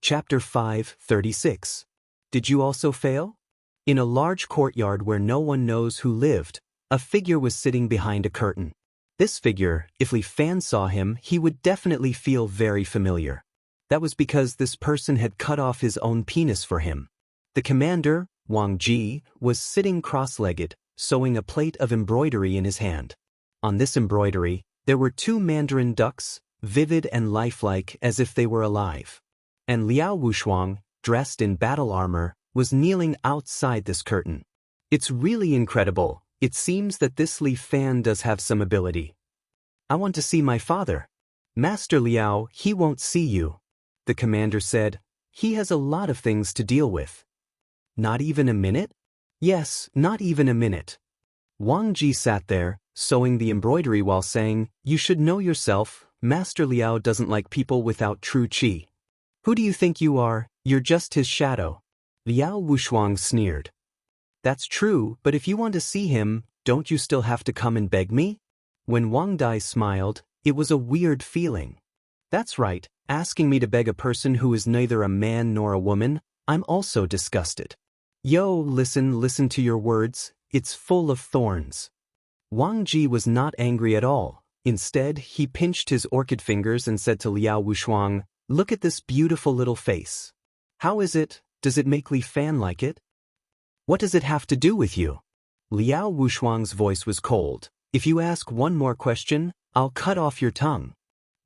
Chapter 5:36. Did you also fail? In a large courtyard where no one knows who lived, a figure was sitting behind a curtain. This figure, if Li Fan saw him, he would definitely feel very familiar. That was because this person had cut off his own penis for him. The commander, Wang Ji, was sitting cross-legged, sewing a plate of embroidery in his hand. On this embroidery, there were two mandarin ducks, vivid and lifelike as if they were alive. And Liao Wushuang, dressed in battle armor, was kneeling outside this curtain. It's really incredible. It seems that this Li Fan does have some ability. I want to see my father. Master Liao, he won't see you. The commander said. He has a lot of things to deal with. Not even a minute? Yes, not even a minute. Wang Ji sat there, sewing the embroidery while saying, You should know yourself, Master Liao doesn't like people without true qi. Who do you think you are? You're just his shadow. Liao Wushuang sneered. That's true, but if you want to see him, don't you still have to come and beg me? When Wang Dai smiled, it was a weird feeling. That's right, asking me to beg a person who is neither a man nor a woman, I'm also disgusted. Yo, listen to your words, it's full of thorns. Wang Ji was not angry at all. Instead, he pinched his orchid fingers and said to Liao Wushuang, Look at this beautiful little face. How is it? Does it make Li Fan like it? What does it have to do with you? Liao Wushuang's voice was cold. If you ask one more question, I'll cut off your tongue.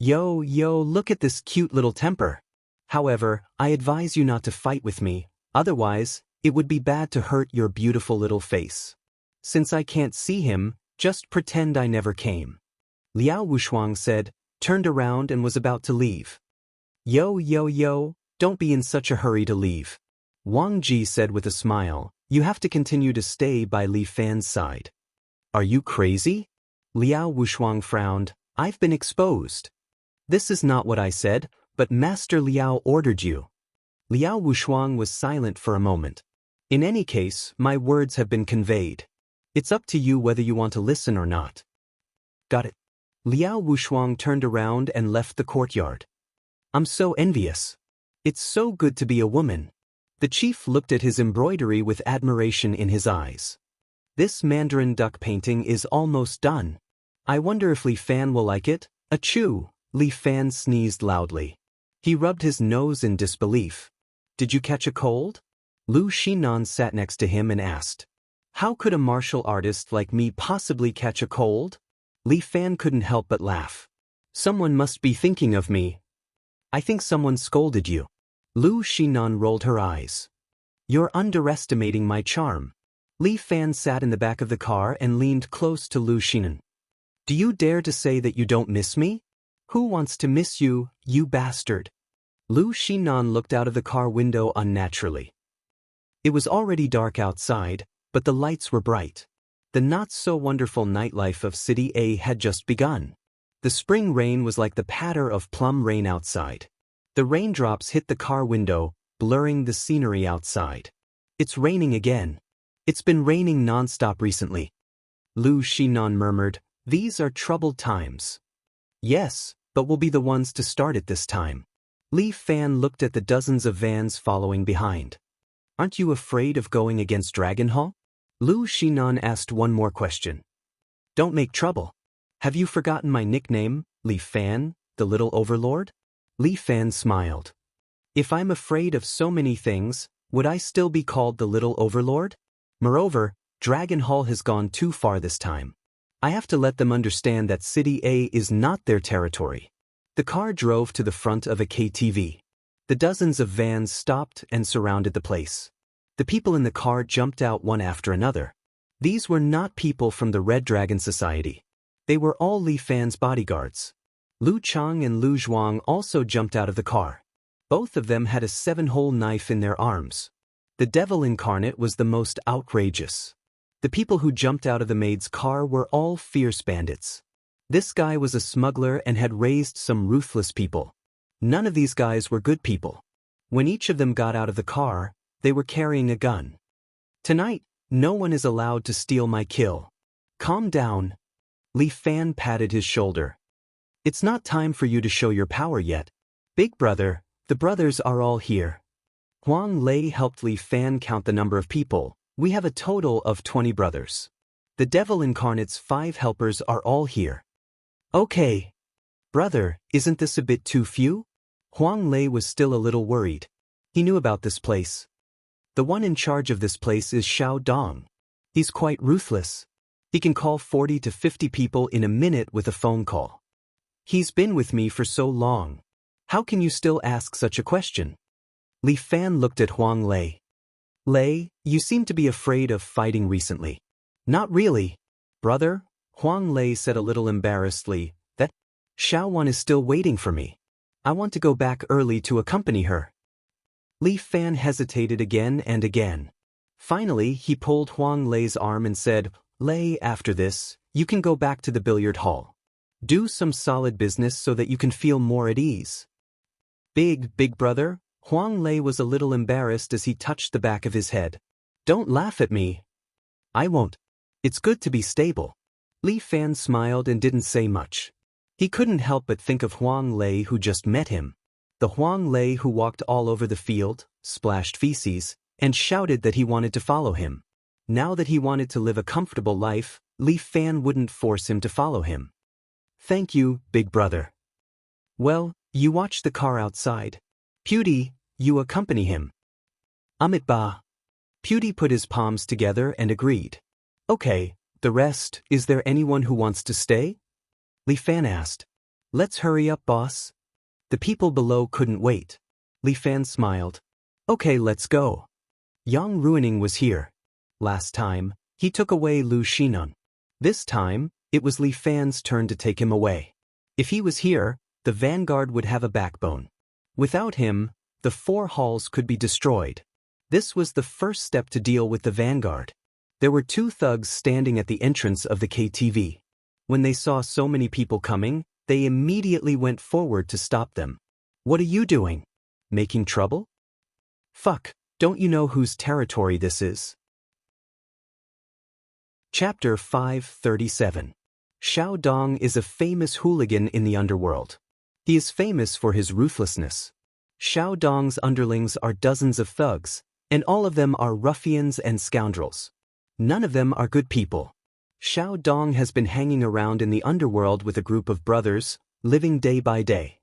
Yo, look at this cute little temper. However, I advise you not to fight with me, otherwise, it would be bad to hurt your beautiful little face. Since I can't see him, just pretend I never came. Liao Wushuang said, turned around and was about to leave. Yo, don't be in such a hurry to leave. Wang Ji said with a smile, You have to continue to stay by Li Fan's side. Are you crazy? Liao Wushuang frowned, I've been exposed. This is not what I said, but Master Liao ordered you. Liao Wushuang was silent for a moment. In any case, my words have been conveyed. It's up to you whether you want to listen or not. Got it. Liao Wushuang turned around and left the courtyard. I'm so envious. It's so good to be a woman. The chief looked at his embroidery with admiration in his eyes. This mandarin duck painting is almost done. I wonder if Li Fan will like it. Achoo! Li Fan sneezed loudly. He rubbed his nose in disbelief. Did you catch a cold? Lu Xinan sat next to him and asked. How could a martial artist like me possibly catch a cold? Li Fan couldn't help but laugh. Someone must be thinking of me. I think someone scolded you. Lu Xinan rolled her eyes. You're underestimating my charm. Li Fan sat in the back of the car and leaned close to Lu Xinan. Do you dare to say that you don't miss me? Who wants to miss you, you bastard? Lu Xinan looked out of the car window unnaturally. It was already dark outside, but the lights were bright. The not-so-wonderful nightlife of City A had just begun. The spring rain was like the patter of plum rain outside. The raindrops hit the car window, blurring the scenery outside. It's raining again. It's been raining non-stop recently. Lu Xinan murmured, These are troubled times. Yes, but we'll be the ones to start it this time. Li Fan looked at the dozens of vans following behind. Aren't you afraid of going against Dragon Hall? Lu Xinan asked one more question. Don't make trouble. Have you forgotten my nickname, Li Fan, the little overlord? Li Fan smiled. If I'm afraid of so many things, would I still be called the little overlord? Moreover, Dragon Hall has gone too far this time. I have to let them understand that City A is not their territory. The car drove to the front of a KTV. The dozens of vans stopped and surrounded the place. The people in the car jumped out one after another. These were not people from the Red Dragon Society. They were all Li Fan's bodyguards. Lu Chang and Lu Zhuang also jumped out of the car. Both of them had a 7-hole knife in their arms. The devil incarnate was the most outrageous. The people who jumped out of the maid's car were all fierce bandits. This guy was a smuggler and had raised some ruthless people. None of these guys were good people. When each of them got out of the car, they were carrying a gun. Tonight, no one is allowed to steal my kill. Calm down. Li Fan patted his shoulder. It's not time for you to show your power yet. Big brother, The brothers are all here. Huang Lei helped Li Fan count the number of people. We have a total of 20 brothers. The devil incarnate's 5 helpers are all here. Okay. Brother, isn't this a bit too few? Huang Lei was still a little worried. He knew about this place. The one in charge of this place is Xiao Dong. He's quite ruthless. He can call 40 to 50 people in a minute with a phone call. He's been with me for so long. How can you still ask such a question? Li Fan looked at Huang Lei. Lei, you seem to be afraid of fighting recently. Not really. Brother, Huang Lei said a little embarrassedly, that Xiao Wan is still waiting for me. I want to go back early to accompany her. Li Fan hesitated again and again. Finally, he pulled Huang Lei's arm and said, Lei, after this, you can go back to the billiard hall. Do some solid business so that you can feel more at ease. Big brother, Huang Lei was a little embarrassed as he touched the back of his head. Don't laugh at me. I won't. It's good to be stable. Li Fan smiled and didn't say much. He couldn't help but think of Huang Lei who just met him. The Huang Lei who walked all over the field, splashed feces, and shouted that he wanted to follow him. Now that he wanted to live a comfortable life, Li Fan wouldn't force him to follow him. Thank you, big brother. Well, you watch the car outside. Pewdie, you accompany him. Amit ba. Pewdie put his palms together and agreed. Okay, the rest, is there anyone who wants to stay? Li Fan asked. Let's hurry up, boss. The people below couldn't wait. Li Fan smiled. Okay, let's go. Yang Ruining was here. Last time, he took away Lu Xinan. This time, it was Li Fan's turn to take him away. If he was here, the vanguard would have a backbone. Without him, the 4 halls could be destroyed. This was the first step to deal with the vanguard. There were 2 thugs standing at the entrance of the KTV. When they saw so many people coming, they immediately went forward to stop them. What are you doing? Making trouble? Fuck, don't you know whose territory this is? Chapter 537. Xiao Dong is a famous hooligan in the underworld. He is famous for his ruthlessness. Xiao Dong's underlings are dozens of thugs, and all of them are ruffians and scoundrels. None of them are good people. Xiao Dong has been hanging around in the underworld with a group of brothers, living day by day.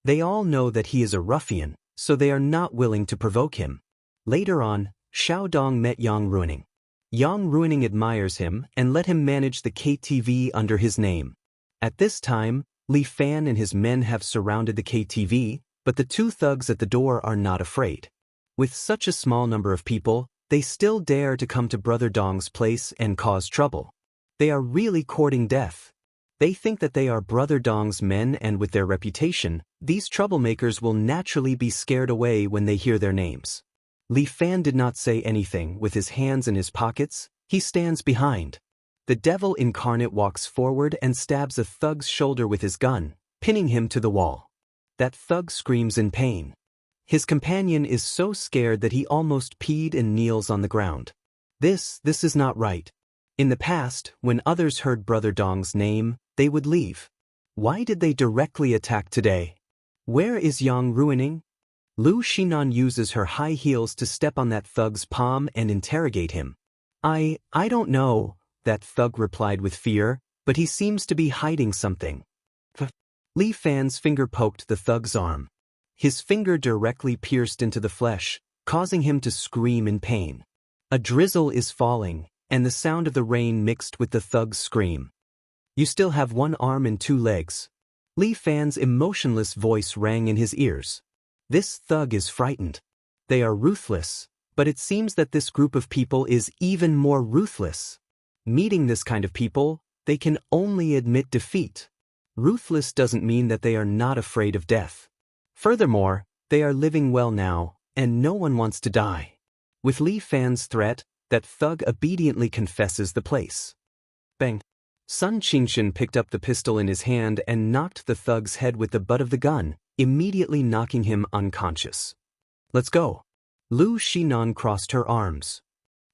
They all know that he is a ruffian, so they are not willing to provoke him. Later on, Xiao Dong met Yang Ruining. Yang Ruining admires him and let him manage the KTV under his name. At this time, Li Fan and his men have surrounded the KTV, but the 2 thugs at the door are not afraid. With such a small number of people, they still dare to come to Brother Dong's place and cause trouble. They are really courting death. They think that they are Brother Dong's men, and with their reputation, these troublemakers will naturally be scared away when they hear their names. Li Fan did not say anything. With his hands in his pockets, he stands behind. The devil incarnate walks forward and stabs a thug's shoulder with his gun, pinning him to the wall. That thug screams in pain. His companion is so scared that he almost peed and kneels on the ground. This is not right. In the past, when others heard Brother Dong's name, they would leave. Why did they directly attack today? Where is Yang Ruining? Lu Xinan uses her high heels to step on that thug's palm and interrogate him. I don't know, that thug replied with fear, but he seems to be hiding something. Li Fan's finger poked the thug's arm. His finger directly pierced into the flesh, causing him to scream in pain. A drizzle is falling, and the sound of the rain mixed with the thug's scream. You still have 1 arm and 2 legs. Li Fan's emotionless voice rang in his ears. This thug is frightened. They are ruthless, but it seems that this group of people is even more ruthless. Meeting this kind of people, they can only admit defeat. Ruthless doesn't mean that they are not afraid of death. Furthermore, they are living well now, and no one wants to die. With Li Fan's threat, that thug obediently confesses the place. Bang! Sun Qingshan picked up the pistol in his hand and knocked the thug's head with the butt of the gun, immediately knocking him unconscious. Let's go. Lu Xinan crossed her arms.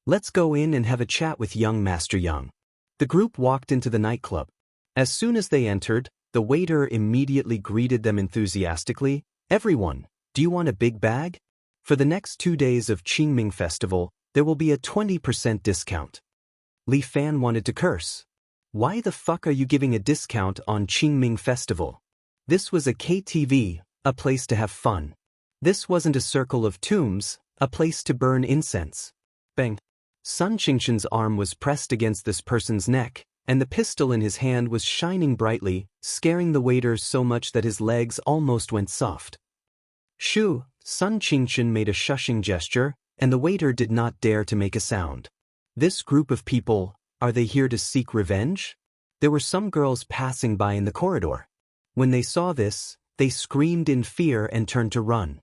Let's go in and have a chat with young Master Yang. The group walked into the nightclub. As soon as they entered, the waiter immediately greeted them enthusiastically. Everyone, do Do you want a big bag? For the next 2 days of Qingming Festival, there will be a 20% discount. Li Fan wanted to curse. Why the fuck are you giving a discount on Qingming Festival? This was a KTV, a place to have fun. This wasn't a circle of tombs, a place to burn incense. Bang. Sun Qingxin's arm was pressed against this person's neck, and the pistol in his hand was shining brightly, scaring the waiter so much that his legs almost went soft. Shoo, Sun Qingxin made a shushing gesture, and the waiter did not dare to make a sound. This group of people, are they here to seek revenge? There were some girls passing by in the corridor. When they saw this, they screamed in fear and turned to run.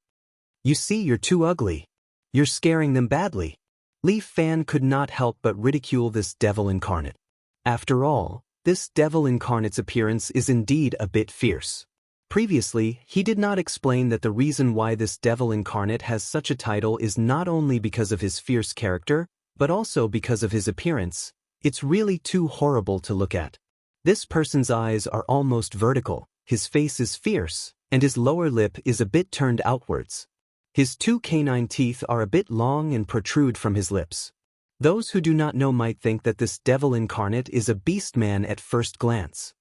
You see, you're too ugly. You're scaring them badly. Li Fan could not help but ridicule this devil incarnate. After all, this devil incarnate's appearance is indeed a bit fierce. Previously, he did not explain that the reason why this devil incarnate has such a title is not only because of his fierce character, but also because of his appearance. It's really too horrible to look at. This person's eyes are almost vertical, his face is fierce, and his lower lip is a bit turned outwards. His 2 canine teeth are a bit long and protrude from his lips. Those who do not know might think that this devil incarnate is a beast man at first glance.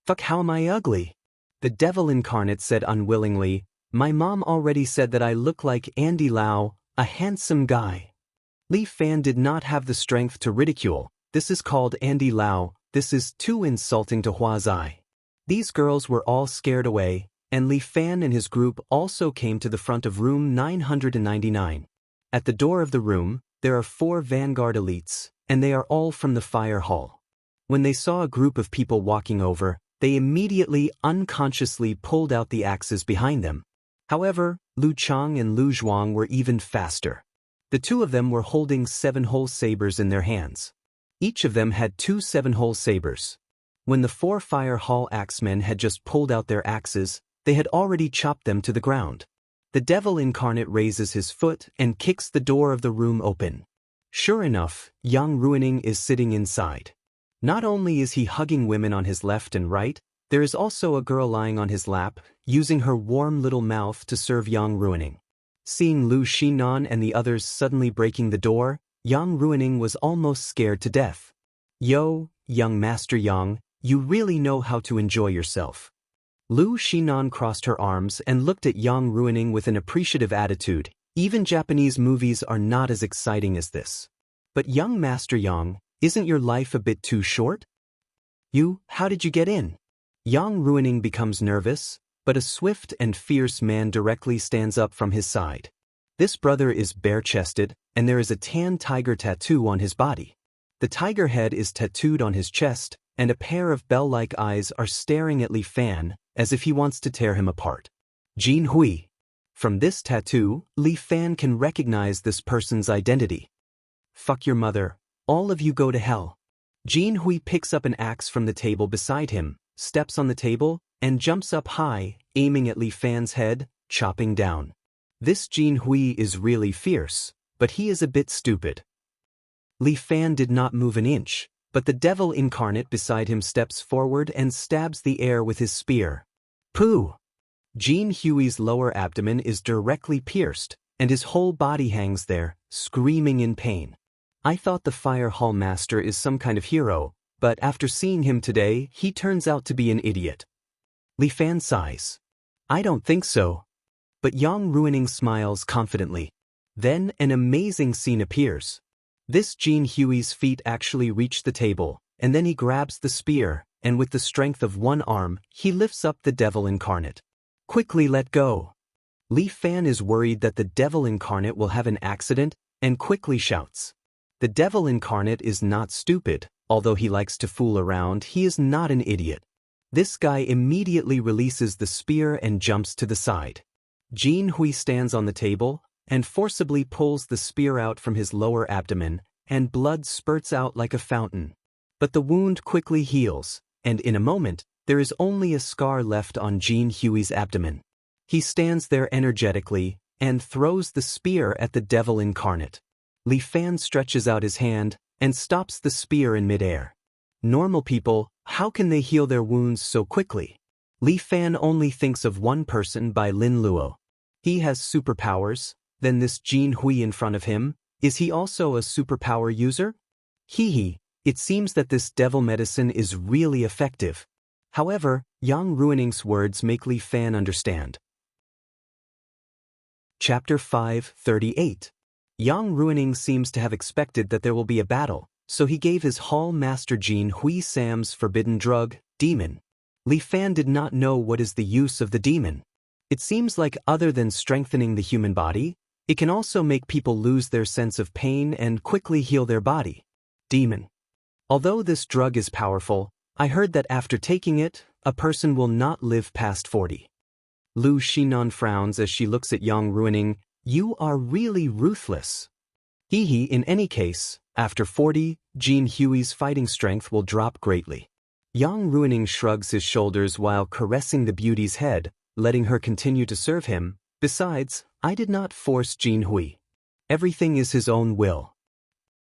Fuck, how am I ugly? The devil incarnate said unwillingly, my mom already said that I look like Andy Lau, a handsome guy. Li Fan did not have the strength to ridicule. This is called Andy Lau, this is too insulting to Hua Zai. These girls were all scared away, and Li Fan and his group also came to the front of room 999. At the door of the room, there are 4 vanguard elites, and they are all from the fire hall. When they saw a group of people walking over, they immediately unconsciously pulled out the axes behind them. However, Lu Chang and Lu Zhuang were even faster. The 2 of them were holding 7-hole sabers in their hands. Each of them had 2 7-hole sabers. When the 4 fire hall axemen had just pulled out their axes, they had already chopped them to the ground. The devil incarnate raises his foot and kicks the door of the room open. Sure enough, Yang Ruining is sitting inside. Not only is he hugging women on his left and right, there is also a girl lying on his lap, using her warm little mouth to serve Yang Ruining. Seeing Lu Xinan and the others suddenly breaking the door, Yang Ruining was almost scared to death. Yo, young Master Yang, you really know how to enjoy yourself. Lu Xinan crossed her arms and looked at Yang Ruining with an appreciative attitude. Even Japanese movies are not as exciting as this. But young Master Yang, isn't your life a bit too short? How did you get in? Yang Ruining becomes nervous, but a swift and fierce man directly stands up from his side. This brother is bare-chested, and there is a tan tiger tattoo on his body. The tiger head is tattooed on his chest, and a pair of bell-like eyes are staring at Li Fan, as if he wants to tear him apart. Jin Hui. From this tattoo, Li Fan can recognize this person's identity. Fuck your mother, all of you go to hell. Jin Hui picks up an axe from the table beside him, steps on the table, and jumps up high, aiming at Li Fan's head, chopping down. This Jin Hui is really fierce, but he is a bit stupid. Li Fan did not move an inch, but the devil incarnate beside him steps forward and stabs the air with his spear. Pooh! Jin Hui's lower abdomen is directly pierced, and his whole body hangs there, screaming in pain. I thought the fire hall master is some kind of hero, but after seeing him today, he turns out to be an idiot. Li Fan sighs. I don't think so. But Yang Ruining smiles confidently. Then an amazing scene appears. This Jin Hui's feet actually reach the table, and then he grabs the spear, and with the strength of one arm, he lifts up the devil incarnate. Quickly let go. Li Fan is worried that the devil incarnate will have an accident, and quickly shouts. The devil incarnate is not stupid, although he likes to fool around, he is not an idiot. This guy immediately releases the spear and jumps to the side. Jin Hui stands on the table, and forcibly pulls the spear out from his lower abdomen, and blood spurts out like a fountain. But the wound quickly heals, and in a moment, there is only a scar left on Jin Hui's abdomen. He stands there energetically, and throws the spear at the devil incarnate. Li Fan stretches out his hand, and stops the spear in midair. Normal people, how can they heal their wounds so quickly? Li Fan only thinks of One Person by Lin Luo. He has superpowers, then this Jin Hui in front of him, is he also a superpower user? Hee, it seems that this devil medicine is really effective. However, Yang Ruining's words make Li Fan understand. Chapter 5:38. Yang Ruining seems to have expected that there will be a battle, so he gave his hall master Jin Hui Sam's forbidden drug, demon. Li Fan did not know what is the use of the demon. It seems like other than strengthening the human body, it can also make people lose their sense of pain and quickly heal their body. Demon. Although this drug is powerful, I heard that after taking it, a person will not live past 40. Lu Xinan frowns as she looks at Yang Ruining. You are really ruthless. Hee, in any case, after 40, Jin Hui's fighting strength will drop greatly. Yang Ruining shrugs his shoulders while caressing the beauty's head, letting her continue to serve him. Besides, I did not force Jin Hui. Everything is his own will.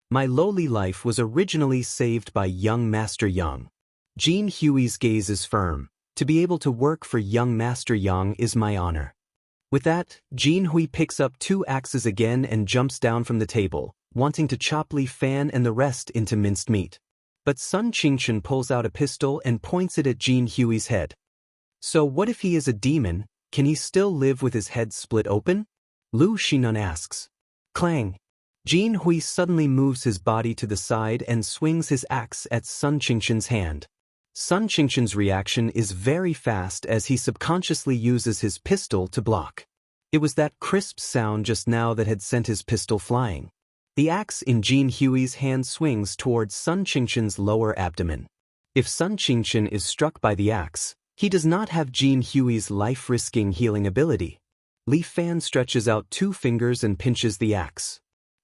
My lowly life was originally saved by young Master Yang. Jin Hui's gaze is firm. To be able to work for young Master Yang is my honor. With that, Jin Hui picks up 2 axes again and jumps down from the table, wanting to chop Li Fan and the rest into minced meat. But Sun Qingchen pulls out a pistol and points it at Jin Hui's head. So what if he is a demon? Can he still live with his head split open? Lu Xinan asks. Clang. Jin Hui suddenly moves his body to the side and swings his axe at Sun Qingchen's hand. Sun Qingchen's reaction is very fast as he subconsciously uses his pistol to block. It was that crisp sound just now that had sent his pistol flying. The axe in Jin Hui's hand swings towards Sun Qingchen's lower abdomen. If Sun Qingchen is struck by the axe, he does not have Jin Hui's life-risking healing ability. Li Fan stretches out 2 fingers and pinches the axe.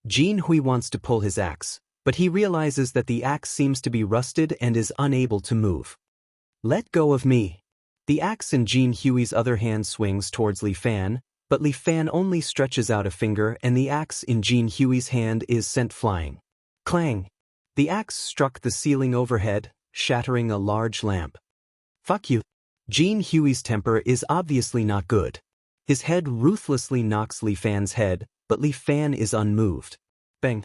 Jin Hui wants to pull his axe, but he realizes that the axe seems to be rusted and is unable to move. Let go of me. The axe in Jin Hui's other hand swings towards Li Fan, but Li Fan only stretches out a finger and the axe in Jin Hui's hand is sent flying. Clang! The axe struck the ceiling overhead, shattering a large lamp. Fuck you. Jin Hui's temper is obviously not good. His head ruthlessly knocks Li Fan's head, but Li Fan is unmoved. Bang!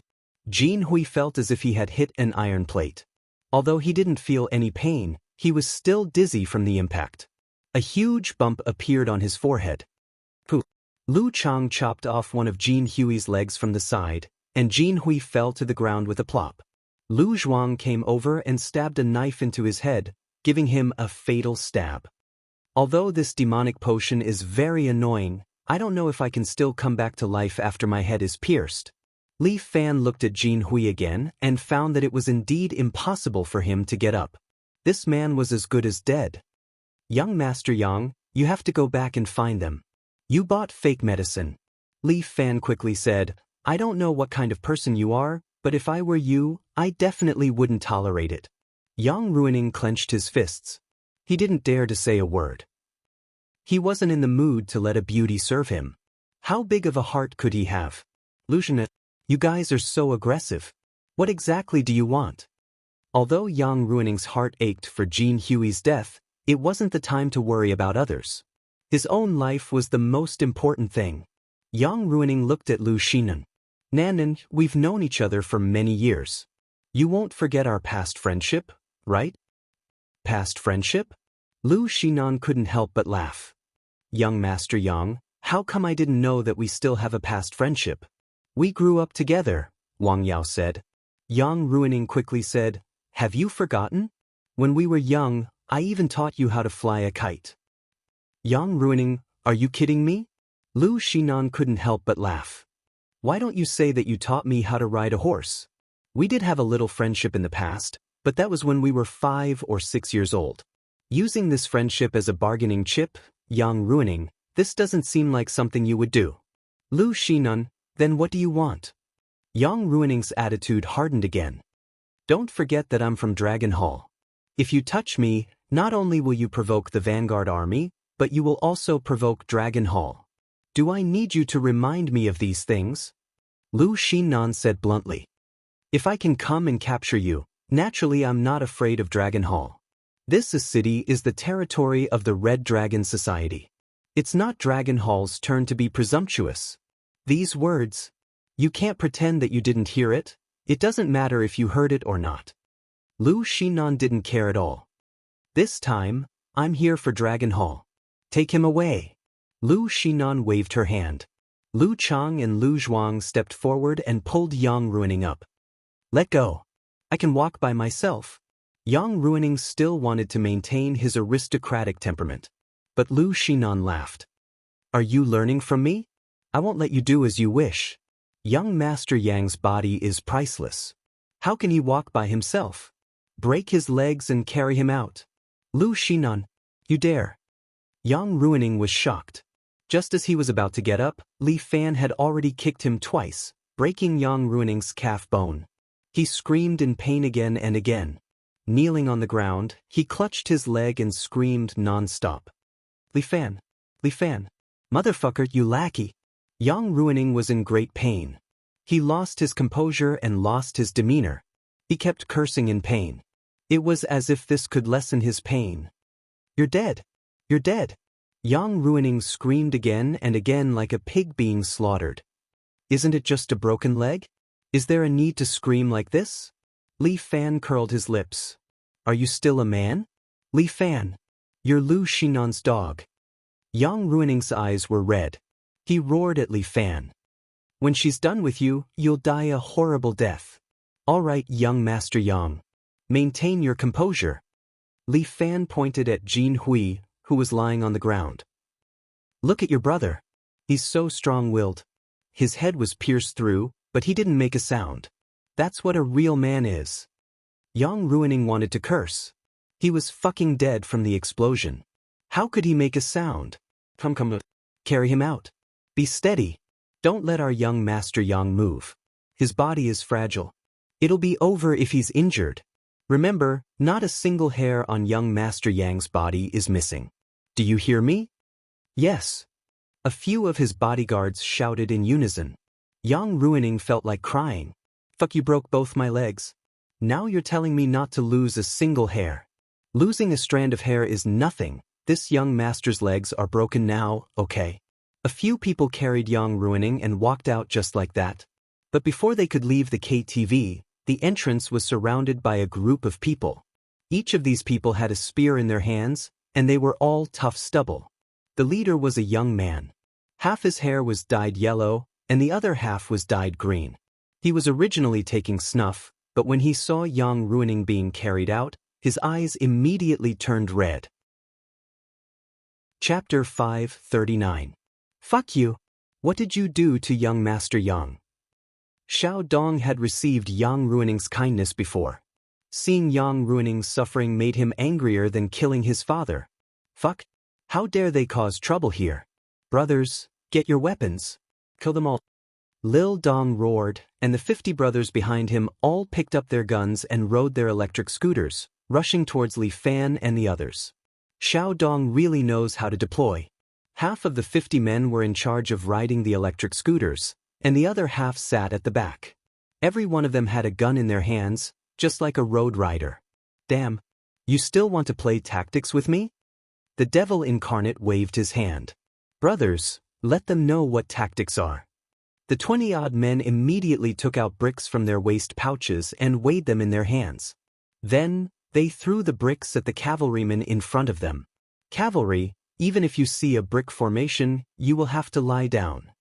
Jin Hui felt as if he had hit an iron plate. Although he didn't feel any pain, he was still dizzy from the impact. A huge bump appeared on his forehead. Pooh! Lu Chang chopped off one of Jin Hui's legs from the side, and Jin Hui fell to the ground with a plop. Lu Zhuang came over and stabbed a knife into his head, giving him a fatal stab. Although this demonic potion is very annoying, I don't know if I can still come back to life after my head is pierced. Li Fan looked at Jin Hui again and found that it was indeed impossible for him to get up. This man was as good as dead. Young Master Yang, you have to go back and find them. You bought fake medicine. Li Fan quickly said, I don't know what kind of person you are, but if I were you, I definitely wouldn't tolerate it. Yang Ruining clenched his fists. He didn't dare to say a word. He wasn't in the mood to let a beauty serve him. How big of a heart could he have? Lucian, you guys are so aggressive. What exactly do you want? Although Yang Ruining's heart ached for Jin Hui's death, it wasn't the time to worry about others. His own life was the most important thing. Yang Ruining looked at Lu Xinan. Nanan, we've known each other for many years. You won't forget our past friendship, right? Past friendship? Lu Xinan couldn't help but laugh. Young Master Yang, how come I didn't know that we still have a past friendship? We grew up together, Wang Yao said. Yang Ruining quickly said, have you forgotten? When we were young, I even taught you how to fly a kite. Yang Ruining, are you kidding me? Lu Xinan couldn't help but laugh. Why don't you say that you taught me how to ride a horse? We did have a little friendship in the past, but that was when we were 5 or 6 years old. Using this friendship as a bargaining chip, Yang Ruining, this doesn't seem like something you would do. Lu Xinan, then what do you want? Yang Ruining's attitude hardened again. Don't forget that I'm from Dragon Hall. If you touch me, not only will you provoke the Vanguard Army, but you will also provoke Dragon Hall. Do I need you to remind me of these things? Lu Xinan said bluntly. If I can come and capture you, naturally I'm not afraid of Dragon Hall. This city is the territory of the Red Dragon Society. It's not Dragon Hall's turn to be presumptuous. These words. You can't pretend that you didn't hear it. It doesn't matter if you heard it or not. Lu Xinan didn't care at all. This time, I'm here for Dragon Hall. Take him away. Lu Xinan waved her hand. Lu Chang and Lu Zhuang stepped forward and pulled Yang Ruining up. Let go. I can walk by myself. Yang Ruining still wanted to maintain his aristocratic temperament. But Lu Xinan laughed. Are you learning from me? I won't let you do as you wish. Young Master Yang's body is priceless. How can he walk by himself? Break his legs and carry him out. Lu Xinan, you dare. Yang Ruining was shocked. Just as he was about to get up, Li Fan had already kicked him twice, breaking Yang Ruining's calf bone. He screamed in pain again and again. Kneeling on the ground, he clutched his leg and screamed non-stop. Li Fan, motherfucker, you lackey. Yang Ruining was in great pain. He lost his composure and lost his demeanor. He kept cursing in pain. It was as if this could lessen his pain. You're dead. You're dead. Yang Ruining screamed again and again like a pig being slaughtered. Isn't it just a broken leg? Is there a need to scream like this? Li Fan curled his lips. Are you still a man? Li Fan. You're Lu Xinan's dog. Yang Ruining's eyes were red. He roared at Li Fan. When she's done with you, you'll die a horrible death. All right, young Master Yang. Maintain your composure. Li Fan pointed at Jin Hui, who was lying on the ground. Look at your brother. He's so strong-willed. His head was pierced through, but he didn't make a sound. That's what a real man is. Yang Ruining wanted to curse. He was fucking dead from the explosion. How could he make a sound? Come, carry him out. Be steady. Don't let our young Master Yang move. His body is fragile. It'll be over if he's injured. Remember, not a single hair on young Master Yang's body is missing. Do you hear me? Yes. A few of his bodyguards shouted in unison. Yang Ruining felt like crying. Fuck, you broke both my legs. Now you're telling me not to lose a single hair. Losing a strand of hair is nothing. This young master's legs are broken now, okay? A few people carried Yang Ruining and walked out just like that. But before they could leave the KTV, the entrance was surrounded by a group of people. Each of these people had a spear in their hands, and they were all tough stubble. The leader was a young man. Half his hair was dyed yellow, and the other half was dyed green. He was originally taking snuff, but when he saw Yang Ruining being carried out, his eyes immediately turned red. Chapter 539. Fuck you. What did you do to young Master Yang? Xiao Dong had received Yang Ruining's kindness before. Seeing Yang Ruining's suffering made him angrier than killing his father. Fuck. How dare they cause trouble here? Brothers, get your weapons. Kill them all. Lil Dong roared, and the 50 brothers behind him all picked up their guns and rode their electric scooters, rushing towards Li Fan and the others. Xiao Dong really knows how to deploy. Half of the 50 men were in charge of riding the electric scooters, and the other half sat at the back. Every one of them had a gun in their hands, just like a road rider. Damn, you still want to play tactics with me? The devil incarnate waved his hand. Brothers, let them know what tactics are. The 20-odd men immediately took out bricks from their waist pouches and weighed them in their hands. Then, they threw the bricks at the cavalrymen in front of them. Cavalry, even if you see a brick formation, you will have to lie down.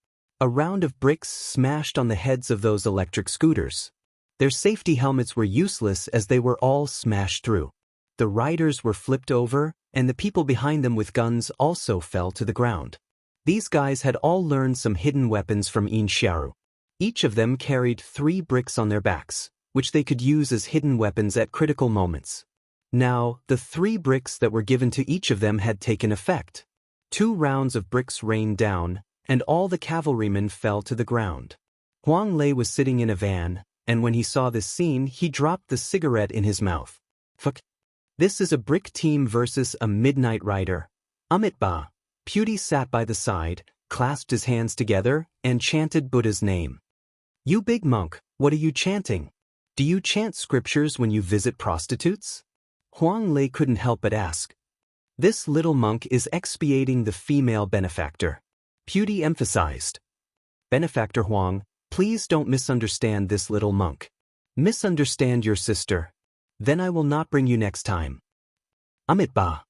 A round of bricks smashed on the heads of those electric scooters. Their safety helmets were useless as they were all smashed through. The riders were flipped over, and the people behind them with guns also fell to the ground. These guys had all learned some hidden weapons from In Xiaoru. Each of them carried 3 bricks on their backs, which they could use as hidden weapons at critical moments. Now, the 3 bricks that were given to each of them had taken effect. 2 rounds of bricks rained down, and all the cavalrymen fell to the ground. Huang Lei was sitting in a van, and when he saw this scene, he dropped the cigarette in his mouth. Fuck. This is a brick team versus a midnight rider. Amit Ba. Pewdie sat by the side, clasped his hands together, and chanted Buddha's name. You big monk, what are you chanting? Do you chant scriptures when you visit prostitutes? Huang Lei couldn't help but ask. This little monk is expiating the female benefactor. Pewdie emphasized. Benefactor Huang, please don't misunderstand this little monk. Misunderstand your sister. Then I will not bring you next time. Amitba.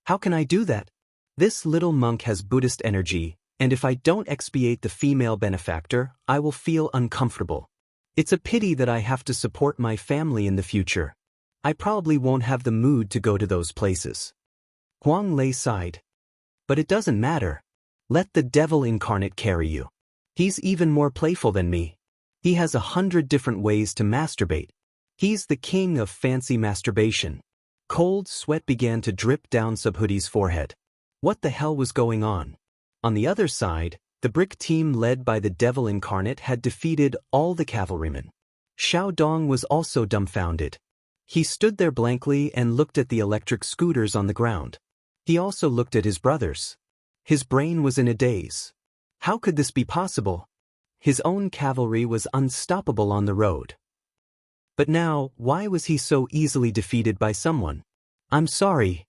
How can I do that? This little monk has Buddhist energy, and if I don't expiate the female benefactor, I will feel uncomfortable. It's a pity that I have to support my family in the future. I probably won't have the mood to go to those places. Huang Lei sighed. But it doesn't matter. Let the devil incarnate carry you. He's even more playful than me. He has 100 different ways to masturbate. He's the king of fancy masturbation. Cold sweat began to drip down Subhoodie's forehead. What the hell was going on? On the other side, the brick team led by the devil incarnate had defeated all the cavalrymen. Xiao Dong was also dumbfounded. He stood there blankly and looked at the electric scooters on the ground. He also looked at his brothers. His brain was in a daze. How could this be possible? His own cavalry was unstoppable on the road. But now, why was he so easily defeated by someone? I'm sorry.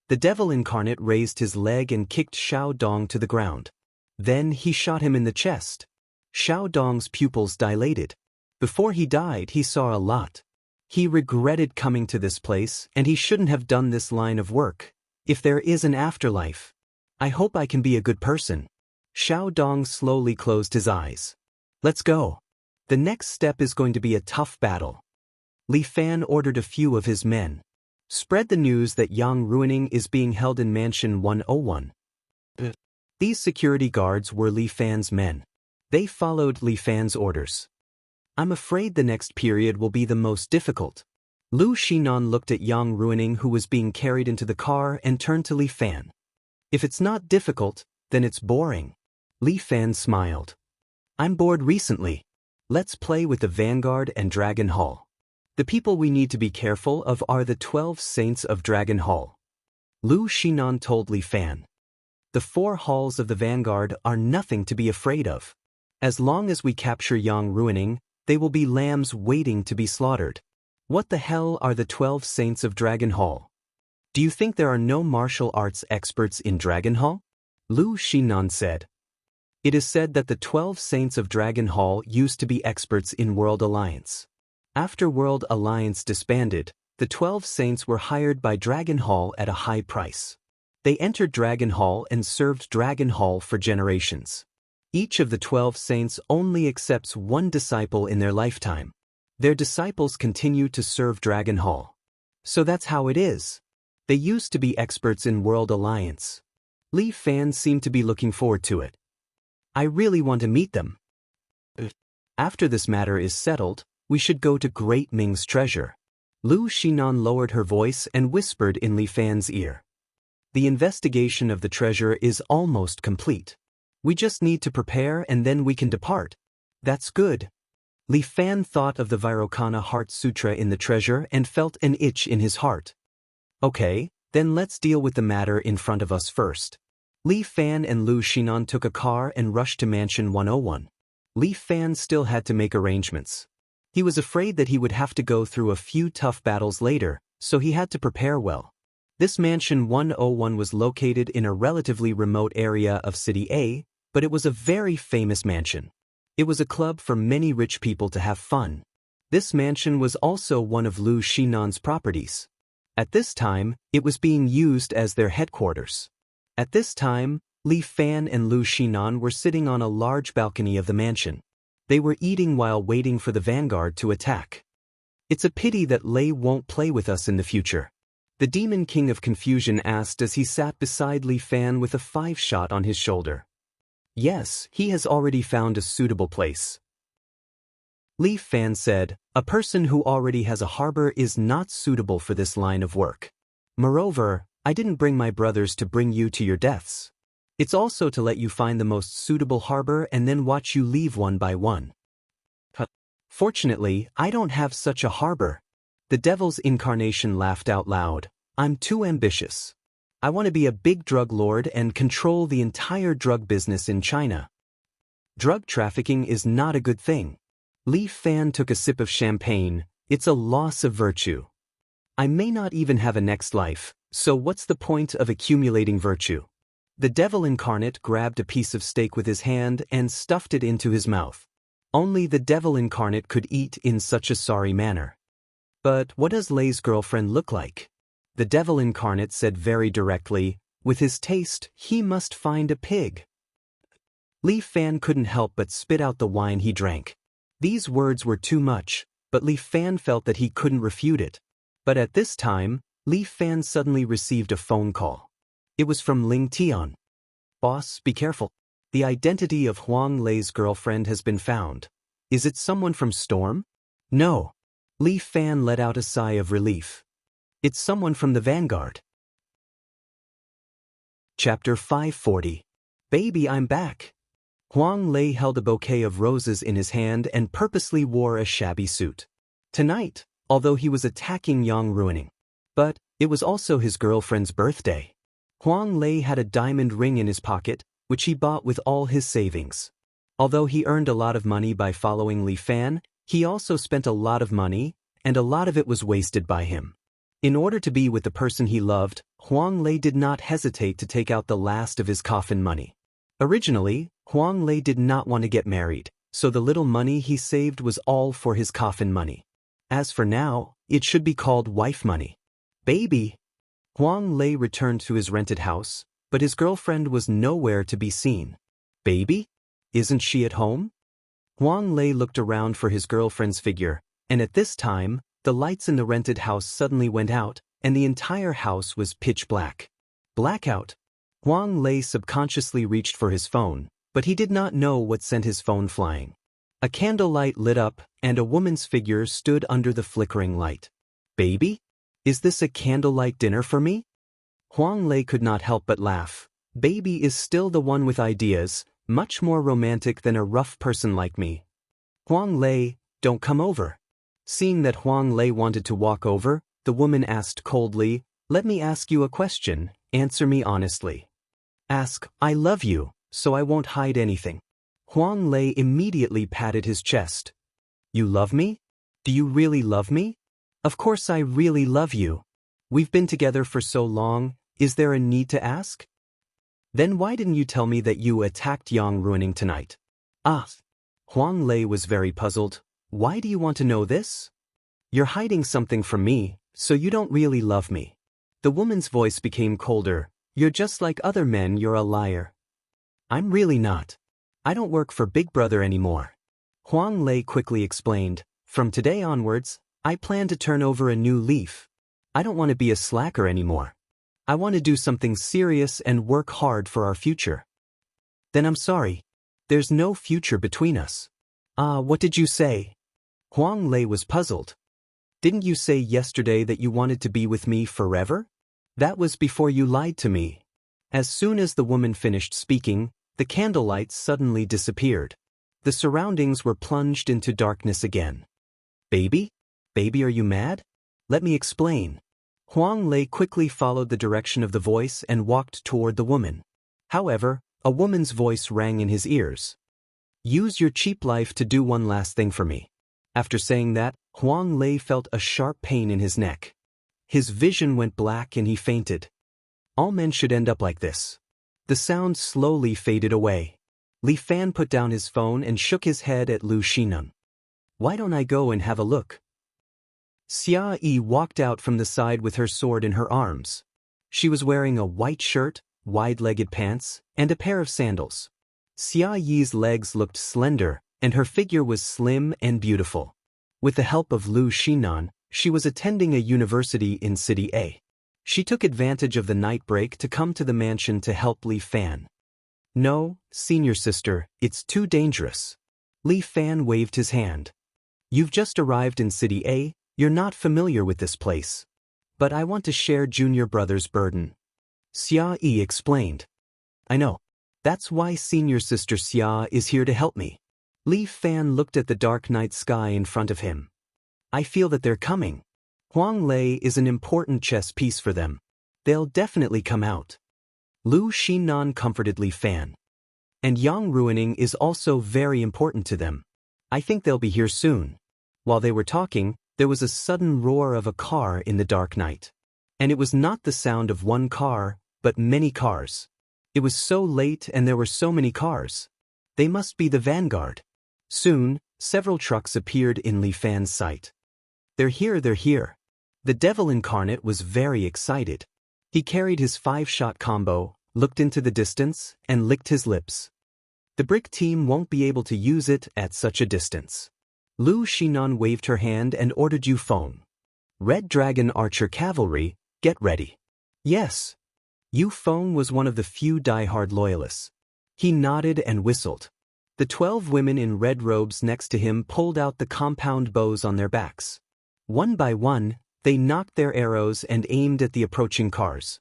The devil incarnate raised his leg and kicked Xiao Dong to the ground. Then he shot him in the chest. Xiao Dong's pupils dilated. Before he died, he saw a lot. He regretted coming to this place, and he shouldn't have done this line of work. If there is an afterlife, I hope I can be a good person. Xiao Dong slowly closed his eyes. Let's go. The next step is going to be a tough battle. Li Fan ordered a few of his men. Spread the news that Yang Ruining is being held in Mansion 101. These security guards were Li Fan's men. They followed Li Fan's orders. I'm afraid the next period will be the most difficult. Lu Xinan looked at Yang Ruining, who was being carried into the car, and turned to Li Fan. If it's not difficult, then it's boring. Li Fan smiled. I'm bored recently. Let's play with the Vanguard and Dragon Hall. The people we need to be careful of are the 12 Saints of Dragon Hall. Lu Xinan told Li Fan. The 4 halls of the Vanguard are nothing to be afraid of. As long as we capture Yang Ruining, they will be lambs waiting to be slaughtered. What the hell are the 12 Saints of Dragon Hall? Do you think there are no martial arts experts in Dragon Hall? Lu Xinan said. It is said that the 12 Saints of Dragon Hall used to be experts in World Alliance. After World Alliance disbanded, the 12 Saints were hired by Dragon Hall at a high price. They entered Dragon Hall and served Dragon Hall for generations. Each of the 12 Saints only accepts one disciple in their lifetime. Their disciples continue to serve Dragon Hall. So that's how it is. They used to be experts in World Alliance. Li Fan seemed to be looking forward to it. I really want to meet them. After this matter is settled, we should go to Great Ming's treasure. Lu Xinan lowered her voice and whispered in Li Fan's ear. The investigation of the treasure is almost complete. We just need to prepare and then we can depart. That's good. Li Fan thought of the Vairocana Heart Sutra in the treasure and felt an itch in his heart. Okay, then let's deal with the matter in front of us first. Li Fan and Lu Xinan took a car and rushed to Mansion 101. Li Fan still had to make arrangements. He was afraid that he would have to go through a few tough battles later, so he had to prepare well. This Mansion 101 was located in a relatively remote area of City A, but it was a very famous mansion. It was a club for many rich people to have fun. This mansion was also one of Lu Xinan's properties. At this time, it was being used as their headquarters. At this time, Li Fan and Lu Xinan were sitting on a large balcony of the mansion. They were eating while waiting for the Vanguard to attack. It's a pity that Lei won't play with us in the future. The Demon King of Confusion asked as he sat beside Li Fan with a 5-shot on his shoulder. Yes, he has already found a suitable place. Li Fan said, a person who already has a harbor is not suitable for this line of work. Moreover, I didn't bring my brothers to bring you to your deaths. It's also to let you find the most suitable harbor and then watch you leave one by one. Fortunately, I don't have such a harbor. The devil's incarnation laughed out loud. I'm too ambitious. I want to be a big drug lord and control the entire drug business in China. Drug trafficking is not a good thing. Li Fan took a sip of champagne. It's a loss of virtue. I may not even have a next life, So what's the point of accumulating virtue? The devil incarnate grabbed a piece of steak with his hand and stuffed it into his mouth. Only the devil incarnate could eat in such a sorry manner. But what does Lei's girlfriend look like? The devil incarnate said very directly, with his taste, he must find a pig. Li Fan couldn't help but spit out the wine he drank. These words were too much, but Li Fan felt that he couldn't refute it. But at this time, Li Fan suddenly received a phone call. It was from Ling Tian. Boss, be careful. The identity of Huang Lei's girlfriend has been found. Is it someone from Storm? No. Li Fan let out a sigh of relief. It's someone from the Vanguard. Chapter 540. Baby, I'm back. Huang Lei held a bouquet of roses in his hand and purposely wore a shabby suit. Tonight, although he was attacking Yang Ruining. But it was also his girlfriend's birthday. Huang Lei had a diamond ring in his pocket, which he bought with all his savings. Although he earned a lot of money by following Li Fan, he also spent a lot of money, and a lot of it was wasted by him. In order to be with the person he loved, Huang Lei did not hesitate to take out the last of his coffin money. Originally, Huang Lei did not want to get married, so the little money he saved was all for his coffin money. As for now, it should be called wife money. Baby! Huang Lei returned to his rented house, but his girlfriend was nowhere to be seen. Baby? Isn't she at home? Huang Lei looked around for his girlfriend's figure, and at this time, the lights in the rented house suddenly went out, and the entire house was pitch black. Blackout. Huang Lei subconsciously reached for his phone, but he did not know what sent his phone flying. A candlelight lit up, and a woman's figure stood under the flickering light. Baby? Is this a candlelight dinner for me? Huang Lei could not help but laugh. Baby is still the one with ideas, much more romantic than a rough person like me. Huang Lei, don't come over. Seeing that Huang Lei wanted to walk over, the woman asked coldly, let me ask you a question, answer me honestly. Ask, I love you, so I won't hide anything. Huang Lei immediately patted his chest. You love me? Do you really love me? Of course I really love you. We've been together for so long, is there a need to ask? Then why didn't you tell me that you attacked Yang Ruining tonight? Ah. Huang Lei was very puzzled. Why do you want to know this? You're hiding something from me, so you don't really love me. The woman's voice became colder. You're just like other men, you're a liar. I'm really not. I don't work for Big Brother anymore. Huang Lei quickly explained, from today onwards, I plan to turn over a new leaf. I don't want to be a slacker anymore. I want to do something serious and work hard for our future. Then I'm sorry. There's no future between us. What did you say? Huang Lei was puzzled. Didn't you say yesterday that you wanted to be with me forever? That was before you lied to me. As soon as the woman finished speaking, the candlelight suddenly disappeared. The surroundings were plunged into darkness again. Baby? Baby, are you mad? Let me explain. Huang Lei quickly followed the direction of the voice and walked toward the woman. However, a woman's voice rang in his ears. Use your cheap life to do one last thing for me. After saying that, Huang Lei felt a sharp pain in his neck. His vision went black and he fainted. All men should end up like this. The sound slowly faded away. Li Fan put down his phone and shook his head at Lu Xinan. Why don't I go and have a look? Xia Yi walked out from the side with her sword in her arms. She was wearing a white shirt, wide-legged pants, and a pair of sandals. Xia Yi's legs looked slender, and her figure was slim and beautiful. With the help of Lu Xinan, she was attending a university in City A. She took advantage of the night break to come to the mansion to help Li Fan. No, senior sister, it's too dangerous. Li Fan waved his hand. You've just arrived in City A, you're not familiar with this place. But I want to share junior brother's burden. Xia Yi explained. I know. That's why senior sister Xia is here to help me. Li Fan looked at the dark night sky in front of him. I feel that they're coming. Huang Lei is an important chess piece for them. They'll definitely come out. Lu Xinan comforted Li Fan. And Yang Ruining is also very important to them. I think they'll be here soon. While they were talking, there was a sudden roar of a car in the dark night. And it was not the sound of one car, but many cars. It was so late and there were so many cars. They must be the vanguard. Soon, several trucks appeared in Li Fan's sight. They're here, they're here. The devil incarnate was very excited. He carried his 5-shot combo, looked into the distance, and licked his lips. The brick team won't be able to use it at such a distance. Lu Xinan waved her hand and ordered you phone. Red Dragon Archer Cavalry, get ready. Yes. Yu Feng was one of the few die-hard loyalists. He nodded and whistled. The 12 women in red robes next to him pulled out the compound bows on their backs. One by one, they knocked their arrows and aimed at the approaching cars.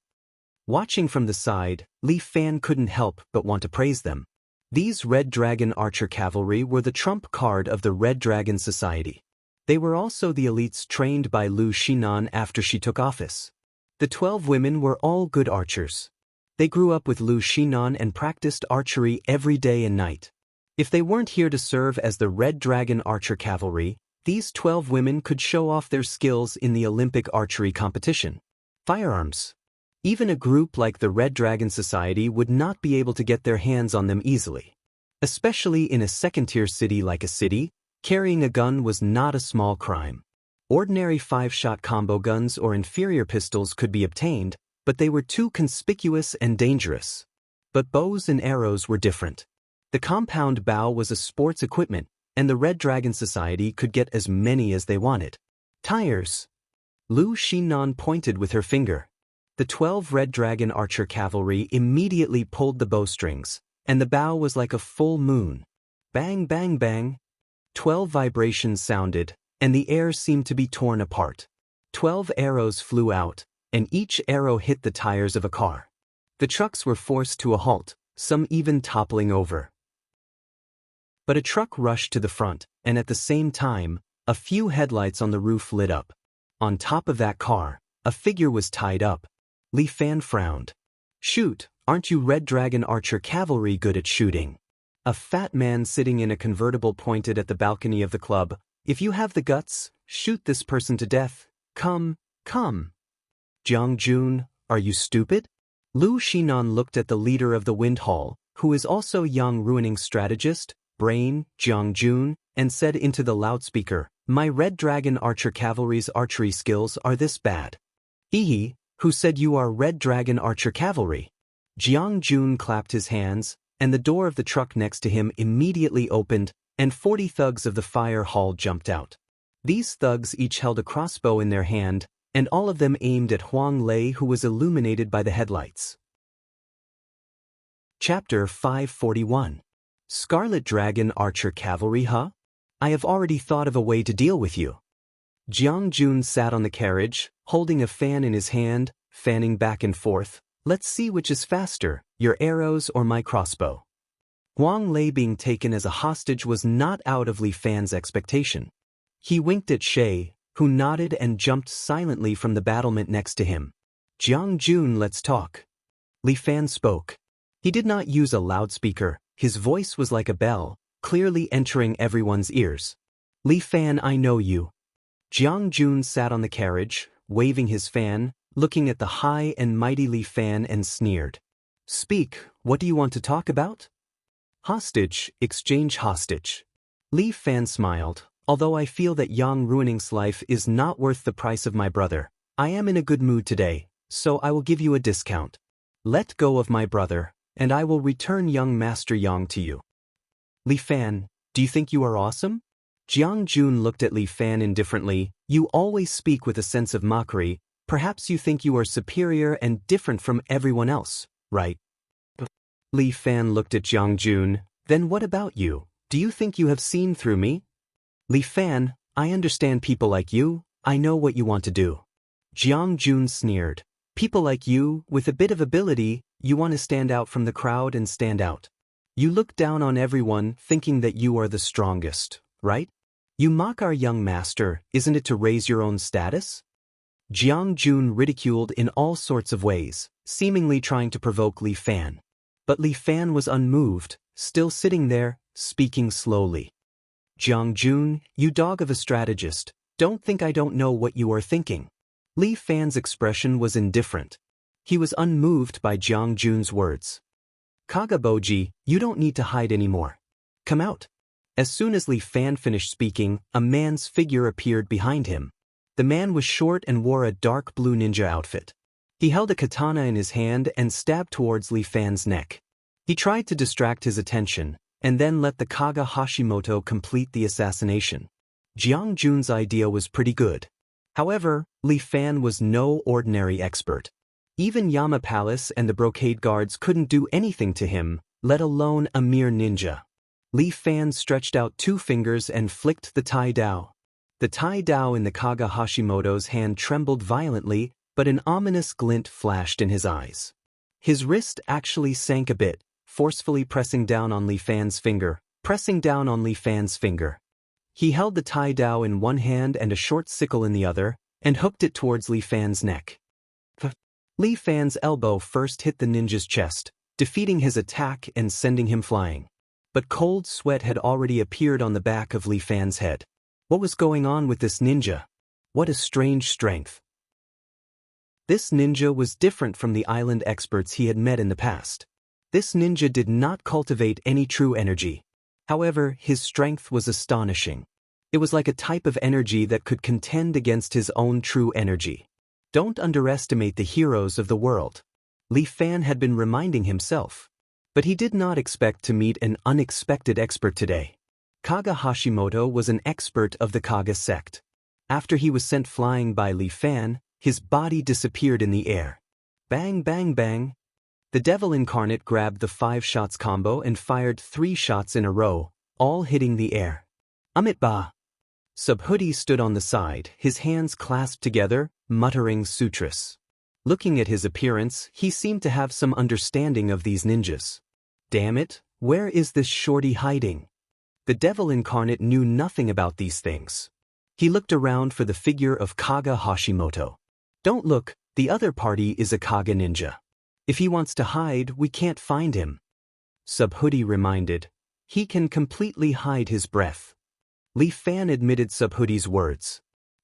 Watching from the side, Li Fan couldn't help but want to praise them. These Red Dragon Archer Cavalry were the trump card of the Red Dragon Society. They were also the elites trained by Lu Xinan after she took office. The 12 women were all good archers. They grew up with Lu Xinan and practiced archery every day and night. If they weren't here to serve as the Red Dragon Archer Cavalry, these 12 women could show off their skills in the Olympic archery competition. Firearms. Even a group like the Red Dragon Society would not be able to get their hands on them easily. Especially in a second-tier city like a city, carrying a gun was not a small crime. Ordinary 5-shot combo guns or inferior pistols could be obtained, but they were too conspicuous and dangerous. But bows and arrows were different. The compound bow was a sports equipment, and the Red Dragon Society could get as many as they wanted. Tires. Lu Xinan pointed with her finger. The 12 Red Dragon Archer Cavalry immediately pulled the bowstrings, and the bow was like a full moon. Bang, bang, bang. 12 vibrations sounded, and the air seemed to be torn apart. 12 arrows flew out, and each arrow hit the tires of a car. The trucks were forced to a halt, some even toppling over. But a truck rushed to the front, and at the same time, a few headlights on the roof lit up. On top of that car, a figure was tied up. Li Fan frowned. Shoot, aren't you Red Dragon Archer Cavalry good at shooting? A fat man sitting in a convertible pointed at the balcony of the club. If you have the guts, shoot this person to death. Come, come. Jiang Jun, are you stupid? Lu Xinan looked at the leader of the Wind Hall, who is also young ruining strategist, Brain, Jiang Jun, and said into the loudspeaker, my Red Dragon Archer Cavalry's archery skills are this bad. Hee. Who said you are Red Dragon Archer Cavalry? Jiang Jun clapped his hands, and the door of the truck next to him immediately opened, and 40 thugs of the fire hall jumped out. These thugs each held a crossbow in their hand, and all of them aimed at Huang Lei, who was illuminated by the headlights. Chapter 541. Scarlet Dragon Archer Cavalry, huh? I have already thought of a way to deal with you. Jiang Jun sat on the carriage, holding a fan in his hand, fanning back and forth. Let's see which is faster, your arrows or my crossbow. Huang Lei being taken as a hostage was not out of Li Fan's expectation. He winked at Shay, who nodded and jumped silently from the battlement next to him. Jiang Jun, let's talk. Li Fan spoke. He did not use a loudspeaker, his voice was like a bell, clearly entering everyone's ears. Li Fan, I know you. Jiang Jun sat on the carriage, waving his fan, looking at the high and mighty Li Fan and sneered. Speak, what do you want to talk about? Hostage, exchange hostage. Li Fan smiled. Although I feel that Yang Ruining's life is not worth the price of my brother, I am in a good mood today, so I will give you a discount. Let go of my brother, and I will return young Master Yang to you. Li Fan, do you think you are awesome? Jiang Jun looked at Li Fan indifferently. You always speak with a sense of mockery. Perhaps you think you are superior and different from everyone else, right? Li Fan looked at Jiang Jun. Then what about you? Do you think you have seen through me? Li Fan, I understand people like you. I know what you want to do. Jiang Jun sneered. People like you, with a bit of ability, you want to stand out from the crowd and stand out. You look down on everyone thinking that you are the strongest, right? You mock our young master, isn't it to raise your own status? Jiang Jun ridiculed in all sorts of ways, seemingly trying to provoke Li Fan. But Li Fan was unmoved, still sitting there, speaking slowly. Jiang Jun, you dog of a strategist, don't think I don't know what you are thinking. Li Fan's expression was indifferent. He was unmoved by Jiang Jun's words. Kagaboji, you don't need to hide anymore. Come out. As soon as Li Fan finished speaking, a man's figure appeared behind him. The man was short and wore a dark blue ninja outfit. He held a katana in his hand and stabbed towards Li Fan's neck. He tried to distract his attention, and then let the Kaga Hashimoto complete the assassination. Jiang Jun's idea was pretty good. However, Li Fan was no ordinary expert. Even Yama Palace and the brocade guards couldn't do anything to him, let alone a mere ninja. Li Fan stretched out 2 fingers and flicked the Tai Dao. The Tai Dao in the Kaga Hashimoto's hand trembled violently, but an ominous glint flashed in his eyes. His wrist actually sank a bit, forcefully pressing down on Li Fan's finger. He held the Tai Dao in one hand and a short sickle in the other, and hooked it towards Li Fan's neck. Li Fan's elbow first hit the ninja's chest, defeating his attack and sending him flying. But cold sweat had already appeared on the back of Li Fan's head. What was going on with this ninja? What a strange strength. This ninja was different from the island experts he had met in the past. This ninja did not cultivate any true energy. However, his strength was astonishing. It was like a type of energy that could contend against his own true energy. Don't underestimate the heroes of the world. Li Fan had been reminding himself. But he did not expect to meet an unexpected expert today. Kaga Hashimoto was an expert of the Kaga sect. After he was sent flying by Li Fan, his body disappeared in the air. Bang bang bang. The devil incarnate grabbed the 5 shots combo and fired 3 shots in a row, all hitting the air. Amitba. Subhuti stood on the side, his hands clasped together, muttering sutras. Looking at his appearance, he seemed to have some understanding of these ninjas. Damn it, where is this shorty hiding? The devil incarnate knew nothing about these things. He looked around for the figure of Kaga Hashimoto. Don't look, the other party is a Kaga ninja. If he wants to hide, we can't find him. Subhuti reminded. He can completely hide his breath. Li Fan admitted Subhuti's words.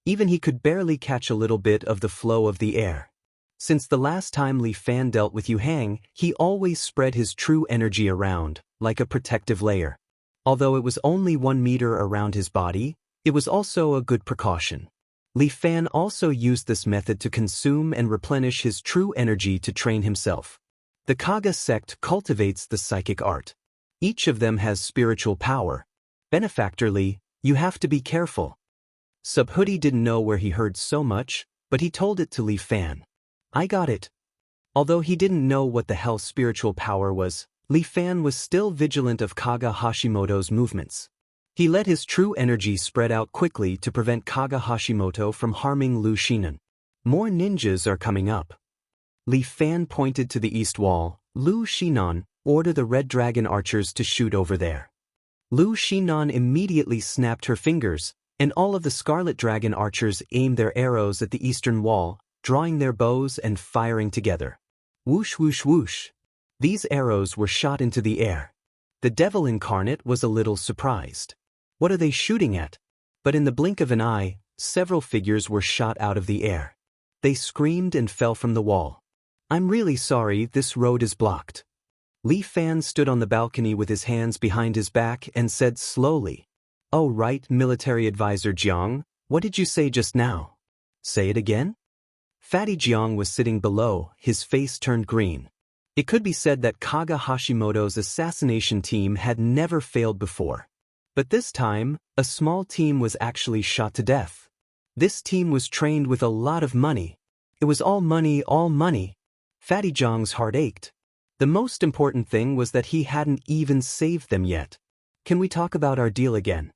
Even he could barely catch a little bit of the flow of the air. Since the last time Li Fan dealt with Yu Hang, he always spread his true energy around, like a protective layer. Although it was only 1 meter around his body, it was also a good precaution. Li Fan also used this method to consume and replenish his true energy to train himself. The Kaga sect cultivates the psychic art. Each of them has spiritual power. Benefactor Li, you have to be careful. Subhuti didn't know where he heard so much, but he told it to Li Fan. I got it. Although he didn't know what the hell spiritual power was, Li Fan was still vigilant of Kaga Hashimoto's movements. He let his true energy spread out quickly to prevent Kaga Hashimoto from harming Lu Shinan. More ninjas are coming up. Li Fan pointed to the east wall. Lu Shinan, order the Red Dragon archers to shoot over there. Lu Shinan immediately snapped her fingers, and all of the Scarlet Dragon archers aimed their arrows at the eastern wall, drawing their bows and firing together. Whoosh whoosh whoosh. These arrows were shot into the air. The devil incarnate was a little surprised. What are they shooting at? But in the blink of an eye, several figures were shot out of the air. They screamed and fell from the wall. I'm really sorry, this road is blocked. Li Fan stood on the balcony with his hands behind his back and said slowly, Oh right, military advisor Jiang, what did you say just now? Say it again? Fatty Jiang was sitting below, his face turned green. It could be said that Kaga Hashimoto's assassination team had never failed before. But this time, a small team was actually shot to death. This team was trained with a lot of money. It was all money, all money. Fatty Jiang's heart ached. The most important thing was that he hadn't even saved them yet. Can we talk about our deal again?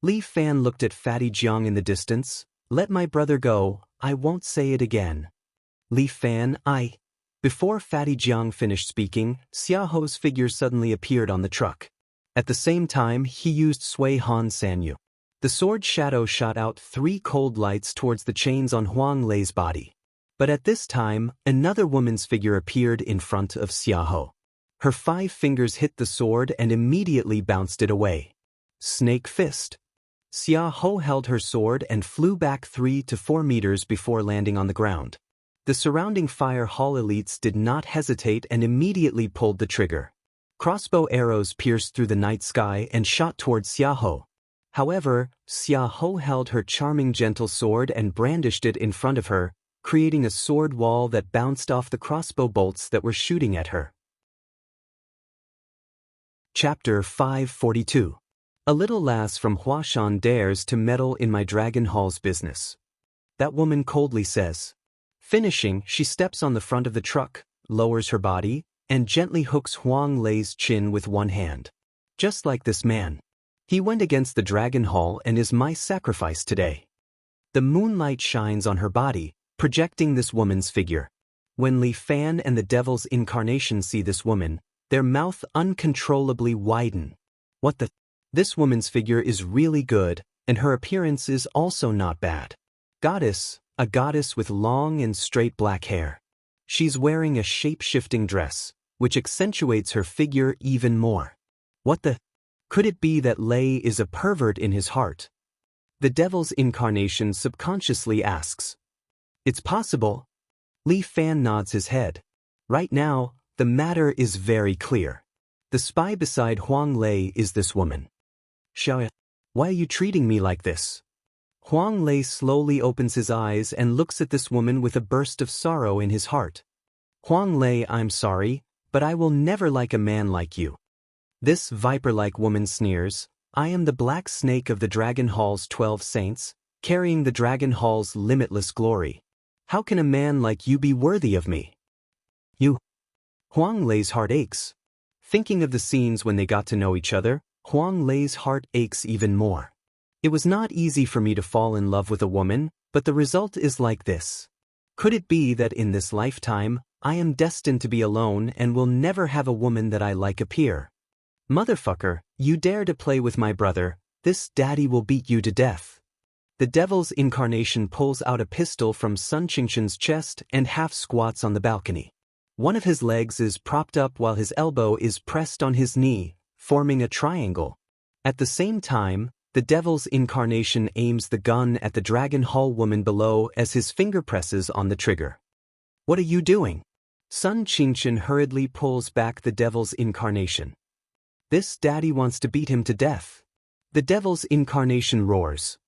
Li Fan looked at Fatty Jiang in the distance. Let my brother go, I won't say it again. Li Fan, Before Fatty Jiang finished speaking, Xiaoho's figure suddenly appeared on the truck. At the same time, he used Sui Han Sanyu. The sword shadow shot out 3 cold lights towards the chains on Huang Lei's body. But at this time, another woman's figure appeared in front of Xiaoho. Her 5 fingers hit the sword and immediately bounced it away. Snake fist. Xia Ho held her sword and flew back 3 to 4 meters before landing on the ground. The surrounding fire hall elites did not hesitate and immediately pulled the trigger. Crossbow arrows pierced through the night sky and shot towards Xia Ho. However, Xia Ho held her charming gentle sword and brandished it in front of her, creating a sword wall that bounced off the crossbow bolts that were shooting at her. Chapter 542. A little lass from Huashan dares to meddle in my dragon hall's business. That woman coldly says. Finishing, she steps on the front of the truck, lowers her body, and gently hooks Huang Lei's chin with one hand. Just like this man. He went against the dragon hall and is my sacrifice today. The moonlight shines on her body, projecting this woman's figure. When Li Fan and the devil's incarnation see this woman, their mouth uncontrollably widen. What the? This woman's figure is really good, and her appearance is also not bad. Goddess, a goddess with long and straight black hair. She's wearing a shape-shifting dress, which accentuates her figure even more. What the? Could it be that Lei is a pervert in his heart? The devil's incarnation subconsciously asks. It's possible. Li Fan nods his head. Right now, the matter is very clear. The spy beside Huang Lei is this woman. Xiao, why are you treating me like this? Huang Lei slowly opens his eyes and looks at this woman with a burst of sorrow in his heart. Huang Lei, I'm sorry, but I will never like a man like you. This viper-like woman sneers. I am the black snake of the Dragon Hall's 12 saints, carrying the Dragon Hall's limitless glory. How can a man like you be worthy of me? You. Huang Lei's heart aches. Thinking of the scenes when they got to know each other, Huang Lei's heart aches even more. It was not easy for me to fall in love with a woman, but the result is like this. Could it be that in this lifetime, I am destined to be alone and will never have a woman that I like appear? Motherfucker, you dare to play with my brother, this daddy will beat you to death. The devil's incarnation pulls out a pistol from Sun Qingshan's chest and half squats on the balcony. One of his legs is propped up while his elbow is pressed on his knee, forming a triangle. At the same time, the devil's incarnation aims the gun at the Dragon Hall woman below as his finger presses on the trigger. What are you doing? Sun Qingshan hurriedly pulls back the devil's incarnation. This daddy wants to beat him to death. The devil's incarnation roars.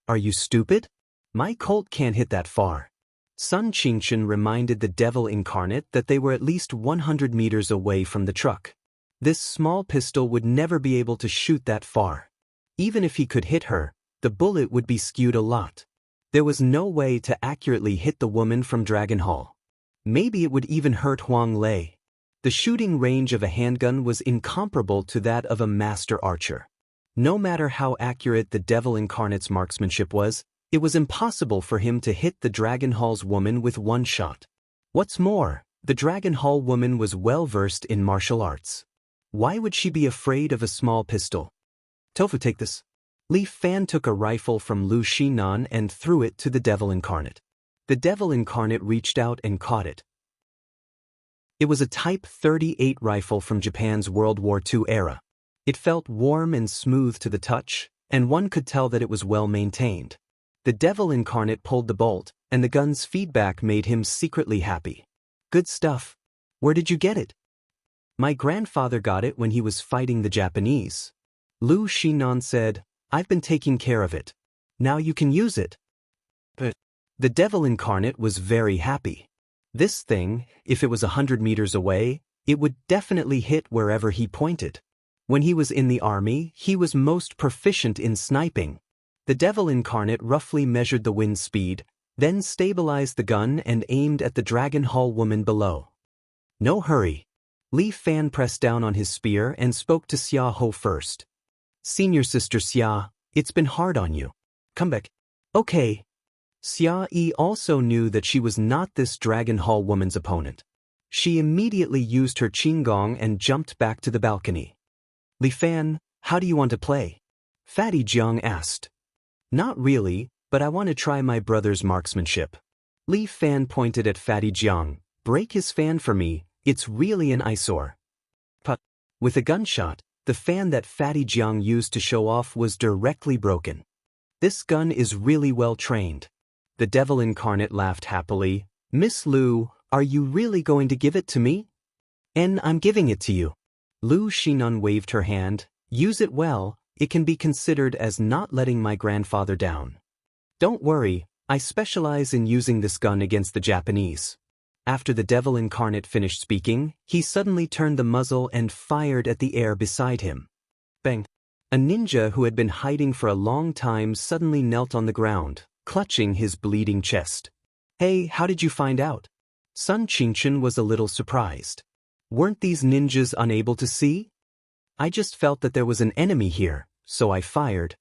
Are you stupid? My Colt can't hit that far. Sun Qingshan reminded the devil incarnate that they were at least 100 meters away from the truck. This small pistol would never be able to shoot that far. Even if he could hit her, the bullet would be skewed a lot. There was no way to accurately hit the woman from Dragon Hall. Maybe it would even hurt Huang Lei. The shooting range of a handgun was incomparable to that of a master archer. No matter how accurate the devil incarnate's marksmanship was, it was impossible for him to hit the Dragon Hall's woman with one shot. What's more, the Dragon Hall woman was well versed in martial arts. Why would she be afraid of a small pistol? Tofu, take this. Li Fan took a rifle from Lu Shinan and threw it to the devil incarnate. The devil incarnate reached out and caught it. It was a Type 38 rifle from Japan's World War II era. It felt warm and smooth to the touch, and one could tell that it was well maintained. The devil incarnate pulled the bolt, and the gun's feedback made him secretly happy. Good stuff. Where did you get it? My grandfather got it when he was fighting the Japanese. Lu Shinan said, I've been taking care of it. Now you can use it. But the devil incarnate was very happy. This thing, if it was 100 meters away, it would definitely hit wherever he pointed. When he was in the army, he was most proficient in sniping. The devil incarnate roughly measured the wind speed, then stabilized the gun and aimed at the Dragon Hall woman below. No hurry. Li Fan pressed down on his spear and spoke to Xia Ho first. Senior sister Xia, it's been hard on you. Come back. Okay. Xia Yi also knew that she was not this Dragon Hall woman's opponent. She immediately used her qinggong and jumped back to the balcony. Li Fan, how do you want to play? Fatty Jiang asked. Not really, but I want to try my brother's marksmanship. Li Fan pointed at Fatty Jiang. Break his fan for me, it's really an eyesore. But with a gunshot, the fan that Fatty Jiang used to show off was directly broken. This gun is really well trained. The devil incarnate laughed happily. Miss Lu, are you really going to give it to me? And I'm giving it to you. Lu Xinan waved her hand. Use it well, it can be considered as not letting my grandfather down. Don't worry, I specialize in using this gun against the Japanese. After the devil incarnate finished speaking, he suddenly turned the muzzle and fired at the air beside him. Bang! A ninja who had been hiding for a long time suddenly knelt on the ground, clutching his bleeding chest. Hey, how did you find out? Sun Qingchen was a little surprised. Weren't these ninjas unable to see? I just felt that there was an enemy here, so I fired.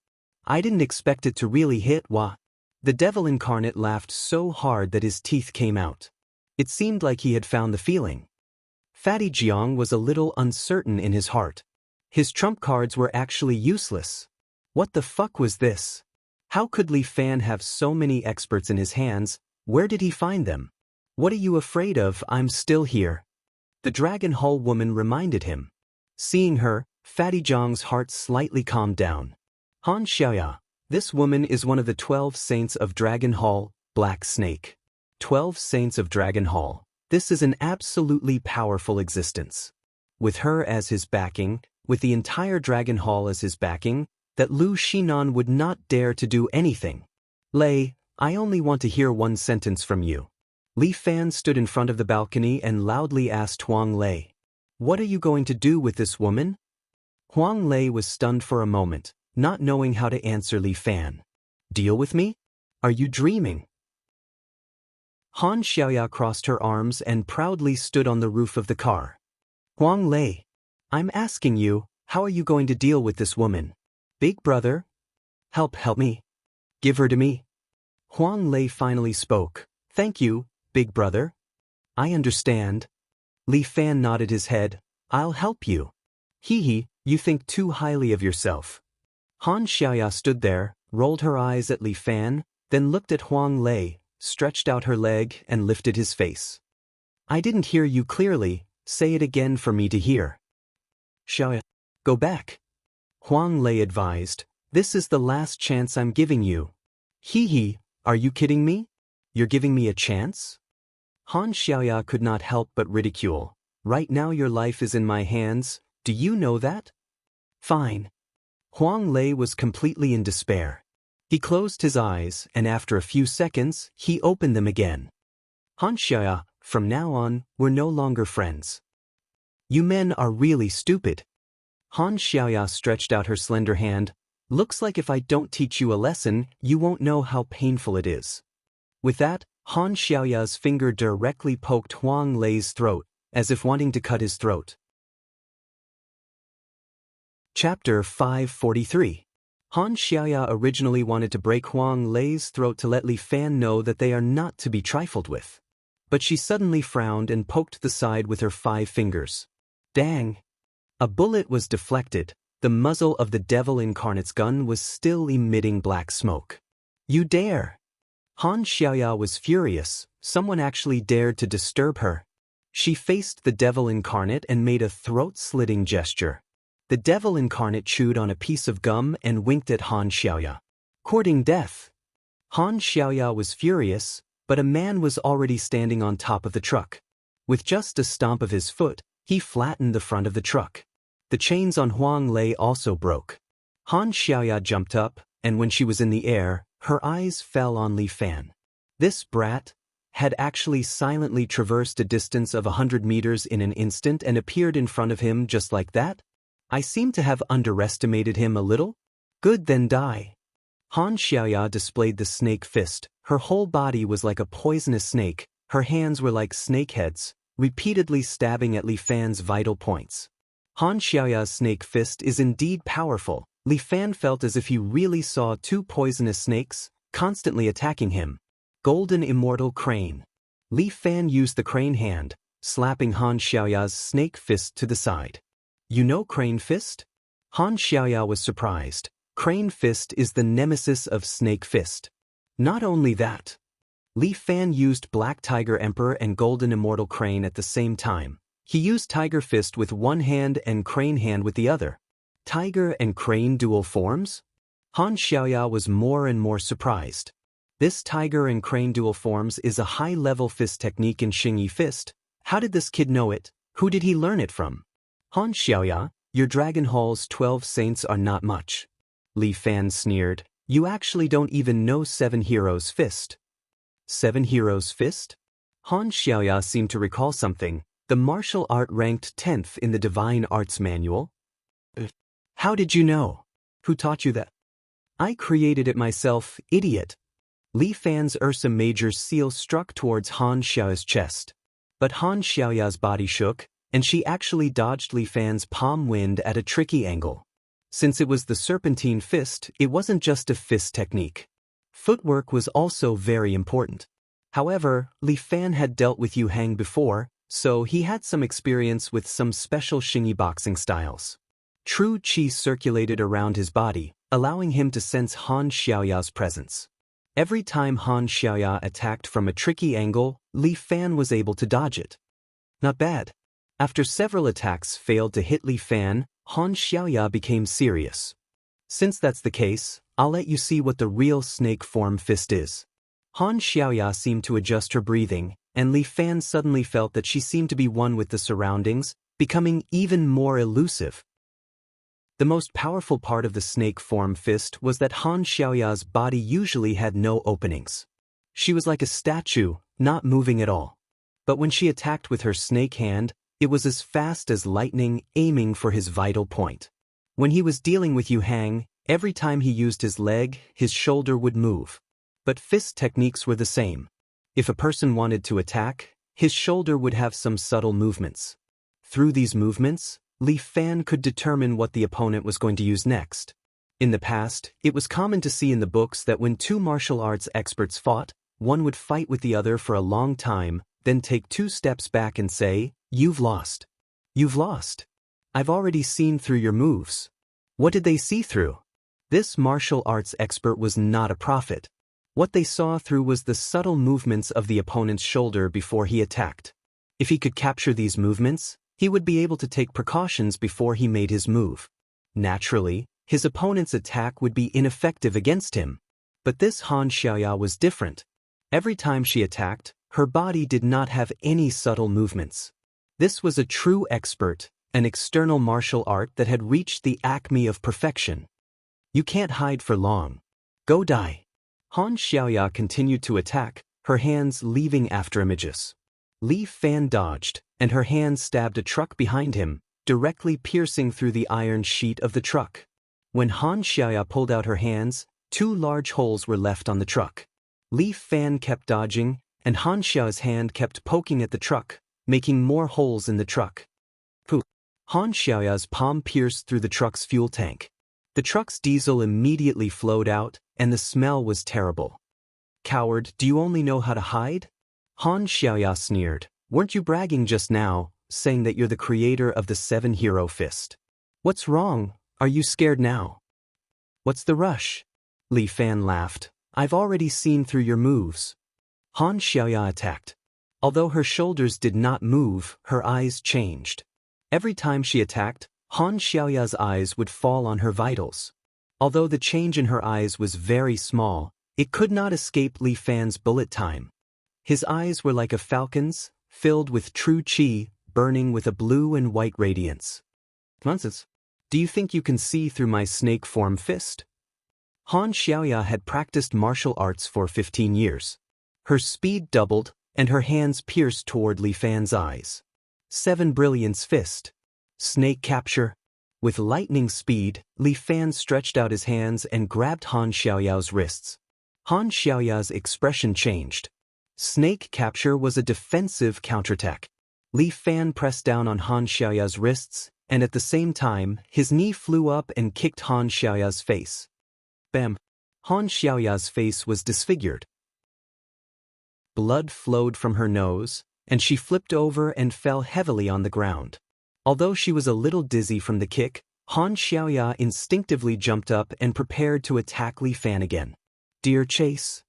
I didn't expect it to really hit. Wah! The devil incarnate laughed so hard that his teeth came out. It seemed like he had found the feeling. Fatty Jiang was a little uncertain in his heart. His trump cards were actually useless. What the fuck was this? How could Li Fan have so many experts in his hands? Where did he find them? What are you afraid of? I'm still here. The Dragon Hall woman reminded him. Seeing her, Fatty Jiang's heart slightly calmed down. Han Xiaoya, this woman is one of the 12 saints of Dragon Hall, Black Snake. 12 saints of Dragon Hall. This is an absolutely powerful existence. With her as his backing, with the entire Dragon Hall as his backing, that Lu Xinan would not dare to do anything. Lei, I only want to hear one sentence from you. Li Fan stood in front of the balcony and loudly asked Huang Lei. What are you going to do with this woman? Huang Lei was stunned for a moment, not knowing how to answer Li Fan. Deal with me? Are you dreaming? Han Xiaoya crossed her arms and proudly stood on the roof of the car. Huang Lei, I'm asking you, how are you going to deal with this woman? Big brother? Help me. Give her to me. Huang Lei finally spoke. Thank you, big brother. I understand. Li Fan nodded his head. I'll help you. Hee, you think too highly of yourself. Han Xiaoya stood there, rolled her eyes at Li Fan, then looked at Huang Lei, stretched out her leg and lifted his face. I didn't hear you clearly, say it again for me to hear. Xiaoya, go back. Huang Lei advised, this is the last chance I'm giving you. Hee, are you kidding me? You're giving me a chance? Han Xiaoya could not help but ridicule. Right now your life is in my hands, do you know that? Fine. Huang Lei was completely in despair. He closed his eyes and after a few seconds, he opened them again. Han Xiaoya, from now on, we're no longer friends. You men are really stupid. Han Xiaoya stretched out her slender hand. Looks like if I don't teach you a lesson, you won't know how painful it is. With that, Han Xiaoya's finger directly poked Huang Lei's throat, as if wanting to cut his throat. Chapter 543. Han Xiaoya originally wanted to break Huang Lei's throat to let Li Fan know that they are not to be trifled with. But she suddenly frowned and poked the side with her 5 fingers. Dang! A bullet was deflected. The muzzle of the devil incarnate's gun was still emitting black smoke. You dare! Han Xiaoya was furious. Someone actually dared to disturb her. She faced the devil incarnate and made a throat-slitting gesture. The devil incarnate chewed on a piece of gum and winked at Han Xiaoya. Courting death. Han Xiaoya was furious, but a man was already standing on top of the truck. With just a stomp of his foot, he flattened the front of the truck. The chains on Huang Lei also broke. Han Xiaoya jumped up, and when she was in the air, her eyes fell on Li Fan. This brat had actually silently traversed a distance of 100 meters in an instant and appeared in front of him just like that? I seem to have underestimated him a little? Good, then die. Han Xiaoya displayed the snake fist. Her whole body was like a poisonous snake, her hands were like snakeheads, repeatedly stabbing at Li Fan's vital points. Han Xiaoya's snake fist is indeed powerful. Li Fan felt as if he really saw 2 poisonous snakes, constantly attacking him. Golden Immortal Crane. Li Fan used the crane hand, slapping Han Xiaoya's snake fist to the side. You know Crane Fist? Han Xiaoya was surprised. Crane Fist is the nemesis of Snake Fist. Not only that, Li Fan used Black Tiger Emperor and Golden Immortal Crane at the same time. He used Tiger Fist with one hand and Crane hand with the other. Tiger and crane dual forms? Han Xiaoya was more and more surprised. This tiger and crane dual forms is a high-level fist technique in Xingyi fist. How did this kid know it? Who did he learn it from? Han Xiaoya, your Dragon Hall's 12 saints are not much. Li Fan sneered. You actually don't even know 7 Heroes Fist. 7 Heroes Fist? Han Xiaoya seemed to recall something. The martial art ranked 10th in the Divine Arts Manual. How did you know? Who taught you that? I created it myself, idiot. Li Fan's Ursa Major seal struck towards Han Xiaoya's chest. But Han Xiaoya's body shook, and she actually dodged Li Fan's palm wind at a tricky angle. Since it was the serpentine fist, it wasn't just a fist technique. Footwork was also very important. However, Li Fan had dealt with Yu Hang before, so he had some experience with some special Xingyi boxing styles. True qi circulated around his body, allowing him to sense Han Xiaoya's presence. Every time Han Xiaoya attacked from a tricky angle, Li Fan was able to dodge it. Not bad. After several attacks failed to hit Li Fan, Han Xiaoya became serious. Since that's the case, I'll let you see what the real snake form fist is. Han Xiaoya seemed to adjust her breathing, and Li Fan suddenly felt that she seemed to be one with the surroundings, becoming even more elusive. The most powerful part of the snake form fist was that Han Xiaoya's body usually had no openings. She was like a statue, not moving at all. But when she attacked with her snake hand, it was as fast as lightning, aiming for his vital point. When he was dealing with Yu Hang, every time he used his leg, his shoulder would move. But fist techniques were the same. If a person wanted to attack, his shoulder would have some subtle movements. Through these movements, Li Fan could determine what the opponent was going to use next. In the past, it was common to see in the books that when two martial arts experts fought, one would fight with the other for a long time, then take 2 steps back and say, "You've lost. You've lost. I've already seen through your moves." What did they see through? This martial arts expert was not a prophet. What they saw through was the subtle movements of the opponent's shoulder before he attacked. If he could capture these movements, he would be able to take precautions before he made his move. Naturally, his opponent's attack would be ineffective against him. But this Han Xiaoya was different. Every time she attacked, her body did not have any subtle movements. This was a true expert, an external martial art that had reached the acme of perfection. You can't hide for long. Go die. Han Xiaoya continued to attack, her hands leaving afterimages. Li Fan dodged, and her hand stabbed a truck behind him, directly piercing through the iron sheet of the truck. When Han Xiaoya pulled out her hands, 2 large holes were left on the truck. Li Fan kept dodging, and Han Xiaoya's hand kept poking at the truck, making more holes in the truck. Pooh! Han Xiaoya's palm pierced through the truck's fuel tank. The truck's diesel immediately flowed out, and the smell was terrible. Coward, do you only know how to hide? Han Xiaoya sneered. Weren't you bragging just now, saying that you're the creator of the 7 Hero Fist? What's wrong? Are you scared now? What's the rush? Li Fan laughed. I've already seen through your moves. Han Xiaoya attacked. Although her shoulders did not move, her eyes changed. Every time she attacked, Han Xiaoya's eyes would fall on her vitals. Although the change in her eyes was very small, it could not escape Li Fan's bullet time. His eyes were like a falcon's, filled with true qi, burning with a blue and white radiance. Nonsense. Do you think you can see through my snake form fist? Han Xiaoya had practiced martial arts for 15 years. Her speed doubled, and her hands pierced toward Li Fan's eyes. 7 Brilliance Fist. Snake capture. With lightning speed, Li Fan stretched out his hands and grabbed Han Xiaoya's wrists. Han Xiaoya's expression changed. Snake capture was a defensive counterattack. Li Fan pressed down on Han Xiaoya's wrists, and at the same time, his knee flew up and kicked Han Xiaoya's face. Bam! Han Xiaoya's face was disfigured. Blood flowed from her nose, and she flipped over and fell heavily on the ground. Although she was a little dizzy from the kick, Han Xiaoya instinctively jumped up and prepared to attack Li Fan again. Deer chase.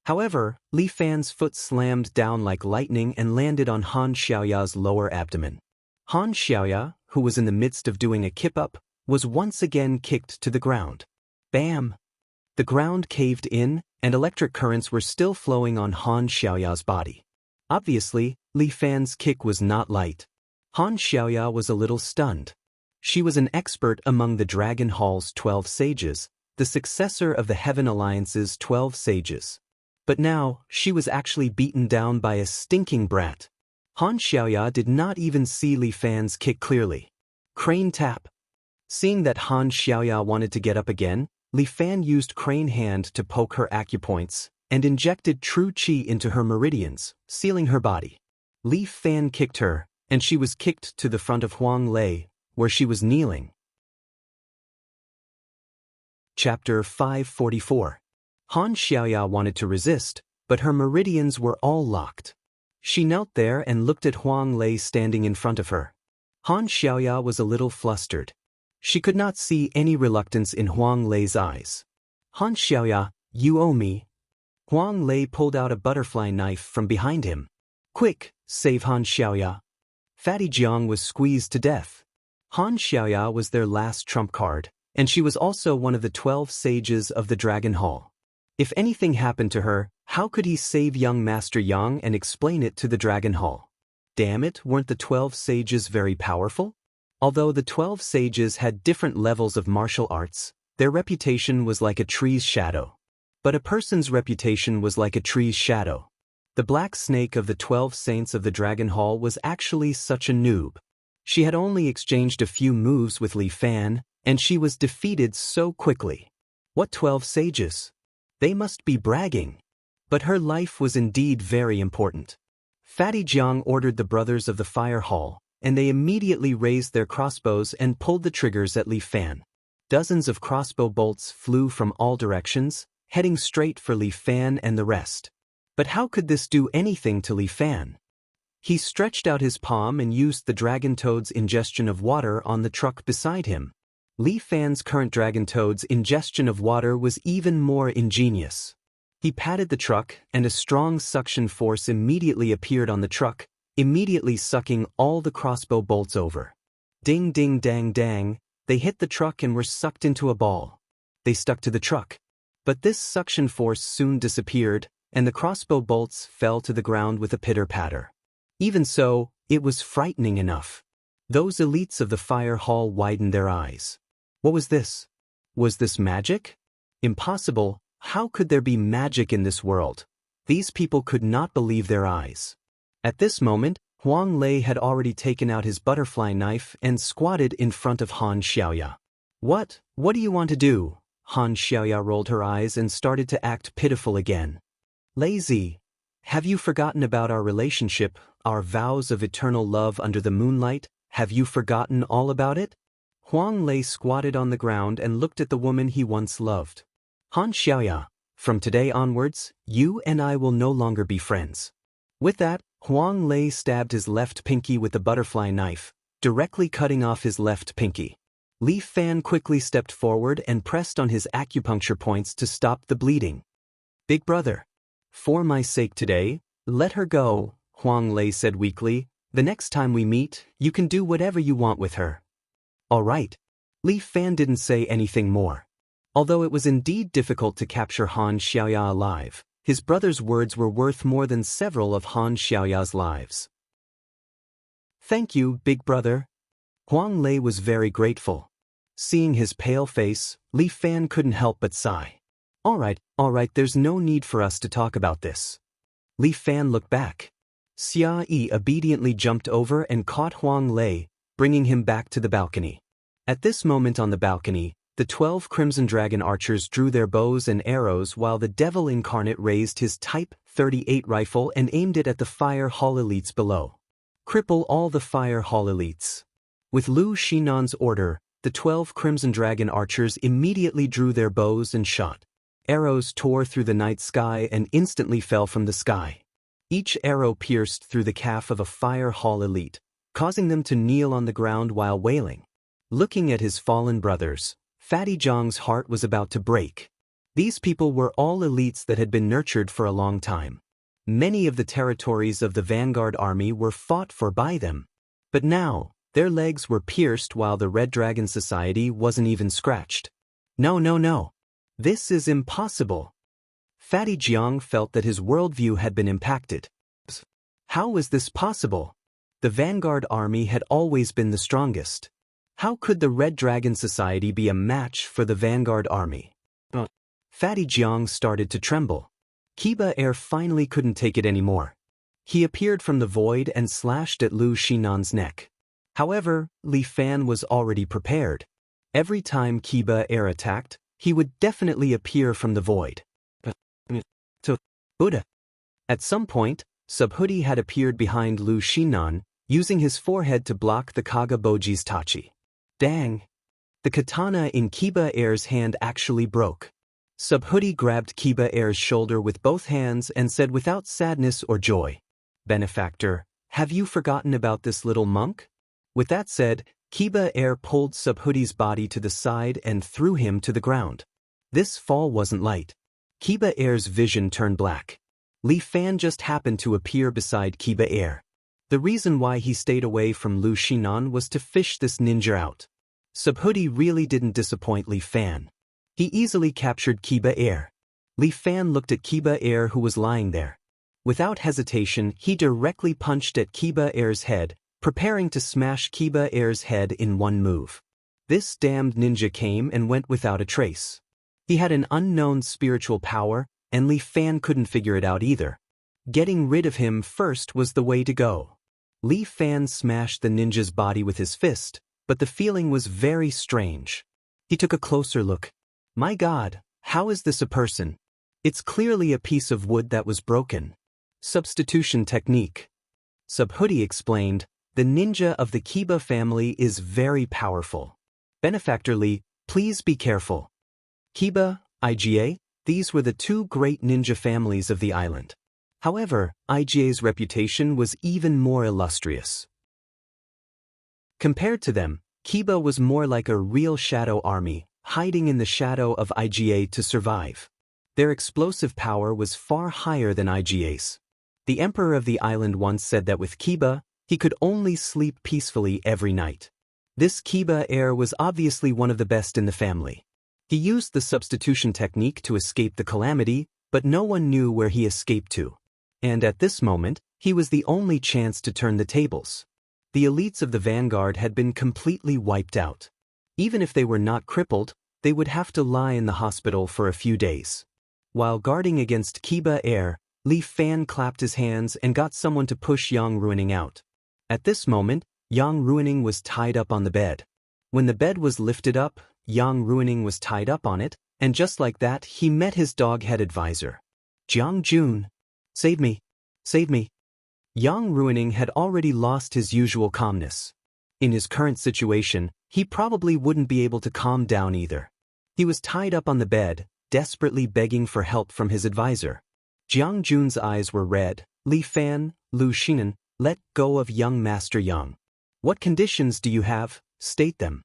However, Li Fan's foot slammed down like lightning and landed on Han Xiaoya's lower abdomen. Han Xiaoya, who was in the midst of doing a kip-up, was once again kicked to the ground. Bam! The ground caved in, and electric currents were still flowing on Han Xiaoya's body. Obviously, Li Fan's kick was not light. Han Xiaoya was a little stunned. She was an expert among the Dragon Hall's 12 sages, the successor of the Heaven Alliance's 12 sages. But now, she was actually beaten down by a stinking brat. Han Xiaoya did not even see Li Fan's kick clearly. Crane tap. Seeing that Han Xiaoya wanted to get up again, Li Fan used crane hand to poke her acupoints and injected true qi into her meridians, sealing her body. Li Fan kicked her, and she was kicked to the front of Huang Lei, where she was kneeling. Chapter 544. Han Xiaoya wanted to resist, but her meridians were all locked. She knelt there and looked at Huang Lei standing in front of her. Han Xiaoya was a little flustered. She could not see any reluctance in Huang Lei's eyes. Han Xiaoya, you owe me. Huang Lei pulled out a butterfly knife from behind him. Quick, save Han Xiaoya. Fatty Jiang was squeezed to death. Han Xiaoya was their last trump card, and she was also one of the 12 sages of the Dragon Hall. If anything happened to her, how could he save young Master Yang and explain it to the Dragon Hall? Damn it, weren't the 12 sages very powerful? Although the 12 sages had different levels of martial arts, their reputation was like a tree's shadow. But a person's reputation was like a tree's shadow. The black snake of the 12 saints of the Dragon Hall was actually such a noob. She had only exchanged a few moves with Li Fan, and she was defeated so quickly. What 12 sages? They must be bragging. But her life was indeed very important. Fatty Jiang ordered the brothers of the Fire Hall, and they immediately raised their crossbows and pulled the triggers at Li Fan. Dozens of crossbow bolts flew from all directions, heading straight for Li Fan and the rest. But how could this do anything to Li Fan? He stretched out his palm and used the Dragon Toad's ingestion of water on the truck beside him. Li Fan's current Dragon Toad's ingestion of water was even more ingenious. He patted the truck, and a strong suction force immediately appeared on the truck, immediately sucking all the crossbow bolts over. Ding ding dang dang, they hit the truck and were sucked into a ball. They stuck to the truck. But this suction force soon disappeared, and the crossbow bolts fell to the ground with a pitter-patter. Even so, it was frightening enough. Those elites of the Fire Hall widened their eyes. What was this? Was this magic? Impossible. How could there be magic in this world? These people could not believe their eyes. At this moment, Huang Lei had already taken out his butterfly knife and squatted in front of Han Xiaoya. What do you want to do? Han Xiaoya rolled her eyes and started to act pitiful again. Lazy. Have you forgotten about our relationship, our vows of eternal love under the moonlight? Have you forgotten all about it? Huang Lei squatted on the ground and looked at the woman he once loved. Han Xiaoya, from today onwards, you and I will no longer be friends. With that, Huang Lei stabbed his left pinky with the butterfly knife, directly cutting off his left pinky. Li Fan quickly stepped forward and pressed on his acupuncture points to stop the bleeding. Big brother. For my sake today, let her go, Huang Lei said weakly. The next time we meet, you can do whatever you want with her. All right. Li Fan didn't say anything more. Although it was indeed difficult to capture Han Xiaoya alive, his brother's words were worth more than several of Han Xiaoya's lives. Thank you, big brother. Huang Lei was very grateful. Seeing his pale face, Li Fan couldn't help but sigh. All right, there's no need for us to talk about this. Li Fan looked back. Xia Yi obediently jumped over and caught Huang Lei, bringing him back to the balcony. At this moment on the balcony, the 12 Crimson Dragon archers drew their bows and arrows while the Devil Incarnate raised his Type 38 rifle and aimed it at the Fire Hall elites below. Cripple all the Fire Hall elites. With Lu Xinan's order, the 12 Crimson Dragon archers immediately drew their bows and shot. Arrows tore through the night sky and instantly fell from the sky. Each arrow pierced through the calf of a Fire Hall elite, causing them to kneel on the ground while wailing. Looking at his fallen brothers, Fatty Jiang's heart was about to break. These people were all elites that had been nurtured for a long time. Many of the territories of the Vanguard Army were fought for by them. But now, Their legs were pierced while the Red Dragon Society wasn't even scratched. No, no, no. This is impossible. Fatty Jiang felt that his worldview had been impacted. How was this possible? The Vanguard Army had always been the strongest. How could the Red Dragon Society be a match for the Vanguard Army? Fatty Jiang started to tremble. Kiba Air finally couldn't take it anymore. He appeared from the void and slashed at Lu Xinan's neck. However, Li Fan was already prepared. Every time Kiba Air attacked, he would definitely appear from the void. Buddha. At some point, Subhuti had appeared behind Lu Xinan, using his forehead to block the Kaga Boji's tachi. Dang! The katana in Kiba Air's hand actually broke. Subhuti grabbed Kiba Air's shoulder with both hands and said without sadness or joy, "Benefactor, have you forgotten about this little monk?" With that said, Kiba Air pulled Subhuti's body to the side and threw him to the ground. This fall wasn't light. Kiba Air's vision turned black. Li Fan just happened to appear beside Kiba Air. The reason why he stayed away from Lu Xinan was to fish this ninja out. Subhuti really didn't disappoint Li Fan. He easily captured Kiba Air. Li Fan looked at Kiba Air who was lying there. Without hesitation, he directly punched at Kiba Air's head, preparing to smash Kiba Air's head in one move. This damned ninja came and went without a trace. He had an unknown spiritual power, and Li Fan couldn't figure it out either. Getting rid of him first was the way to go. Li Fan smashed the ninja's body with his fist, but the feeling was very strange. He took a closer look. My God, how is this a person? It's clearly a piece of wood that was broken. Substitution technique. Subhuti explained, the ninja of the Kiba family is very powerful. Benefactor Li, please be careful. Kiba, IGA, these were the two great ninja families of the island. However, IGA's reputation was even more illustrious. Compared to them, Kiba was more like a real shadow army, hiding in the shadow of IGA to survive. Their explosive power was far higher than IGA's. The emperor of the island once said that with Kiba, he could only sleep peacefully every night. This Kiba Air was obviously one of the best in the family. He used the substitution technique to escape the calamity, but no one knew where he escaped to. And at this moment, he was the only chance to turn the tables. The elites of the Vanguard had been completely wiped out. Even if they were not crippled, they would have to lie in the hospital for a few days. While guarding against Kiba Air, Li Fan clapped his hands and got someone to push Yang Ruining out. At this moment, Yang Ruining was tied up on the bed. When the bed was lifted up, Yang Ruining was tied up on it, and just like that, he met his dog-head advisor. Jiang Jun. Save me. Save me. Yang Ruining had already lost his usual calmness. In his current situation, he probably wouldn't be able to calm down either. He was tied up on the bed, desperately begging for help from his advisor. Jiang Jun's eyes were red. Li Fan, Lu Xinan, let go of young Master Yang. What conditions do you have? State them.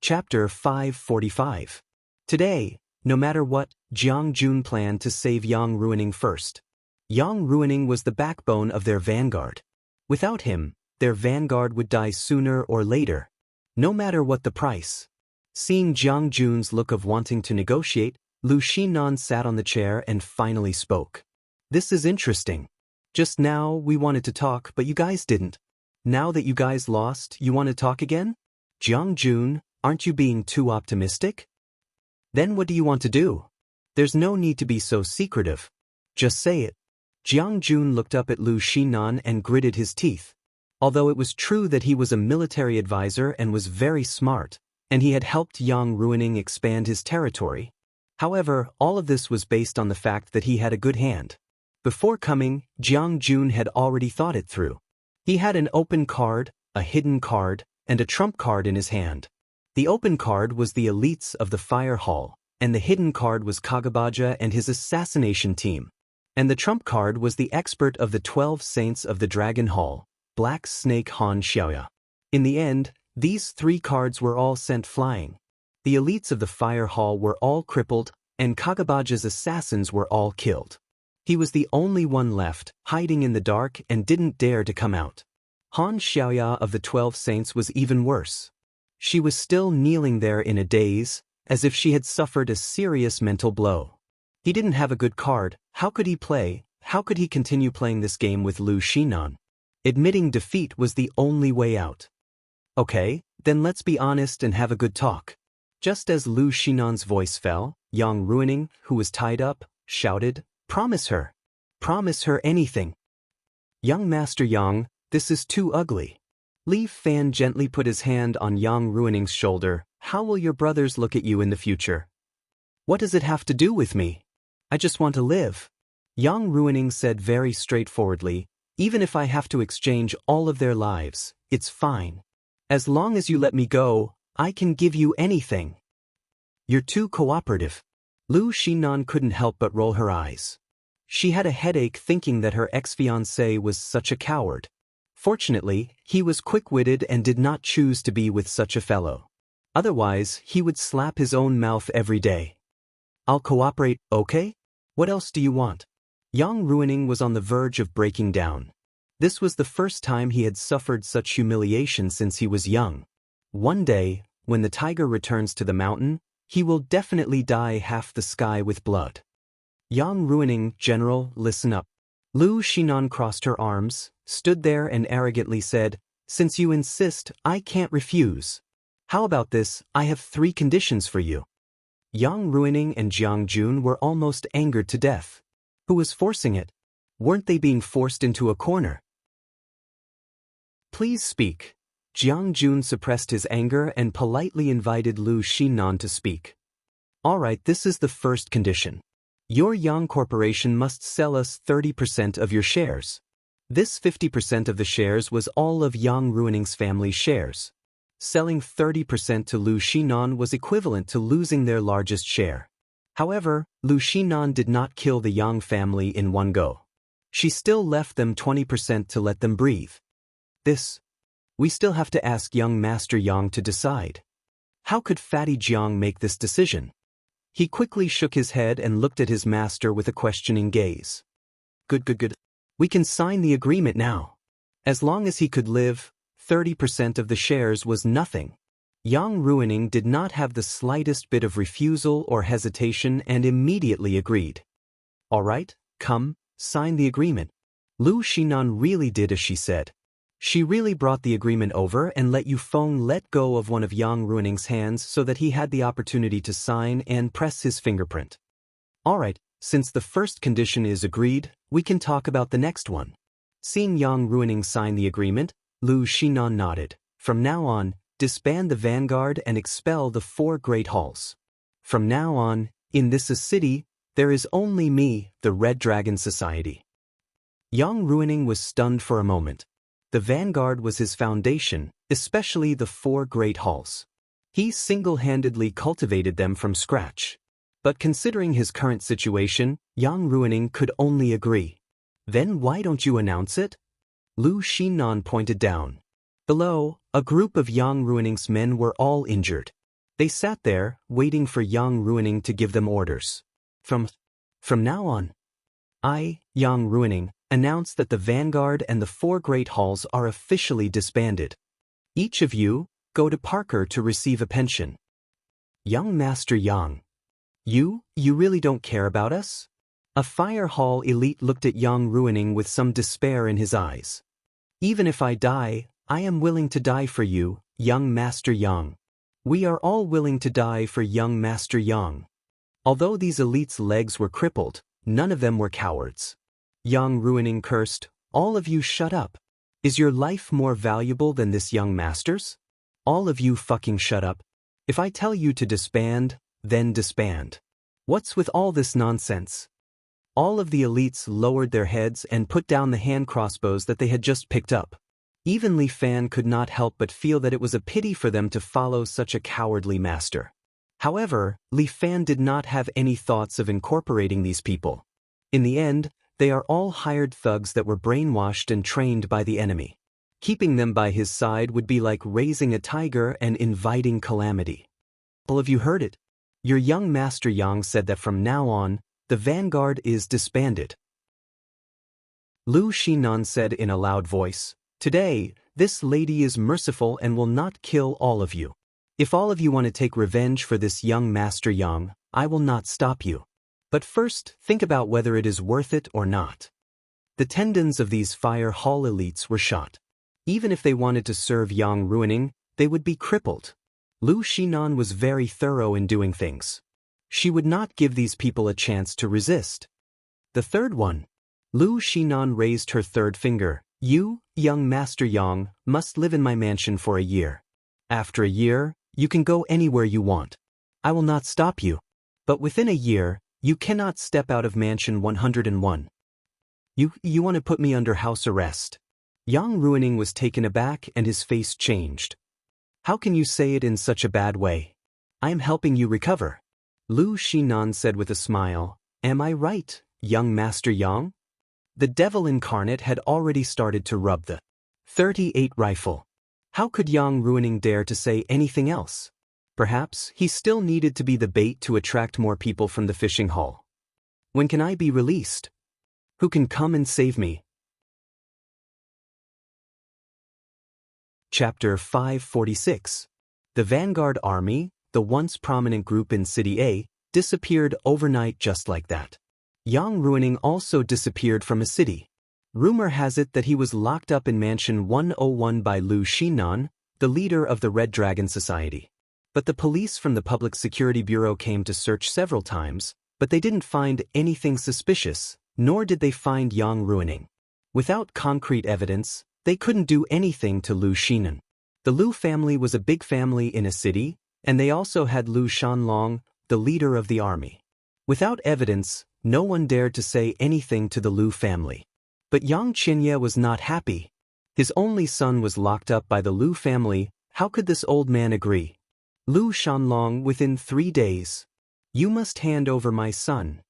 Chapter 545. Today, no matter what, Jiang Jun planned to save Yang Ruining first. Yang Ruining was the backbone of their vanguard. Without him, their vanguard would die sooner or later, no matter what the price. Seeing Jiang Jun's look of wanting to negotiate, Lu Xinan sat on the chair and finally spoke. This is interesting. Just now we wanted to talk, but you guys didn't. Now that you guys lost, you want to talk again? Jiang Jun, aren't you being too optimistic? Then what do you want to do? There's no need to be so secretive. Just say it. Jiang Jun looked up at Lu Xinan and gritted his teeth. Although it was true that he was a military advisor and was very smart, and he had helped Yang Ruining expand his territory. However, all of this was based on the fact that he had a good hand. Before coming, Jiang Jun had already thought it through. He had an open card, a hidden card, and a trump card in his hand. The open card was the elites of the Fire Hall, and the hidden card was Kagabaja and his assassination team. And the trump card was the expert of the 12 Saints of the Dragon Hall, Black Snake Han Xiaoya. In the end, these 3 cards were all sent flying. The elites of the Fire Hall were all crippled, and Kagabaja's assassins were all killed. He was the only one left, hiding in the dark and didn't dare to come out. Han Xiaoya of the 12 Saints was even worse. She was still kneeling there in a daze, as if she had suffered a serious mental blow. He didn't have a good card. How could he play? How could he continue playing this game with Lu Xinan? Admitting defeat was the only way out. Okay, then let's be honest and have a good talk. Just as Lu Xinan's voice fell, Yang Ruining, who was tied up, shouted, "Promise her. Promise her anything." "Young Master Yang, this is too ugly." Li Fan gently put his hand on Yang Ruining's shoulder. "How will your brothers look at you in the future?" "What does it have to do with me? I just want to live." Yang Ruining said very straightforwardly, "Even if I have to exchange all of their lives, it's fine. As long as you let me go, I can give you anything." "You're too cooperative." Lu Xinan couldn't help but roll her eyes. She had a headache thinking that her ex-fiancé was such a coward. Fortunately, he was quick-witted and did not choose to be with such a fellow. Otherwise, he would slap his own mouth every day. "I'll cooperate, okay? What else do you want?" Yang Ruining was on the verge of breaking down. This was the first time he had suffered such humiliation since he was young. One day, when the tiger returns to the mountain, he will definitely dye half the sky with blood. Yang Ruining, "General, listen up." Lu Xinan crossed her arms, stood there and arrogantly said, "Since you insist, I can't refuse. How about this? I have 3 conditions for you." Yang Ruining and Jiang Jun were almost angered to death. Who was forcing it? Weren't they being forced into a corner? "Please speak." Jiang Jun suppressed his anger and politely invited Lu Xinan to speak. "All right, this is the first condition. Your Yang Corporation must sell us 30% of your shares." This 50% of the shares was all of Yang Ruining's family shares. Selling 30% to Lu Xinan was equivalent to losing their largest share. However, Lu Xinan did not kill the Yang family in one go. She still left them 20% to let them breathe. We still have to ask young Master Yang to decide. How could Fatty Jiang make this decision? He quickly shook his head and looked at his master with a questioning gaze. Good. We can sign the agreement now. As long as he could live, 30% of the shares was nothing. Yang Ruining did not have the slightest bit of refusal or hesitation and immediately agreed. "All right, come, sign the agreement." Lu Xinan really did as she said. She really brought the agreement over and let Yufeng let go of one of Yang Ruining's hands so that he had the opportunity to sign and press his fingerprint. "All right, since the first condition is agreed, we can talk about the next one." Seeing Yang Ruining sign the agreement, Lu Xinan nodded. "From now on, disband the vanguard and expel the 4 great halls. From now on, in this city, there is only me, the Red Dragon Society." Yang Ruining was stunned for a moment. The vanguard was his foundation, especially the 4 great halls. He single-handedly cultivated them from scratch. But considering his current situation, Yang Ruining could only agree. "Then why don't you announce it?" Lu Xinan pointed down. Below, a group of Yang Ruining's men were all injured. They sat there, waiting for Yang Ruining to give them orders. From now on, I, Yang Ruining, announce that the vanguard and the 4 great halls are officially disbanded. Each of you, go to Parker to receive a pension." "Young Master Yang. You really don't care about us?" A fire hall elite looked at Yang Ruining with some despair in his eyes. "Even if I die, I am willing to die for you, young Master Yang. We are all willing to die for young Master Yang." Although these elites' legs were crippled, none of them were cowards. Yang Ruining cursed, "All of you shut up. Is your life more valuable than this young master's? All of you fucking shut up. If I tell you to disband, then disband. What's with all this nonsense?" All of the elites lowered their heads and put down the hand crossbows that they had just picked up. Even Li Fan could not help but feel that it was a pity for them to follow such a cowardly master. However, Li Fan did not have any thoughts of incorporating these people. In the end, they are all hired thugs that were brainwashed and trained by the enemy. Keeping them by his side would be like raising a tiger and inviting calamity. All of you heard it. Your young Master Yang said that from now on, the vanguard is disbanded. Lu Xinan said in a loud voice, "Today, this lady is merciful and will not kill all of you. If all of you want to take revenge for this young Master Yang, I will not stop you. But first, think about whether it is worth it or not." The tendons of these fire hall elites were shot. Even if they wanted to serve Yang Ruining, they would be crippled. Lu Xinan was very thorough in doing things. She would not give these people a chance to resist. The third one. Lu Xinan raised her third finger. "You, young Master Yang, must live in my mansion for a year. After a year, you can go anywhere you want. I will not stop you. But within a year, you cannot step out of mansion 101. You want to put me under house arrest." Yang Ruining was taken aback and his face changed. "How can you say it in such a bad way? I am helping you recover." Lu Xinan said with a smile, "Am I right, young Master Yang?" The devil incarnate had already started to rub the 38 rifle. How could Yang Ruining dare to say anything else? Perhaps he still needed to be the bait to attract more people from the fishing hall. "When can I be released? Who can come and save me?" Chapter 546. The Vanguard Army, the once prominent group in City A, disappeared overnight just like that. Yang Ruining also disappeared from a city. Rumor has it that he was locked up in Mansion 101 by Lu Xinan, the leader of the Red Dragon Society. But the police from the Public Security Bureau came to search several times, but they didn't find anything suspicious, nor did they find Yang Ruining. Without concrete evidence, they couldn't do anything to Lu Xinan. The Lu family was a big family in a city, and they also had Lu Shanlong, the leader of the army. Without evidence, no one dared to say anything to the Lu family. But Yang Qianye was not happy. His only son was locked up by the Lu family. How could this old man agree? Lu Shanlong, within 3 days. "You must hand over my son."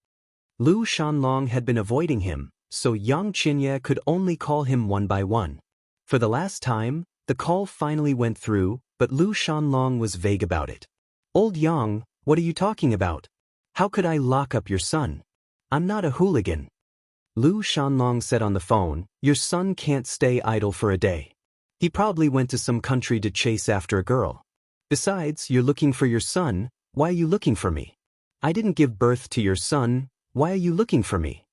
Lu Shanlong had been avoiding him, so Yang Qianye could only call him one by one. For the last time, the call finally went through, but Lu Shanlong was vague about it. "Old Yang, what are you talking about? How could I lock up your son? I'm not a hooligan." Lu Shanlong said on the phone, "Your son can't stay idle for a day. He probably went to some country to chase after a girl. Besides, you're looking for your son. Why are you looking for me? I didn't give birth to your son. Why are you looking for me?"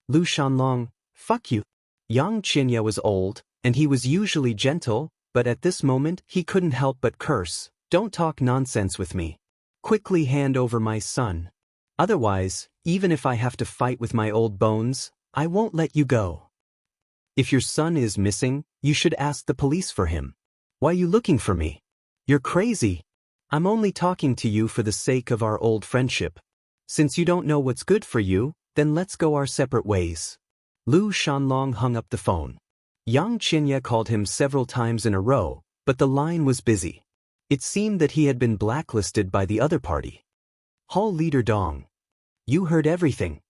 Lu Shanlong, "Fuck you." Yang Qianye was old, and he was usually gentle, but at this moment he couldn't help but curse. "Don't talk nonsense with me. Quickly hand over my son. Otherwise, even if I have to fight with my old bones, I won't let you go. If your son is missing, you should ask the police for him. Why are you looking for me? You're crazy. I'm only talking to you for the sake of our old friendship. Since you don't know what's good for you, then let's go our separate ways." Lu Shanlong hung up the phone. Yang Qianye called him several times in a row, but the line was busy. It seemed that he had been blacklisted by the other party. "Hall leader Dong. You heard everything."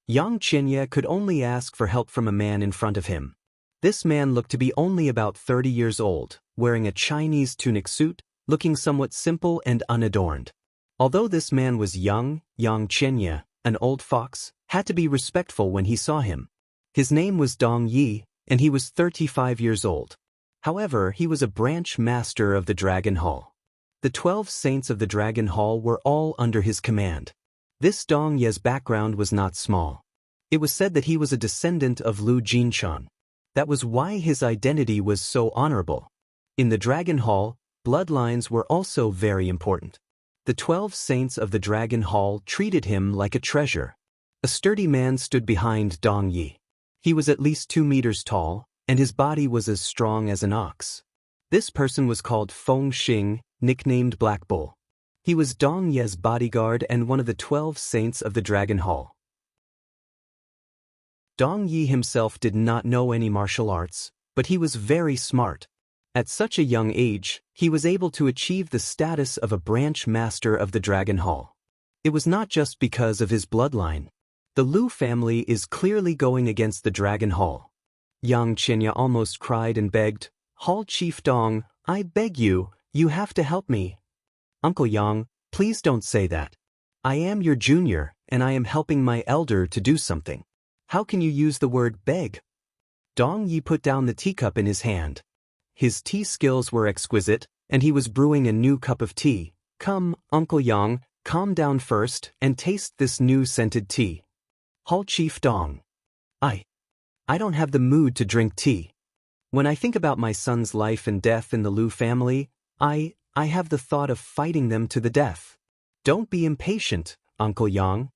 Yang Qianye could only ask for help from a man in front of him. This man looked to be only about 30 years old, wearing a Chinese tunic suit, looking somewhat simple and unadorned. Although this man was young, Yang Qianye, an old fox, had to be respectful when he saw him. His name was Dong Yi, and he was 35 years old. However, he was a branch master of the Dragon Hall. The 12 saints of the Dragon Hall were all under his command. This Dong Ye's background was not small. It was said that he was a descendant of Lu Jinshan. That was why his identity was so honorable. In the Dragon Hall, bloodlines were also very important. The 12 saints of the Dragon Hall treated him like a treasure. A sturdy man stood behind Dong Yi. He was at least 2 meters tall, and his body was as strong as an ox. This person was called Feng Xing, nicknamed Black Bull. He was Dong Ye's bodyguard and one of the 12 saints of the Dragon Hall. Dong Yi himself did not know any martial arts, but he was very smart. At such a young age, he was able to achieve the status of a branch master of the Dragon Hall. It was not just because of his bloodline. The Lu family is clearly going against the Dragon Hall. Yang Qianye almost cried and begged, "Hall Chief Dong, I beg you, you have to help me." "Uncle Yang, please don't say that. I am your junior, and I am helping my elder to do something. How can you use the word beg? Dong Yi put down the teacup in his hand. His tea skills were exquisite, and he was brewing a new cup of tea. Come, Uncle Yang, calm down first and taste this new scented tea. Hall Chief Dong. I don't have the mood to drink tea. When I think about my son's life and death in the Liu family, I have the thought of fighting them to the death. Don't be impatient, Uncle Yang.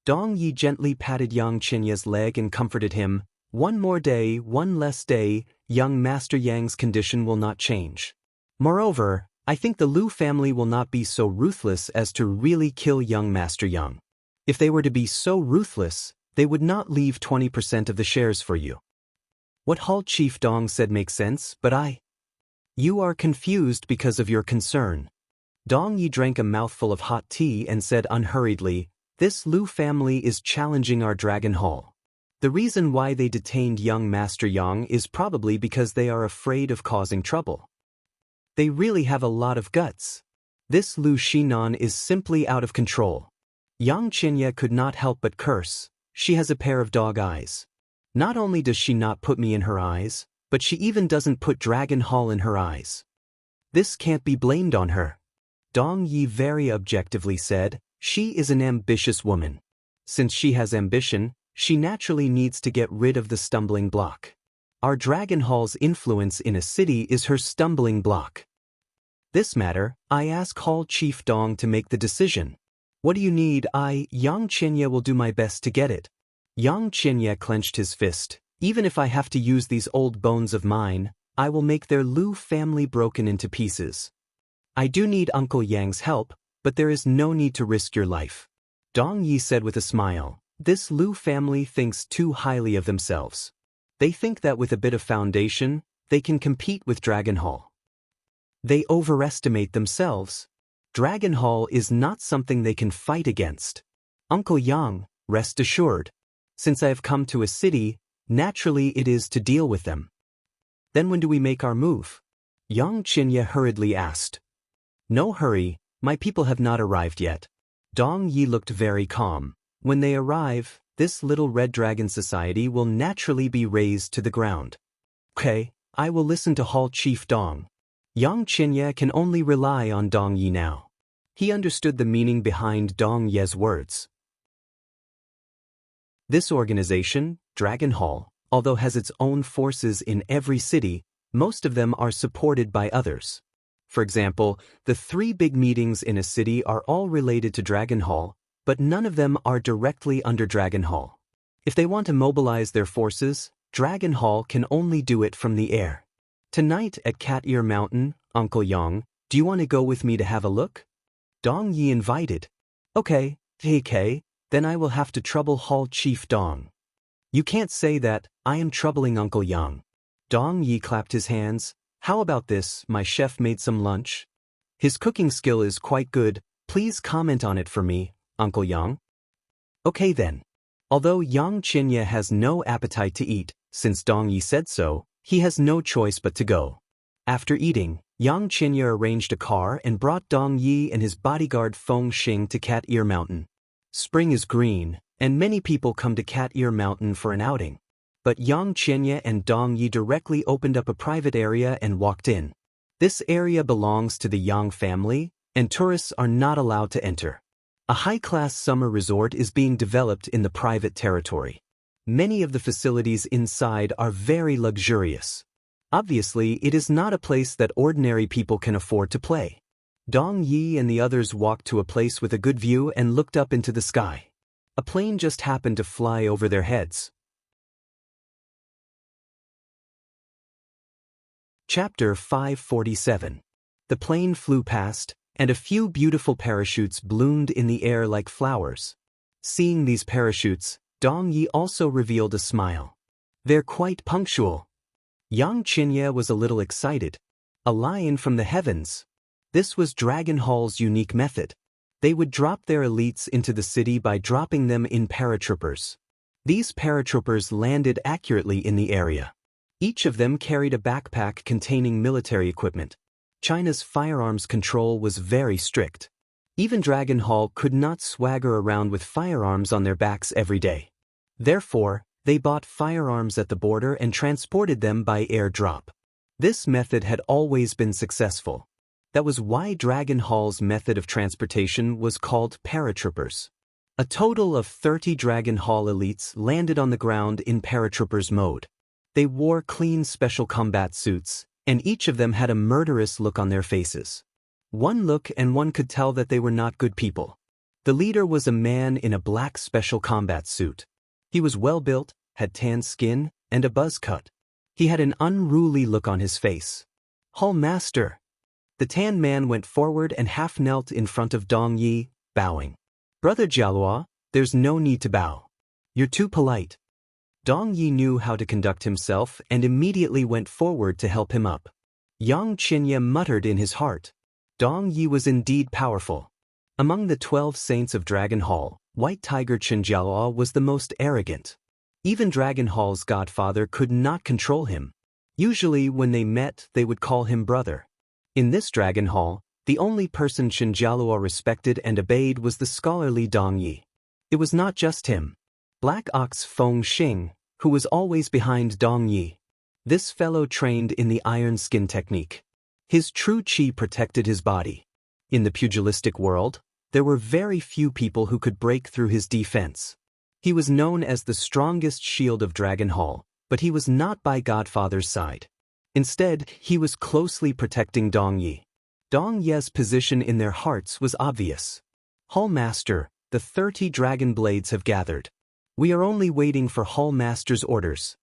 Dong Yi gently patted Yang Chenya's leg and comforted him. One more day, one less day, young Master Yang's condition will not change. Moreover, I think the Liu family will not be so ruthless as to really kill young Master Yang. If they were to be so ruthless, they would not leave 20% of the shares for you. What Hall Chief Dong said makes sense, but You are confused because of your concern. Dong Yi drank a mouthful of hot tea and said unhurriedly, this Liu family is challenging our Dragon Hall. The reason why they detained young Master Yang is probably because they are afraid of causing trouble. They really have a lot of guts. This Liu Shinan is simply out of control. Yang Qinya could not help but curse. She has a pair of dog eyes. Not only does she not put me in her eyes, but she even doesn't put Dragon Hall in her eyes. This can't be blamed on her. Dong Yi very objectively said, she is an ambitious woman. Since she has ambition, she naturally needs to get rid of the stumbling block. Our Dragon Hall's influence in a city is her stumbling block. This matter, I ask Hall Chief Dong to make the decision. What do you need? Yang Qinya will do my best to get it. Yang Qinya clenched his fist. Even if I have to use these old bones of mine, I will make their Liu family broken into pieces. I do need Uncle Yang's help, but there is no need to risk your life. Dong Yi said with a smile. This Liu family thinks too highly of themselves. They think that with a bit of foundation, they can compete with Dragon Hall. They overestimate themselves. Dragon Hall is not something they can fight against. Uncle Yang, rest assured. Since I have come to a city, naturally it is to deal with them. Then when do we make our move? Yang Qinya hurriedly asked. No hurry, my people have not arrived yet. Dong Yi looked very calm. When they arrive, this little Red Dragon Society will naturally be razed to the ground. Okay, I will listen to Hall Chief Dong. Yang Qinya can only rely on Dong Yi now. He understood the meaning behind Dong Ye's words. This organization, Dragon Hall, although has its own forces in every city, most of them are supported by others. For example, the 3 big meetings in a city are all related to Dragon Hall, but none of them are directly under Dragon Hall. If they want to mobilize their forces, Dragon Hall can only do it from the air. Tonight at Cat Ear Mountain, Uncle Yang, do you want to go with me to have a look? Dong Yi invited. Okay, then I will have to trouble Hall Chief Dong. You can't say that, I am troubling Uncle Yang. Dong Yi clapped his hands. How about this, my chef made some lunch? His cooking skill is quite good, please comment on it for me, Uncle Yang. Okay then. Although Yang Qinya has no appetite to eat, since Dong Yi said so, he has no choice but to go. After eating, Yang Qinya arranged a car and brought Dong Yi and his bodyguard Feng Xing to Cat Ear Mountain. Spring is green, and many people come to Cat Ear Mountain for an outing. But Yang Qinya and Dong Yi directly opened up a private area and walked in. This area belongs to the Yang family, and tourists are not allowed to enter. A high-class summer resort is being developed in the private territory. Many of the facilities inside are very luxurious. Obviously, it is not a place that ordinary people can afford to play. Dong Yi and the others walked to a place with a good view and looked up into the sky. A plane just happened to fly over their heads. Chapter 547. The plane flew past, and a few beautiful parachutes bloomed in the air like flowers. Seeing these parachutes, Dong Yi also revealed a smile. They're quite punctual. Yang Qinya was a little excited. A lion from the heavens. This was Dragon Hall's unique method. They would drop their elites into the city by dropping them in paratroopers. These paratroopers landed accurately in the area. Each of them carried a backpack containing military equipment. China's firearms control was very strict. Even Dragon Hall could not swagger around with firearms on their backs every day. Therefore, They bought firearms at the border and transported them by airdrop. This method had always been successful. That was why Dragon Hall's method of transportation was called paratroopers. A total of 30 Dragon Hall elites landed on the ground in paratroopers mode. They wore clean special combat suits, and each of them had a murderous look on their faces. One look and one could tell that they were not good people. The leader was a man in a black special combat suit. He was well-built, had tan skin, and a buzz cut. He had an unruly look on his face. "Hall Master." The tan man went forward and half knelt in front of Dong Yi, bowing. "Brother Jialua, there's no need to bow. You're too polite." Dong Yi knew how to conduct himself and immediately went forward to help him up. Yang Qinya muttered in his heart. Dong Yi was indeed powerful. Among the 12 saints of Dragon Hall, White Tiger Chen Jialua was the most arrogant. Even Dragon Hall's godfather could not control him. Usually when they met, they would call him brother. In this Dragon Hall, the only person Chen Jialua respected and obeyed was the scholarly Dong Yi. It was not just him. Black Ox Feng Xing, who was always behind Dong Yi. This fellow trained in the iron skin technique. His true qi protected his body. In the pugilistic world, there were very few people who could break through his defense. He was known as the strongest shield of Dragon Hall, but he was not by Godfather's side. Instead, he was closely protecting Dong Yi. Dong Ye's position in their hearts was obvious. "Hall Master, the 30 dragon blades have gathered. We are only waiting for Hall Master's orders."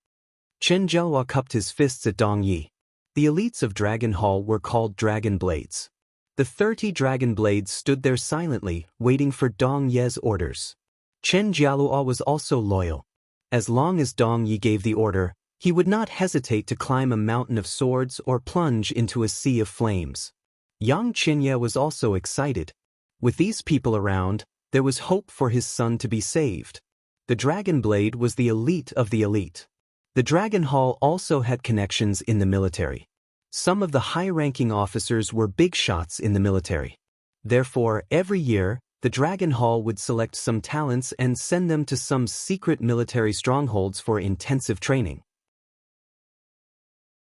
Chen Jialua cupped his fists at Dong Yi. The elites of Dragon Hall were called Dragon Blades. The 30 dragon blades stood there silently, waiting for Dong Ye's orders. Chen Jialua was also loyal. As long as Dong Yi gave the order, he would not hesitate to climb a mountain of swords or plunge into a sea of flames. Yang Qinya was also excited. With these people around, there was hope for his son to be saved. The Dragon Blade was the elite of the elite. The Dragon Hall also had connections in the military. Some of the high-ranking officers were big shots in the military. Therefore, every year, the Dragon Hall would select some talents and send them to some secret military strongholds for intensive training.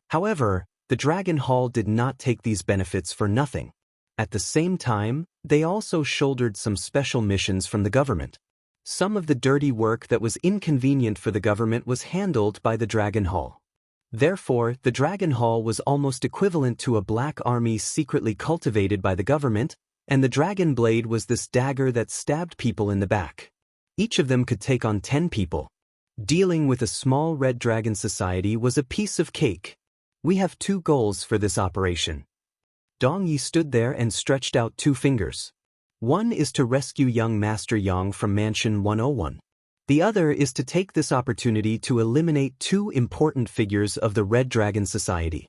However, the Dragon Hall did not take these benefits for nothing. At the same time, they also shouldered some special missions from the government. Some of the dirty work that was inconvenient for the government was handled by the Dragon Hall. Therefore, the Dragon Hall was almost equivalent to a black army secretly cultivated by the government, and the Dragon Blade was this dagger that stabbed people in the back. Each of them could take on 10 people. Dealing with a small red dragon society was a piece of cake. "We have 2 goals for this operation." Dong Yi stood there and stretched out 2 fingers. One is to rescue young Master Yang from Mansion 101. The other is to take this opportunity to eliminate 2 important figures of the Red Dragon Society.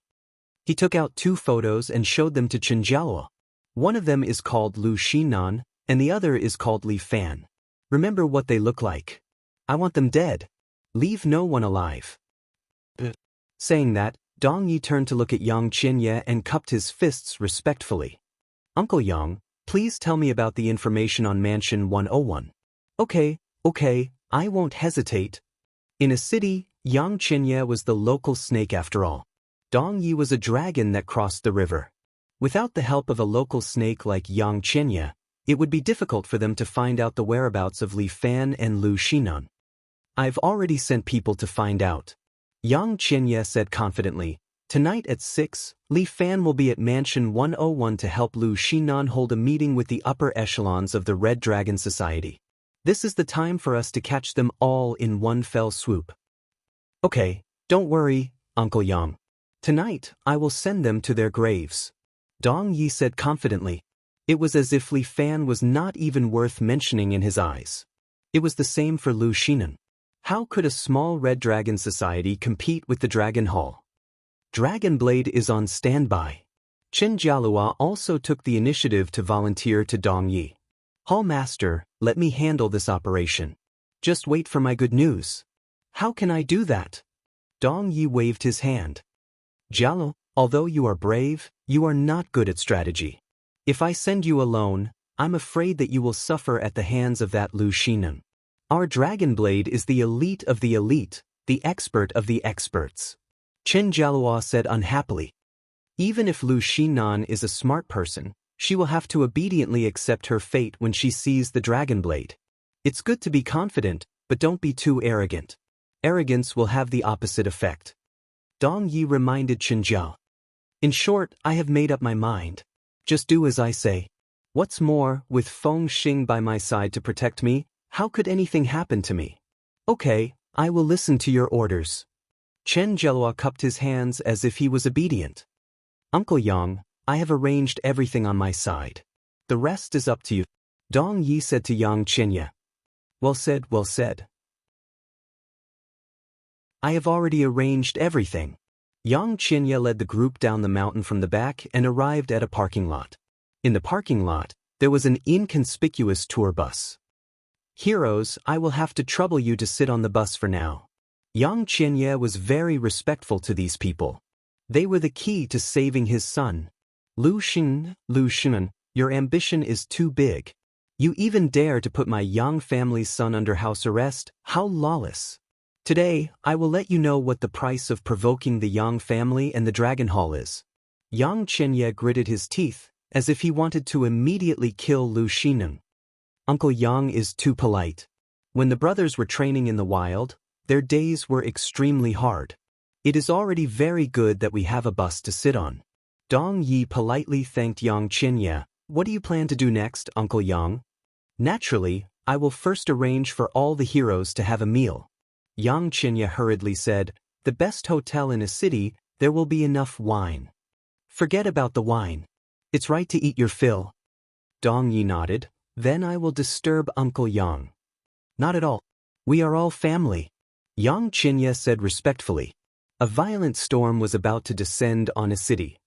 He took out 2 photos and showed them to Chen Jialua. One of them is called Lu Xinan, and the other is called Li Fan. Remember what they look like. I want them dead. Leave no one alive. Saying that, Dong Yi turned to look at Yang Qinya and cupped his fists respectfully. "Uncle Yang, please tell me about the information on Mansion 101. Okay, I won't hesitate." In a city, Yang Qinya was the local snake after all. Dong Yi was a dragon that crossed the river. Without the help of a local snake like Yang Qinya, it would be difficult for them to find out the whereabouts of Li Fan and Lu Xinan. "I've already sent people to find out," Yang Qinya said confidently. "Tonight at 6, Li Fan will be at Mansion 101 to help Lu Xinan hold a meeting with the upper echelons of the Red Dragon Society. This is the time for us to catch them all in one fell swoop." "Okay, don't worry, Uncle Yang. Tonight, I will send them to their graves," Dong Yi said confidently. It was as if Li Fan was not even worth mentioning in his eyes. It was the same for Lu Xinan. How could a small Red Dragon Society compete with the Dragon Hall? Dragon Blade is on standby. Chen Jialua also took the initiative to volunteer to Dong Yi. "Hall Master, let me handle this operation. Just wait for my good news." "How can I do that?" Dong Yi waved his hand. "Jialo, although you are brave, you are not good at strategy. If I send you alone, I'm afraid that you will suffer at the hands of that Lu Xinan. Our dragon blade is the elite of the elite, the expert of the experts. Chen Jialua said unhappily. Even if Lu Xinan is a smart person, she will have to obediently accept her fate when she sees the dragon blade. It's good to be confident, but don't be too arrogant. Arrogance will have the opposite effect. Dong Yi reminded Chen Jiao. In short, I have made up my mind. Just do as I say. What's more, with Feng Xing by my side to protect me, how could anything happen to me? Okay, I will listen to your orders. Chen Jialua cupped his hands as if he was obedient. Uncle Yang, I have arranged everything on my side. The rest is up to you. Dong Yi said to Yang Qinya. Well said, well said. I have already arranged everything. Yang Qinya led the group down the mountain from the back and arrived at a parking lot. In the parking lot, there was an inconspicuous tour bus. Heroes, I will have to trouble you to sit on the bus for now. Yang Qinya was very respectful to these people. They were the key to saving his son. Lu Xinan, your ambition is too big. You even dare to put my Yang family's son under house arrest? How lawless. Today, I will let you know what the price of provoking the Yang family and the Dragon Hall is. Yang Qinya gritted his teeth, as if he wanted to immediately kill Lu Xinan. Uncle Yang is too polite. When the brothers were training in the wild, their days were extremely hard. It is already very good that we have a bus to sit on. Dong Yi politely thanked Yang Qinya. What do you plan to do next, Uncle Yang? Naturally, I will first arrange for all the heroes to have a meal. Yang Qinya hurriedly said, the best hotel in a city, there will be enough wine. Forget about the wine. It's right to eat your fill. Dong Yi nodded. Then I will disturb Uncle Yang. Not at all. We are all family. Yang Qinya said respectfully. A violent storm was about to descend on a city.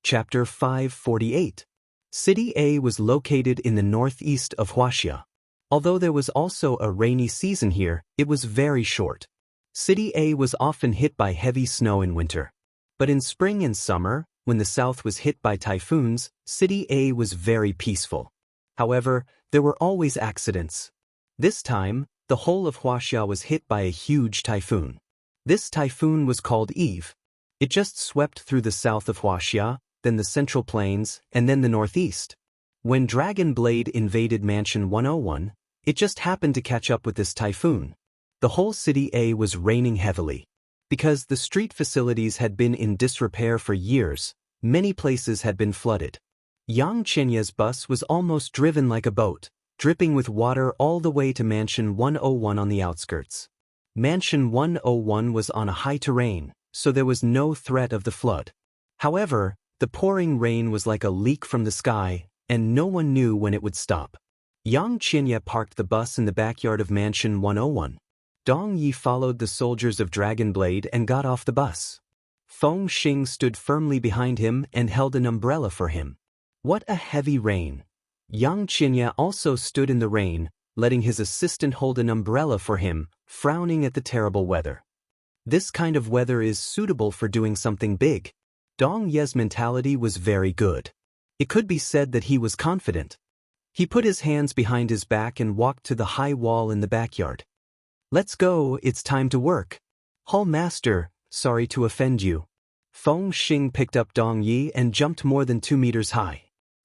Chapter 548. City A was located in the northeast of Huaxia. Although there was also a rainy season here, it was very short. City A was often hit by heavy snow in winter. But in spring and summer, when the south was hit by typhoons, City A was very peaceful. However, there were always accidents. This time, the whole of Huaxia was hit by a huge typhoon. This typhoon was called Eve. It just swept through the south of Huaxia, then the Central Plains, and then the northeast. When Dragon Blade invaded Mansion 101, it just happened to catch up with this typhoon. The whole City A was raining heavily. Because the street facilities had been in disrepair for years, many places had been flooded. Yang Chenya's bus was almost driven like a boat, dripping with water all the way to Mansion 101 on the outskirts. Mansion 101 was on a high terrain, so there was no threat of the flood. However, the pouring rain was like a leak from the sky, and no one knew when it would stop. Yang Qinya parked the bus in the backyard of Mansion 101. Dong Yi followed the soldiers of Dragon Blade and got off the bus. Feng Xing stood firmly behind him and held an umbrella for him. What a heavy rain! Yang Qinya also stood in the rain, letting his assistant hold an umbrella for him, frowning at the terrible weather. This kind of weather is suitable for doing something big. Dong Ye's mentality was very good. It could be said that he was confident. He put his hands behind his back and walked to the high wall in the backyard. Let's go, it's time to work. Hall Master, sorry to offend you. Feng Xing picked up Dong Yi and jumped more than 2 meters high.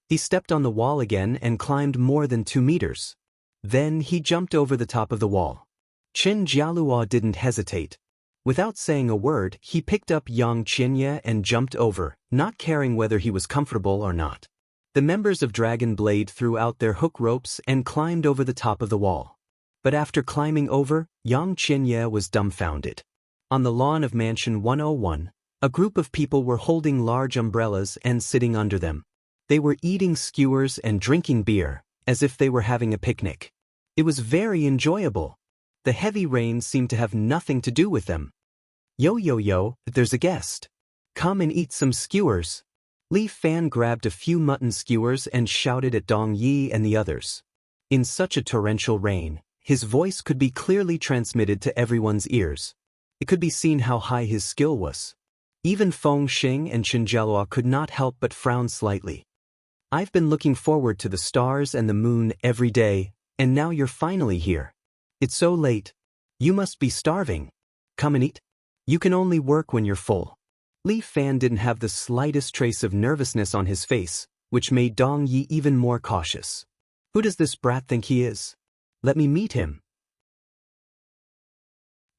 He stepped on the wall again and climbed more than 2 meters. Then he jumped over the top of the wall. Chen Jialua didn't hesitate. Without saying a word, he picked up Yang Qinya and jumped over, not caring whether he was comfortable or not. The members of Dragon Blade threw out their hook ropes and climbed over the top of the wall. But after climbing over, Yang Qinya was dumbfounded. On the lawn of Mansion 101, a group of people were holding large umbrellas and sitting under them. They were eating skewers and drinking beer, as if they were having a picnic. It was very enjoyable. The heavy rain seemed to have nothing to do with them. Yo, there's a guest. Come and eat some skewers. Li Fan grabbed a few mutton skewers and shouted at Dong Yi and the others. In such a torrential rain, his voice could be clearly transmitted to everyone's ears. It could be seen how high his skill was. Even Feng Xing and Chen Jialua could not help but frown slightly. I've been looking forward to the stars and the moon every day, and now you're finally here. It's so late. You must be starving. Come and eat. You can only work when you're full. Li Fan didn't have the slightest trace of nervousness on his face, which made Dong Yi even more cautious. Who does this brat think he is? Let me meet him.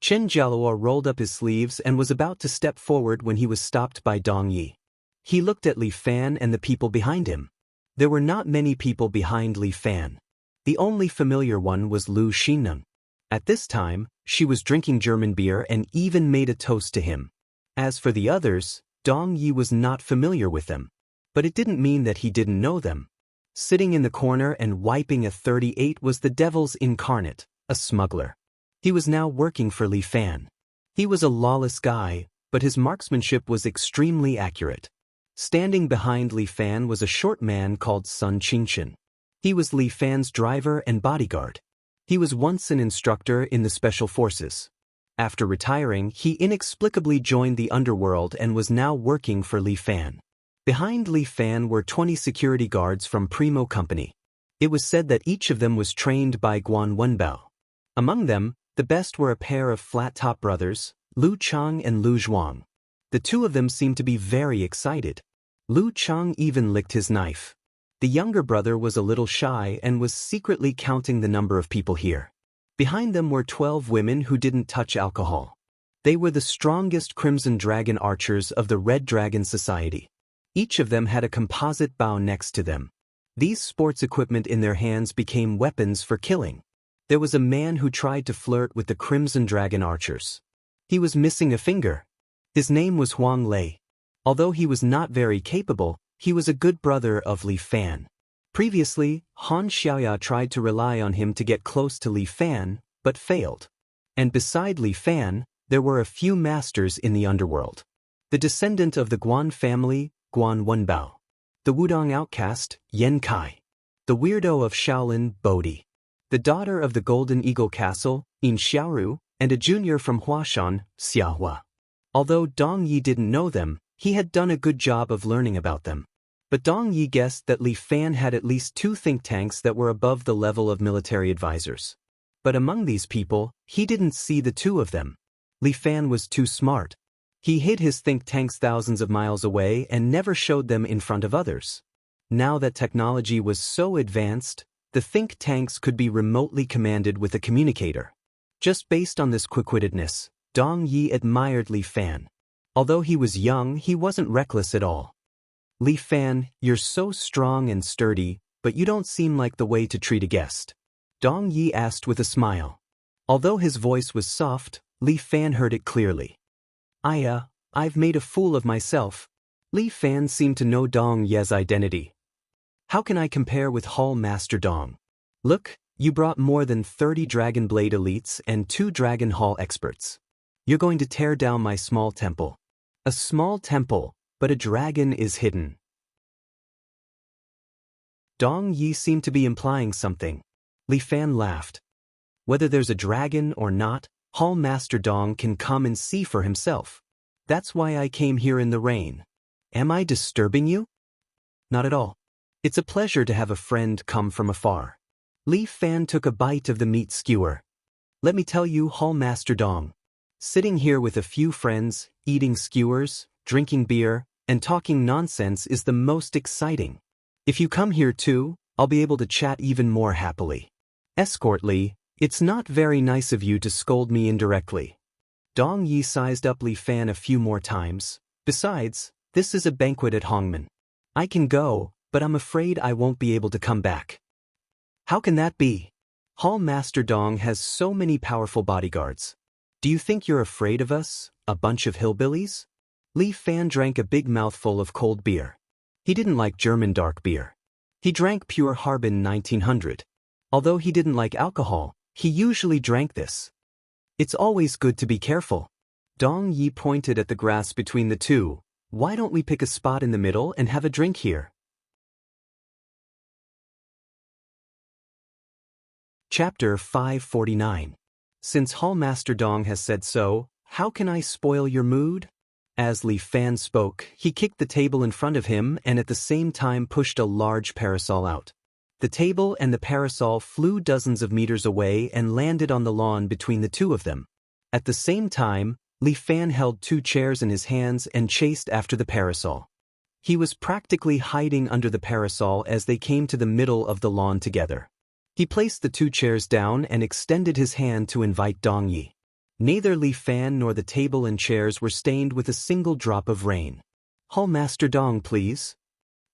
Chen Jialuo rolled up his sleeves and was about to step forward when he was stopped by Dong Yi. He looked at Li Fan and the people behind him. There were not many people behind Li Fan. The only familiar one was Lu Xineng. At this time, she was drinking German beer and even made a toast to him. As for the others, Dong Yi was not familiar with them. But it didn't mean that he didn't know them. Sitting in the corner and wiping a 38 was the devil's incarnate, a smuggler. He was now working for Li Fan. He was a lawless guy, but his marksmanship was extremely accurate. Standing behind Li Fan was a short man called Sun Qingchen. He was Li Fan's driver and bodyguard. He was once an instructor in the special forces. After retiring, he inexplicably joined the underworld and was now working for Li Fan. Behind Li Fan were 20 security guards from Primo Company. It was said that each of them was trained by Guan Wenbao. Among them, the best were a pair of flat-top brothers, Lu Chang and Lu Zhuang. The two of them seemed to be very excited. Lu Chang even licked his knife. The younger brother was a little shy and was secretly counting the number of people here. Behind them were 12 women who didn't touch alcohol. They were the strongest Crimson Dragon archers of the Red Dragon Society. Each of them had a composite bow next to them. These sports equipment in their hands became weapons for killing. There was a man who tried to flirt with the Crimson Dragon archers. He was missing a finger. His name was Huang Lei. Although he was not very capable, he was a good brother of Li Fan. Previously, Han Xiaoya tried to rely on him to get close to Li Fan, but failed. And beside Li Fan, there were a few masters in the underworld. The descendant of the Guan family, Guan Wenbao. The Wudong outcast, Yan Kai. The weirdo of Shaolin, Bodhi. The daughter of the Golden Eagle Castle, In Xiaoru, and a junior from Huashan, Xiahua. Although Dong Yi didn't know them, he had done a good job of learning about them. But Dong Yi guessed that Li Fan had at least 2 think tanks that were above the level of military advisors. But among these people, he didn't see the 2 of them. Li Fan was too smart. He hid his think tanks thousands of miles away and never showed them in front of others. Now that technology was so advanced, the think tanks could be remotely commanded with a communicator. Just based on this quick-wittedness, Dong Yi admired Li Fan. Although he was young, he wasn't reckless at all. Li Fan, you're so strong and sturdy, but you don't seem like the way to treat a guest. Dong Yi asked with a smile. Although his voice was soft, Li Fan heard it clearly. I've made a fool of myself. Li Fan seemed to know Dong Ye's identity. How can I compare with Hall Master Dong? Look, you brought more than 30 Dragon Blade elites and 2 Dragon Hall experts. You're going to tear down my small temple. A small temple, but a dragon is hidden. Dong Yi seemed to be implying something. Li Fan laughed. Whether there's a dragon or not, Hall Master Dong can come and see for himself. That's why I came here in the rain. Am I disturbing you? Not at all. It's a pleasure to have a friend come from afar. Li Fan took a bite of the meat skewer. Let me tell you, Hall Master Dong. Sitting here with a few friends, eating skewers, drinking beer, and talking nonsense is the most exciting. If you come here too, I'll be able to chat even more happily. Escort Li, it's not very nice of you to scold me indirectly. Dong Yi sized up Li Fan a few more times. Besides, this is a banquet at Hongmen. I can go, but I'm afraid I won't be able to come back. How can that be? Hall Master Dong has so many powerful bodyguards. Do you think you're afraid of us, a bunch of hillbillies? Li Fan drank a big mouthful of cold beer. He didn't like German dark beer. He drank pure Harbin 1900. Although he didn't like alcohol, he usually drank this. It's always good to be careful. Dong Yi pointed at the grass between the two. Why don't we pick a spot in the middle and have a drink here? Chapter 549. Since Hall Master Dong has said so, how can I spoil your mood? As Li Fan spoke, he kicked the table in front of him and at the same time pushed a large parasol out. The table and the parasol flew dozens of meters away and landed on the lawn between the two of them. At the same time, Li Fan held 2 chairs in his hands and chased after the parasol. He was practically hiding under the parasol as they came to the middle of the lawn together. He placed the 2 chairs down and extended his hand to invite Dong Yi. Neither Li Fan nor the table and chairs were stained with a single drop of rain. "Hall Master Dong, please."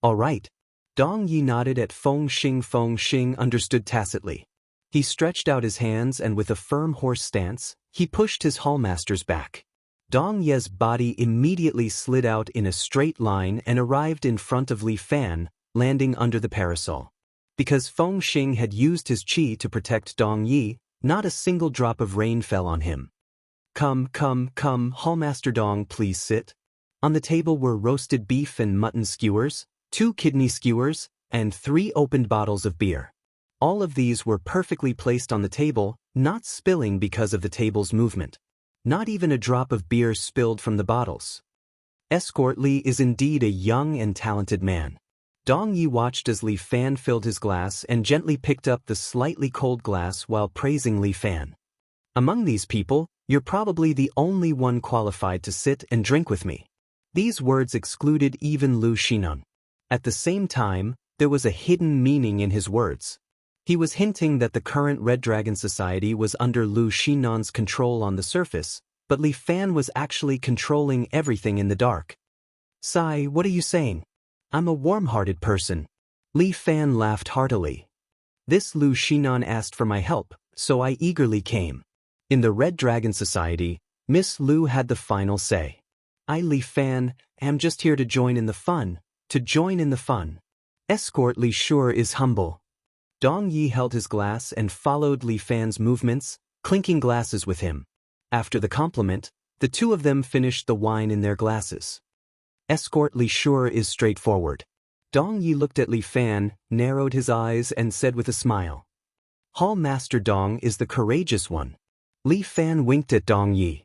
"All right." Dong Yi nodded at Feng Xing understood tacitly. He stretched out his hands and with a firm horse stance, he pushed his hallmaster's back. Dong Ye's body immediately slid out in a straight line and arrived in front of Li Fan, landing under the parasol. Because Feng Xing had used his qi to protect Dong Yi, not a single drop of rain fell on him. Come, Hallmaster Dong, please sit." On the table were roasted beef and mutton skewers, 2 kidney skewers, and 3 opened bottles of beer. All of these were perfectly placed on the table, not spilling because of the table's movement. Not even a drop of beer spilled from the bottles. Escort Li is indeed a young and talented man. Dong Yi watched as Li Fan filled his glass and gently picked up the slightly cold glass while praising Li Fan. "Among these people, you're probably the only one qualified to sit and drink with me." These words excluded even Lu Xinan. At the same time, there was a hidden meaning in his words. He was hinting that the current Red Dragon Society was under Lu Xinan's control on the surface, but Li Fan was actually controlling everything in the dark. "Sai, what are you saying? I'm a warm-hearted person." Li Fan laughed heartily. "This Lu Xinan asked for my help, so I eagerly came." In the Red Dragon Society, Miss Lu had the final say. "I, Li Fan, am just here to join in the fun, Escort Li sure is humble." Dong Yi held his glass and followed Li Fan's movements, clinking glasses with him. After the compliment, the two of them finished the wine in their glasses. "Escort Li sure is straightforward." Dong Yi looked at Li Fan, narrowed his eyes and said with a smile, "Hall Master Dong is the courageous one." Li Fan winked at Dong Yi.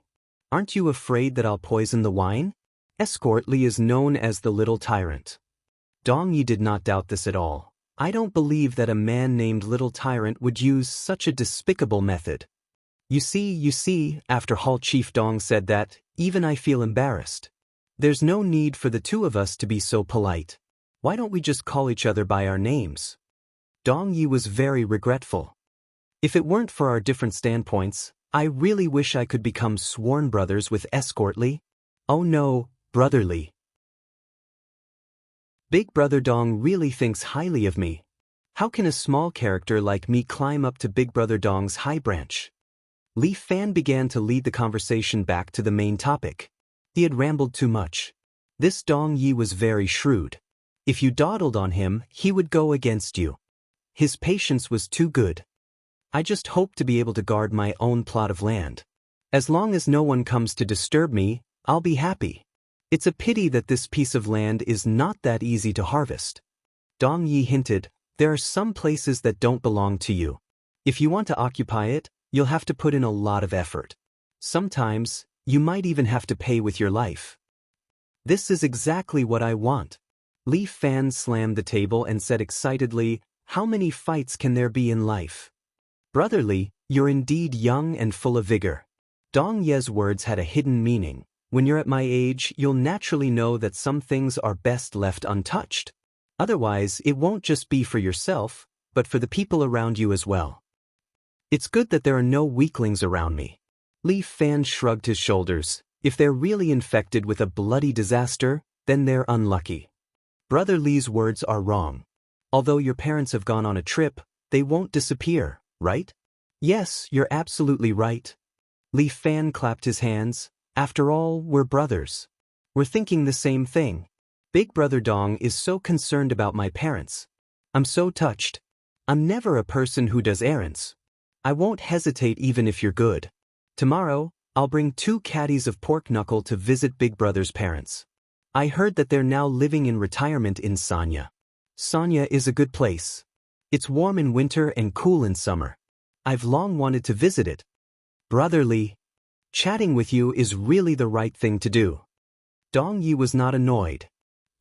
"Aren't you afraid that I'll poison the wine?" Escort Li is known as the Little Tyrant. Dong Yi did not doubt this at all. "I don't believe that a man named Little Tyrant would use such a despicable method." You see, after Hall Chief Dong said that, even I feel embarrassed. There's no need for the two of us to be so polite. Why don't we just call each other by our names?" Dong Yi was very regretful. "If it weren't for our different standpoints, I really wish I could become sworn brothers with Escort Li." "Oh no, Brother Li. Big Brother Dong really thinks highly of me. How can a small character like me climb up to Big Brother Dong's high branch?" Li Fan began to lead the conversation back to the main topic. He had rambled too much. This Dong Yi was very shrewd. If you dawdled on him, he would go against you. His patience was too good. "I just hope to be able to guard my own plot of land. As long as no one comes to disturb me, I'll be happy. It's a pity that this piece of land is not that easy to harvest." Dong Yi hinted, "There are some places that don't belong to you. If you want to occupy it, you'll have to put in a lot of effort. Sometimes, you might even have to pay with your life." "This is exactly what I want." Li Fan slammed the table and said excitedly, "How many fights can there be in life?" "Brother Li, you're indeed young and full of vigor." Dong Ye's words had a hidden meaning. When you're at my age, you'll naturally know that some things are best left untouched. Otherwise, it won't just be for yourself, but for the people around you as well. It's good that there are no weaklings around me. Li Fan shrugged his shoulders. If they're really infected with a bloody disaster, then they're unlucky. Brother Li's words are wrong. Although your parents have gone on a trip, they won't disappear, right? Yes, you're absolutely right. Li Fan clapped his hands. After all, we're brothers. We're thinking the same thing. Big Brother Dong is so concerned about my parents. I'm so touched. I'm never a person who does errands. I won't hesitate even if you're good. Tomorrow, I'll bring 2 caddies of pork knuckle to visit Big Brother's parents. I heard that they're now living in retirement in Sanya. Sanya is a good place. It's warm in winter and cool in summer. I've long wanted to visit it. Brother Li, chatting with you is really the right thing to do. Dong Yi was not annoyed.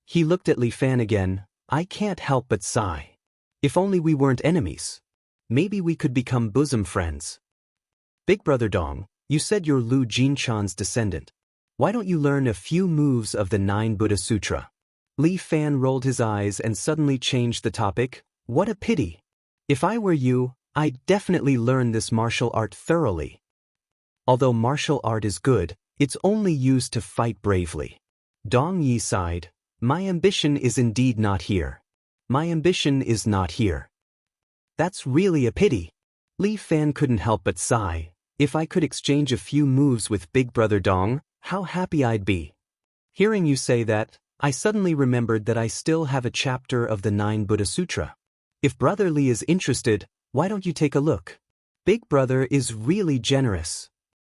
He looked at Li Fan again. I can't help but sigh. If only we weren't enemies. Maybe we could become bosom friends. Big brother Dong, you said you're Lu Jinchan's descendant. Why don't you learn a few moves of the 9 Buddha Sutra? Li Fan rolled his eyes and suddenly changed the topic. What a pity. If I were you, I'd definitely learn this martial art thoroughly. Although martial art is good, it's only used to fight bravely. Dong Yi sighed. My ambition is indeed not here. My ambition is not here. That's really a pity. Li Fan couldn't help but sigh. If I could exchange a few moves with Big Brother Dong, how happy I'd be. Hearing you say that, I suddenly remembered that I still have a chapter of the 9 Buddha Sutra. If Brother Li is interested, why don't you take a look? Big Brother is really generous.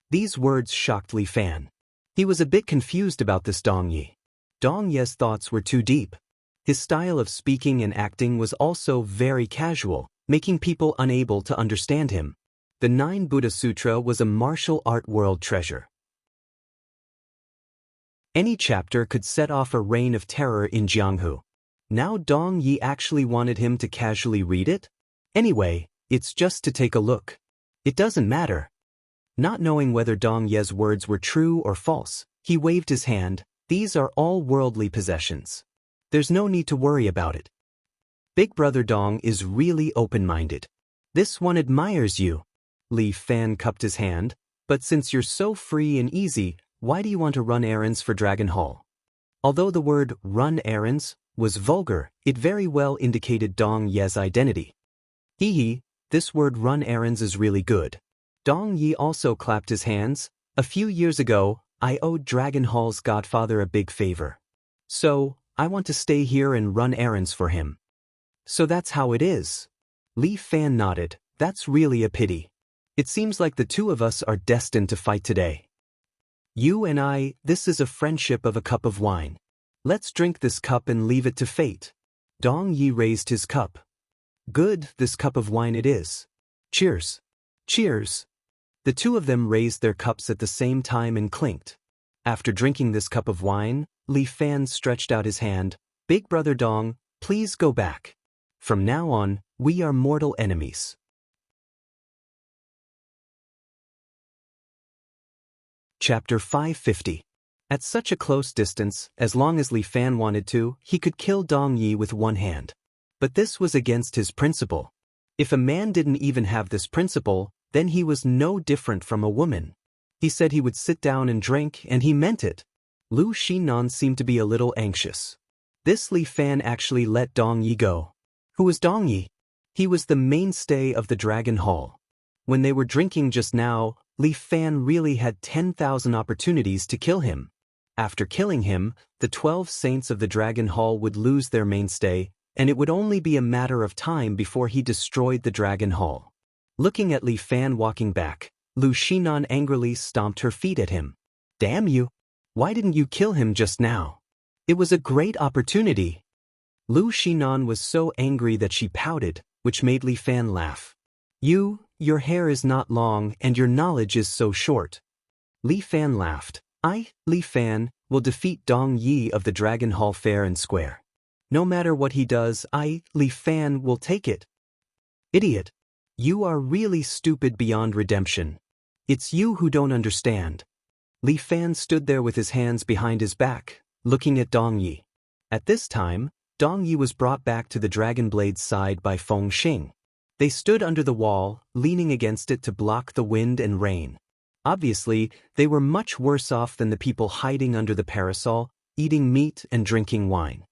These words shocked Li Fan. He was a bit confused about this Dong Yi. Dong Yi's thoughts were too deep. His style of speaking and acting was also very casual, making people unable to understand him. The 9 Buddha Sutra was a martial art world treasure. Any chapter could set off a reign of terror in Jianghu. Now Dong Yi actually wanted him to casually read it? Anyway, it's just to take a look. It doesn't matter. Not knowing whether Dong Yi's words were true or false, he waved his hand. These are all worldly possessions. There's no need to worry about it. Big Brother Dong is really open-minded. This one admires you. Li Fan cupped his hand. But since you're so free and easy, why do you want to run errands for Dragon Hall? Although the word run errands was vulgar, it very well indicated Dong Yi's identity. Hee hee, this word run errands is really good. Dong Yi also clapped his hands. A few years ago, I owed Dragon Hall's godfather a big favor. So, I want to stay here and run errands for him. So that's how it is. Li Fan nodded. That's really a pity. It seems like the two of us are destined to fight today. You and I, this is a friendship of a cup of wine. Let's drink this cup and leave it to fate. Dong Yi raised his cup. Good, this cup of wine it is. Cheers. Cheers. The two of them raised their cups at the same time and clinked. After drinking this cup of wine, Li Fan stretched out his hand. Big Brother Dong, please go back. From now on, we are mortal enemies. Chapter 550. At such a close distance, as long as Li Fan wanted to, he could kill Dong Yi with one hand. But this was against his principle. If a man didn't even have this principle, then he was no different from a woman. He said he would sit down and drink, and he meant it. Lu Xinan seemed to be a little anxious. This Li Fan actually let Dong Yi go. Who was Dong Yi? He was the mainstay of the Dragon Hall. When they were drinking just now, Li Fan really had 10,000 opportunities to kill him. After killing him, the 12 saints of the Dragon Hall would lose their mainstay, and it would only be a matter of time before he destroyed the Dragon Hall. Looking at Li Fan walking back, Lu Xinan angrily stomped her feet at him. Damn you! Why didn't you kill him just now? It was a great opportunity. Lu Xinan was so angry that she pouted, which made Li Fan laugh. Your hair is not long and your knowledge is so short. Li Fan laughed. I, Li Fan, will defeat Dong Yi of the Dragon Hall fair and square. No matter what he does, I, Li Fan, will take it. Idiot. You are really stupid beyond redemption. It's you who don't understand. Li Fan stood there with his hands behind his back, looking at Dong Yi. At this time, Dong Yi was brought back to the Dragon Blade's side by Feng Xing. They stood under the wall, leaning against it to block the wind and rain. Obviously, they were much worse off than the people hiding under the parasol, eating meat and drinking wine.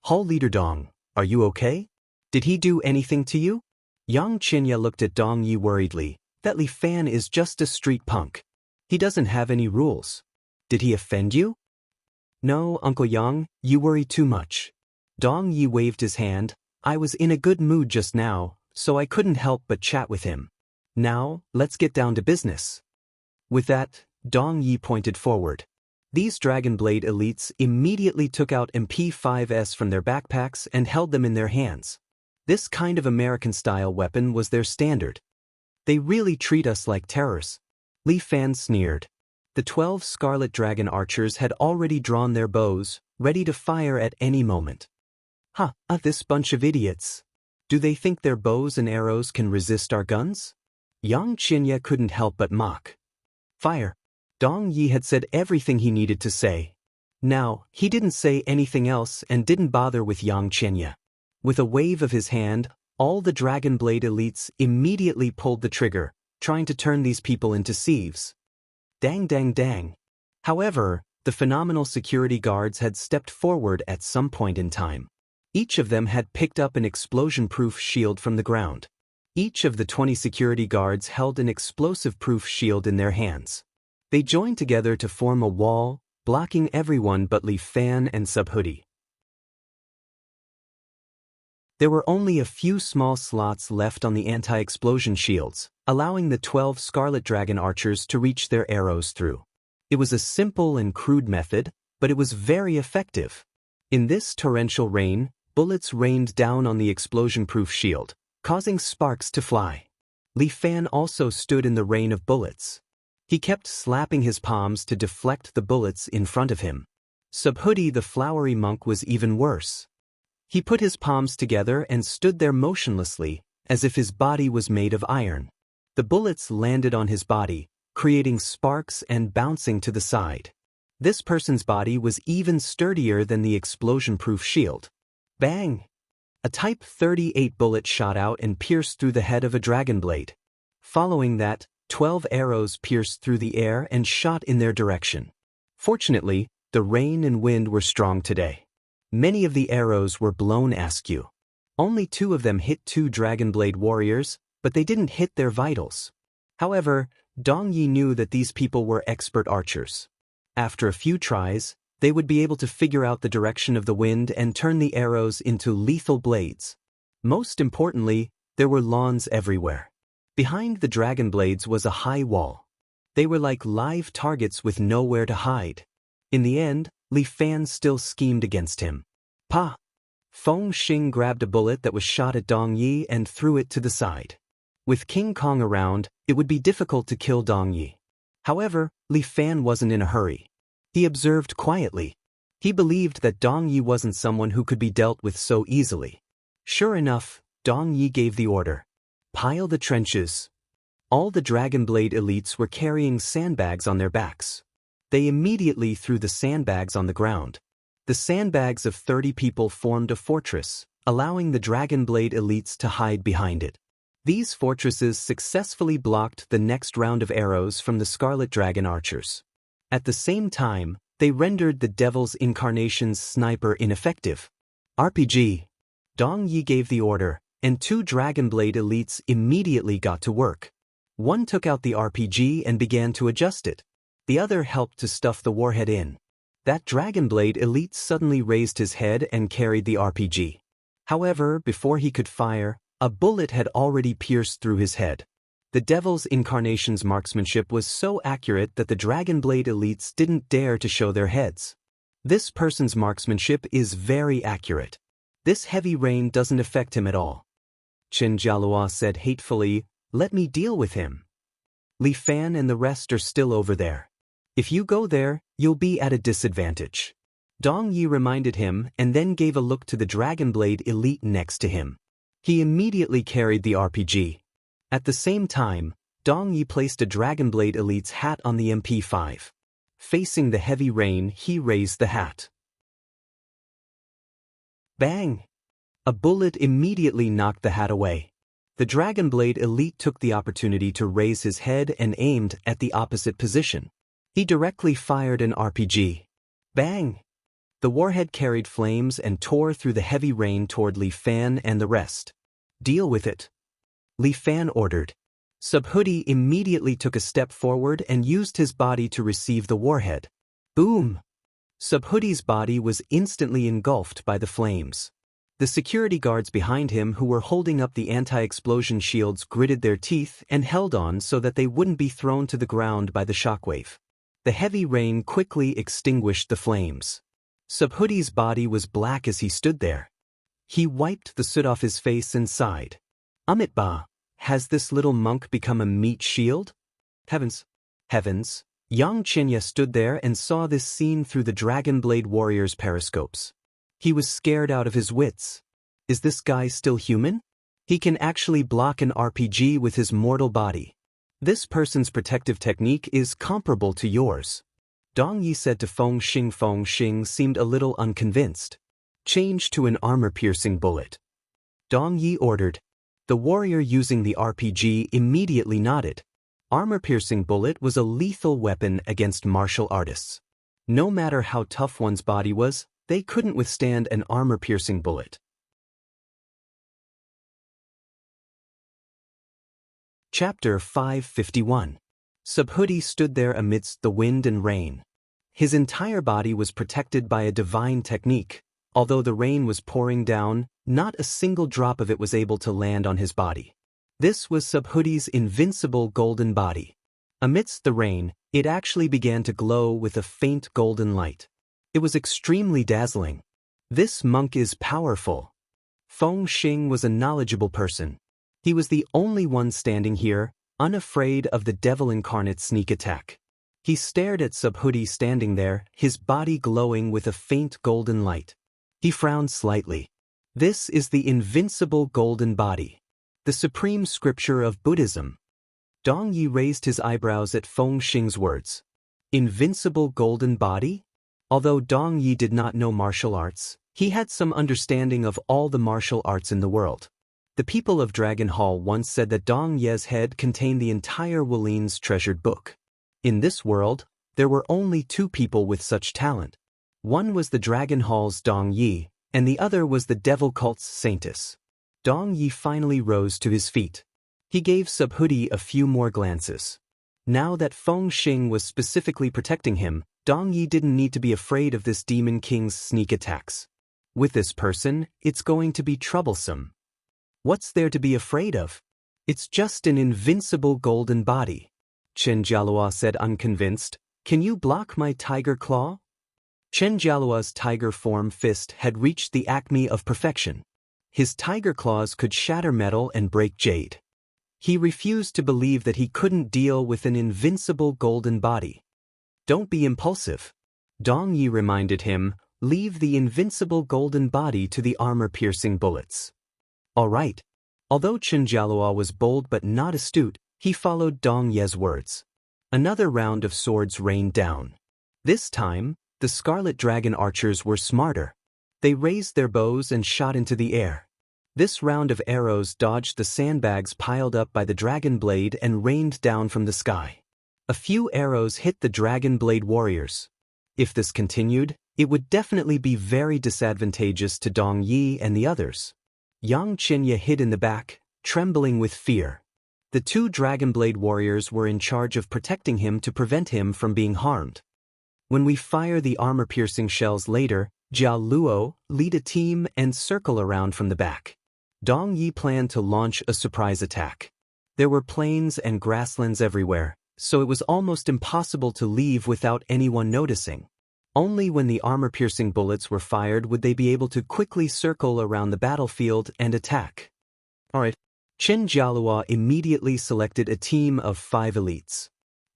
Hall Leader Dong, are you okay? Did he do anything to you? Yang Qinya looked at Dong Yi worriedly. That Li Fan is just a street punk. He doesn't have any rules. Did he offend you? No, Uncle Yang, you worry too much. Dong Yi waved his hand. I was in a good mood just now, so I couldn't help but chat with him. Now, let's get down to business. With that, Dong Yi pointed forward. These Dragon Blade elites immediately took out MP5s from their backpacks and held them in their hands. This kind of American-style weapon was their standard. They really treat us like terrors. Li Fan sneered. The 12 Scarlet Dragon archers had already drawn their bows, ready to fire at any moment. This bunch of idiots. Do they think their bows and arrows can resist our guns? Yang Qinya couldn't help but mock. Fire. Dong Yi had said everything he needed to say. Now, he didn't say anything else and didn't bother with Yang Qinya. With a wave of his hand, all the Dragon Blade elites immediately pulled the trigger, trying to turn these people into sieves. Dang dang dang. However, the phenomenal security guards had stepped forward at some point in time. Each of them had picked up an explosion-proof shield from the ground. Each of the 20 security guards held an explosive-proof shield in their hands. They joined together to form a wall, blocking everyone but Li Fan and Subhoodie. There were only a few small slots left on the anti-explosion shields, allowing the 12 Scarlet Dragon archers to reach their arrows through. It was a simple and crude method, but it was very effective. In this torrential rain, bullets rained down on the explosion-proof shield, causing sparks to fly. Li Fan also stood in the rain of bullets. He kept slapping his palms to deflect the bullets in front of him. Subhoodie the flowery monk was even worse. He put his palms together and stood there motionlessly, as if his body was made of iron. The bullets landed on his body, creating sparks and bouncing to the side. This person's body was even sturdier than the explosion-proof shield. Bang! A Type 38 bullet shot out and pierced through the head of a dragon blade. Following that, 12 arrows pierced through the air and shot in their direction. Fortunately, the rain and wind were strong today. Many of the arrows were blown askew. Only 2 of them hit 2 Dragon Blade warriors, but they didn't hit their vitals. However, Dong Yi knew that these people were expert archers. After a few tries, they would be able to figure out the direction of the wind and turn the arrows into lethal blades. Most importantly, there were lawns everywhere. Behind the dragon blades was a high wall. They were like live targets with nowhere to hide. In the end, Li Fan still schemed against him. Pa! Feng Xing grabbed a bullet that was shot at Dong Yi and threw it to the side. With King Kong around, it would be difficult to kill Dong Yi. However, Li Fan wasn't in a hurry. He observed quietly. He believed that Dong Yi wasn't someone who could be dealt with so easily. Sure enough, Dong Yi gave the order. Pile the trenches. All the Dragon Blade elites were carrying sandbags on their backs. They immediately threw the sandbags on the ground. The sandbags of 30 people formed a fortress, allowing the Dragon Blade elites to hide behind it. These fortresses successfully blocked the next round of arrows from the Scarlet Dragon archers. At the same time, they rendered the Devil's Incarnation's sniper ineffective. RPG. Dong Yi gave the order, and 2 Dragon Blade elites immediately got to work. One took out the RPG and began to adjust it. The other helped to stuff the warhead in. That Dragon Blade elite suddenly raised his head and carried the RPG. However, before he could fire, a bullet had already pierced through his head. The Devil's Incarnation's marksmanship was so accurate that the Dragon Blade elites didn't dare to show their heads. This person's marksmanship is very accurate. This heavy rain doesn't affect him at all. Chen Jialua said hatefully, "Let me deal with him. Li Fan and the rest are still over there. If you go there, you'll be at a disadvantage." Dong Yi reminded him and then gave a look to the Dragon Blade elite next to him. He immediately carried the RPG. At the same time, Dong Yi placed a Dragon Blade elite's hat on the MP5. Facing the heavy rain, he raised the hat. Bang! A bullet immediately knocked the hat away. The Dragon Blade elite took the opportunity to raise his head and aimed at the opposite position. He directly fired an RPG. Bang! The warhead carried flames and tore through the heavy rain toward Li Fan and the rest. Deal with it. Li Fan ordered. Subhoodie immediately took a step forward and used his body to receive the warhead. Boom! Subhoodie's body was instantly engulfed by the flames. The security guards behind him who were holding up the anti-explosion shields gritted their teeth and held on so that they wouldn't be thrown to the ground by the shockwave. The heavy rain quickly extinguished the flames. Subhoodie's body was black as he stood there. He wiped the soot off his face and sighed. Amitba, has this little monk become a meat shield? Heavens! Heavens! Yang Qinya stood there and saw this scene through the Dragon Blade Warrior's periscopes. He was scared out of his wits. Is this guy still human? He can actually block an RPG with his mortal body. This person's protective technique is comparable to yours. Dong Yi said to Feng Xing. Feng Xing seemed a little unconvinced. Change to an armor-piercing bullet. Dong Yi ordered. The warrior using the RPG immediately nodded. Armor-piercing bullet was a lethal weapon against martial artists. No matter how tough one's body was, they couldn't withstand an armor-piercing bullet. Chapter 551. Subhuti stood there amidst the wind and rain. His entire body was protected by a divine technique. Although the rain was pouring down, not a single drop of it was able to land on his body. This was Subhuti's invincible golden body. Amidst the rain, it actually began to glow with a faint golden light. It was extremely dazzling. This monk is powerful. Feng Xing was a knowledgeable person. He was the only one standing here, unafraid of the devil incarnate's sneak attack. He stared at Subhuti standing there, his body glowing with a faint golden light. He frowned slightly. This is the invincible golden body. The supreme scripture of Buddhism. Dong Yi raised his eyebrows at Feng Xing's words. Invincible golden body? Although Dong Yi did not know martial arts, he had some understanding of all the martial arts in the world. The people of Dragon Hall once said that Dong Ye's head contained the entire Wulin's treasured book. In this world, there were only two people with such talent. One was the Dragon Hall's Dong Yi, and the other was the devil cult's Saintus. Dong Yi finally rose to his feet. He gave Subhuti a few more glances. Now that Feng Xing was specifically protecting him, Dong Yi didn't need to be afraid of this demon king's sneak attacks. With this person, it's going to be troublesome. What's there to be afraid of? It's just an invincible golden body. Chen Jialua said unconvinced. Can you block my tiger claw? Chen Jialua's tiger form fist had reached the acme of perfection. His tiger claws could shatter metal and break jade. He refused to believe that he couldn't deal with an invincible golden body. Don't be impulsive. Dong Yi reminded him, leave the invincible golden body to the armor-piercing bullets. All right. Although Chen Jialua was bold but not astute, he followed Dong Ye's words. Another round of swords rained down. This time, the Scarlet Dragon archers were smarter. They raised their bows and shot into the air. This round of arrows dodged the sandbags piled up by the Dragon Blade and rained down from the sky. A few arrows hit the Dragon Blade warriors. If this continued, it would definitely be very disadvantageous to Dong Yi and the others. Yang Qinya hid in the back, trembling with fear. The two Dragon Blade warriors were in charge of protecting him to prevent him from being harmed. When we fire the armor-piercing shells later, Jia Luo, lead a team and circle around from the back. Dong Yi planned to launch a surprise attack. There were plains and grasslands everywhere, so it was almost impossible to leave without anyone noticing. Only when the armor-piercing bullets were fired would they be able to quickly circle around the battlefield and attack. Alright. Chen Jialua immediately selected a team of 5 elites.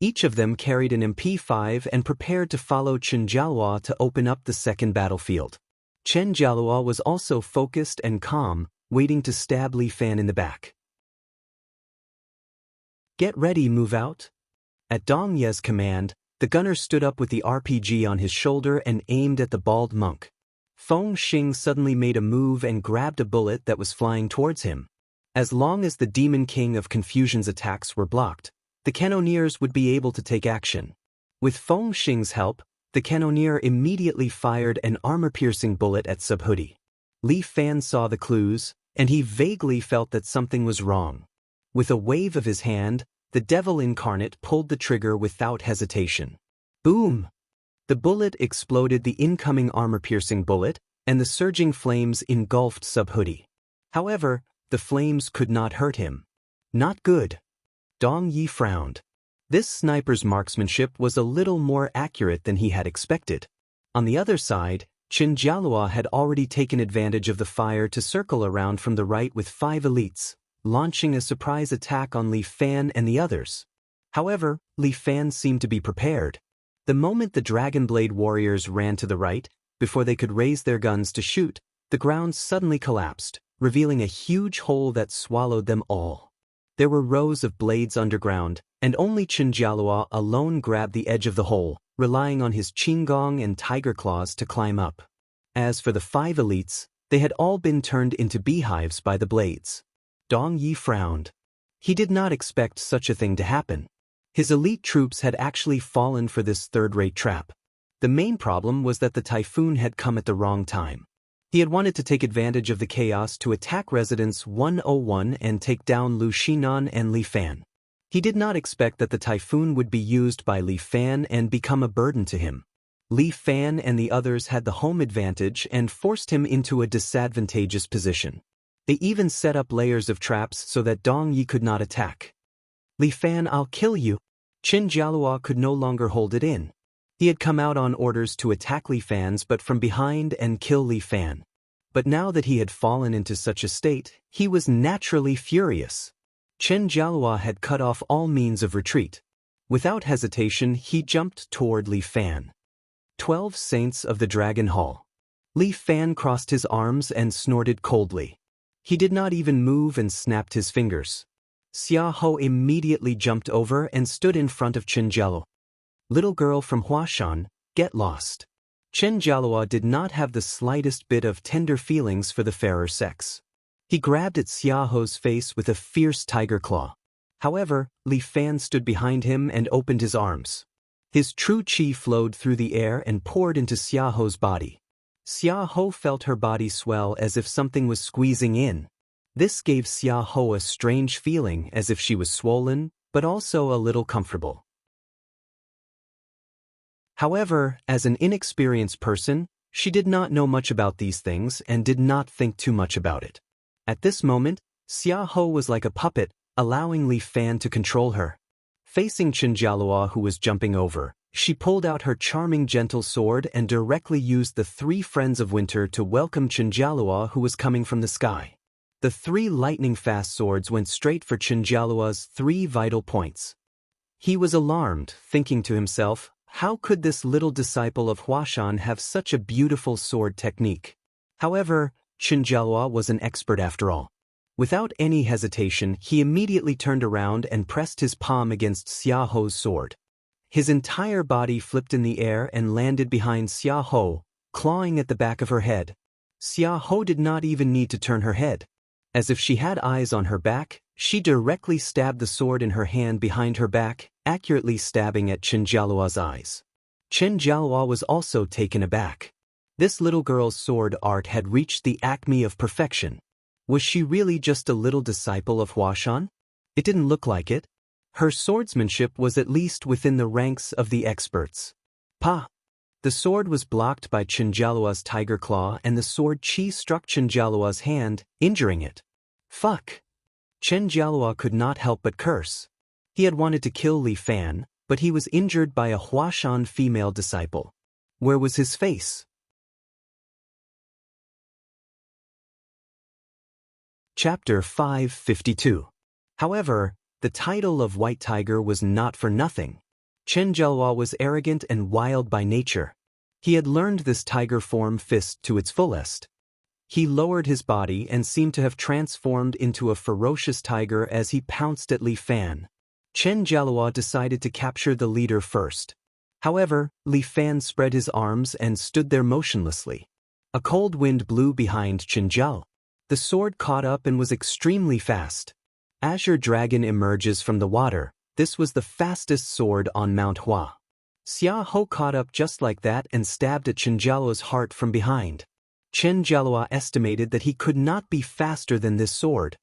Each of them carried an MP5 and prepared to follow Chen Jialua to open up the second battlefield. Chen Jialua was also focused and calm, waiting to stab Li Fan in the back. Get ready, move out. At Dong Ye's command, the gunner stood up with the RPG on his shoulder and aimed at the bald monk. Feng Xing suddenly made a move and grabbed a bullet that was flying towards him. As long as the Demon King of Confusion's attacks were blocked, the cannoneers would be able to take action. With Feng Xing's help, the cannoneer immediately fired an armor-piercing bullet at Subhuti. Li Fan saw the clues, and he vaguely felt that something was wrong. With a wave of his hand, the devil incarnate pulled the trigger without hesitation. Boom! The bullet exploded the incoming armor-piercing bullet, and the surging flames engulfed Subhuti. However, the flames could not hurt him. Not good. Dong Yi frowned. This sniper's marksmanship was a little more accurate than he had expected. On the other side, Chen Jialua had already taken advantage of the fire to circle around from the right with 5 elites, launching a surprise attack on Li Fan and the others. However, Li Fan seemed to be prepared. The moment the Dragon Blade warriors ran to the right, before they could raise their guns to shoot, the ground suddenly collapsed, revealing a huge hole that swallowed them all. There were rows of blades underground, and only Qinjialua alone grabbed the edge of the hole, relying on his qinggong and tiger claws to climb up. As for the 5 elites, they had all been turned into beehives by the blades. Dong Yi frowned. He did not expect such a thing to happen. His elite troops had actually fallen for this third-rate trap. The main problem was that the typhoon had come at the wrong time. He had wanted to take advantage of the chaos to attack Residence 101 and take down Lu Xinan and Li Fan. He did not expect that the typhoon would be used by Li Fan and become a burden to him. Li Fan and the others had the home advantage and forced him into a disadvantageous position. They even set up layers of traps so that Dong Yi could not attack. Li Fan, I'll kill you. Qinjialua could no longer hold it in. He had come out on orders to attack Li Fan's but from behind and kill Li Fan. But now that he had fallen into such a state, he was naturally furious. Qinjialua had cut off all means of retreat. Without hesitation, he jumped toward Li Fan. 12 Saints of the Dragon Hall. Li Fan crossed his arms and snorted coldly. He did not even move and snapped his fingers. Xia Ho immediately jumped over and stood in front of Qinjialua. Little girl from Huashan, get lost. Qinjialua did not have the slightest bit of tender feelings for the fairer sex. He grabbed at Xia Ho's face with a fierce tiger claw. However, Li Fan stood behind him and opened his arms. His true qi flowed through the air and poured into Xia Ho's body. Xia Ho felt her body swell as if something was squeezing in. This gave Xia Ho a strange feeling as if she was swollen, but also a little comfortable. However, as an inexperienced person, she did not know much about these things and did not think too much about it. At this moment, Xia Ho was like a puppet, allowing Li Fan to control her. Facing Qinjialua, who was jumping over, she pulled out her charming gentle sword and directly used the 3 Friends of Winter to welcome Qinjialua, who was coming from the sky. The 3 lightning-fast swords went straight for Qinjialua's 3 vital points. He was alarmed, thinking to himself, how could this little disciple of Huashan have such a beautiful sword technique? However, Qinjialua was an expert after all. Without any hesitation, he immediately turned around and pressed his palm against Xia Ho's sword. His entire body flipped in the air and landed behind Xia Ho, clawing at the back of her head. Xia Ho did not even need to turn her head. As if she had eyes on her back, she directly stabbed the sword in her hand behind her back, accurately stabbing at Qinjialua's eyes. Qinjialua was also taken aback. This little girl's sword art had reached the acme of perfection. Was she really just a little disciple of Huashan? It didn't look like it. Her swordsmanship was at least within the ranks of the experts. Pa! The sword was blocked by Qinjialua's tiger claw and the sword qi struck Qinjialua's hand, injuring it. Fuck! Qinjialua could not help but curse. He had wanted to kill Li Fan, but he was injured by a Huashan female disciple. Where was his face? Chapter 552. However, the title of White Tiger was not for nothing. Qinjialua was arrogant and wild by nature. He had learned this tiger form fist to its fullest. He lowered his body and seemed to have transformed into a ferocious tiger as he pounced at Li Fan. Qinjialua decided to capture the leader first. However, Li Fan spread his arms and stood there motionlessly. A cold wind blew behind Qinjiao. The sword caught up and was extremely fast. Azure Dragon emerges from the water. This was the fastest sword on Mount Hua. Xia Ho caught up just like that and stabbed at Qinjialua's heart from behind. Qinjialua estimated that he could not be faster than this sword.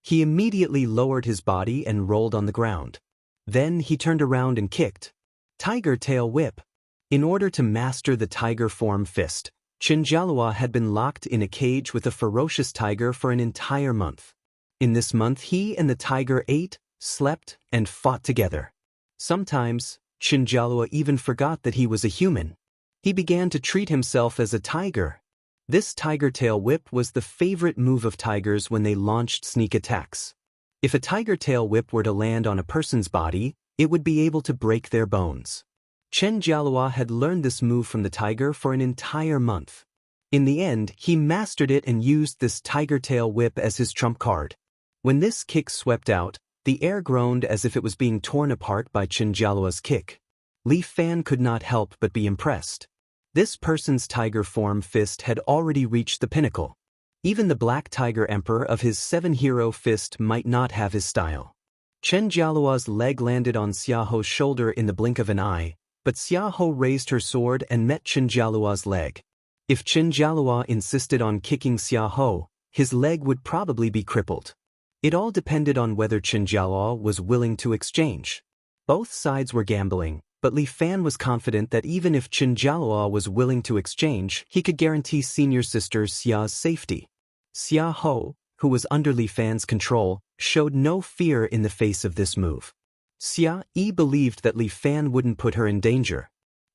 He immediately lowered his body and rolled on the ground. Then he turned around and kicked. Tiger Tail Whip. In order to master the tiger form fist, Qinjialua had been locked in a cage with a ferocious tiger for an entire month. In this month he and the tiger ate, slept, and fought together. Sometimes, Qinjialua even forgot that he was a human. He began to treat himself as a tiger. This tiger tail whip was the favorite move of tigers when they launched sneak attacks. If a tiger tail whip were to land on a person's body, it would be able to break their bones. Chen Jialua had learned this move from the tiger for an entire month. In the end, he mastered it and used this tiger tail whip as his trump card. When this kick swept out, the air groaned as if it was being torn apart by Chen Jialua's kick. Li Fan could not help but be impressed. This person's tiger form fist had already reached the pinnacle. Even the Black Tiger Emperor of his 7-hero fist might not have his style. Chen Jialua's leg landed on Xiaoho's shoulder in the blink of an eye, but Xiaoho raised her sword and met Chen Jialua's leg. If Chen Jialua insisted on kicking Xiaoho, his leg would probably be crippled. It all depended on whether Chen Jialua was willing to exchange. Both sides were gambling, but Li Fan was confident that even if Chen Jialua was willing to exchange, he could guarantee senior sister Xia's safety. Xiaoho, who was under Li Fan's control, showed no fear in the face of this move. Xia Yi believed that Li Fan wouldn't put her in danger.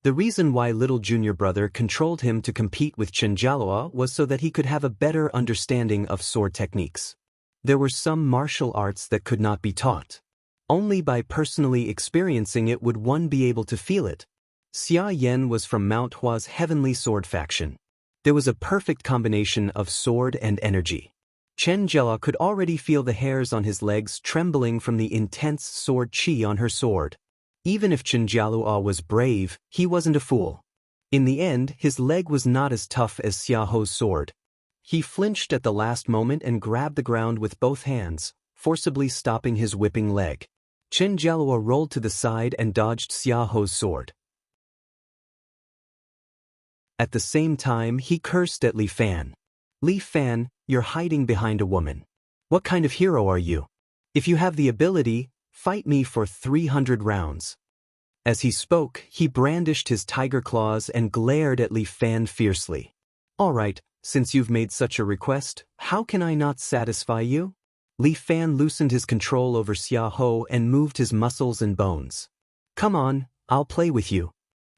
The reason why little junior brother controlled him to compete with Chen Jialua was so that he could have a better understanding of sword techniques. There were some martial arts that could not be taught. Only by personally experiencing it would one be able to feel it. Xia Yan was from Mount Hua's heavenly sword faction. There was a perfect combination of sword and energy. Chen Jialua could already feel the hairs on his legs trembling from the intense sword qi on her sword. Even if Chen Jialua was brave, he wasn't a fool. In the end, his leg was not as tough as Xiaoho's sword. He flinched at the last moment and grabbed the ground with both hands, forcibly stopping his whipping leg. Chen Jialua rolled to the side and dodged Xiaoho's sword. At the same time, he cursed at Li Fan. Li Fan, you're hiding behind a woman. What kind of hero are you? If you have the ability, fight me for 300 rounds. As he spoke, he brandished his tiger claws and glared at Li Fan fiercely. All right, since you've made such a request, how can I not satisfy you? Li Fan loosened his control over Xiaoho and moved his muscles and bones. Come on, I'll play with you.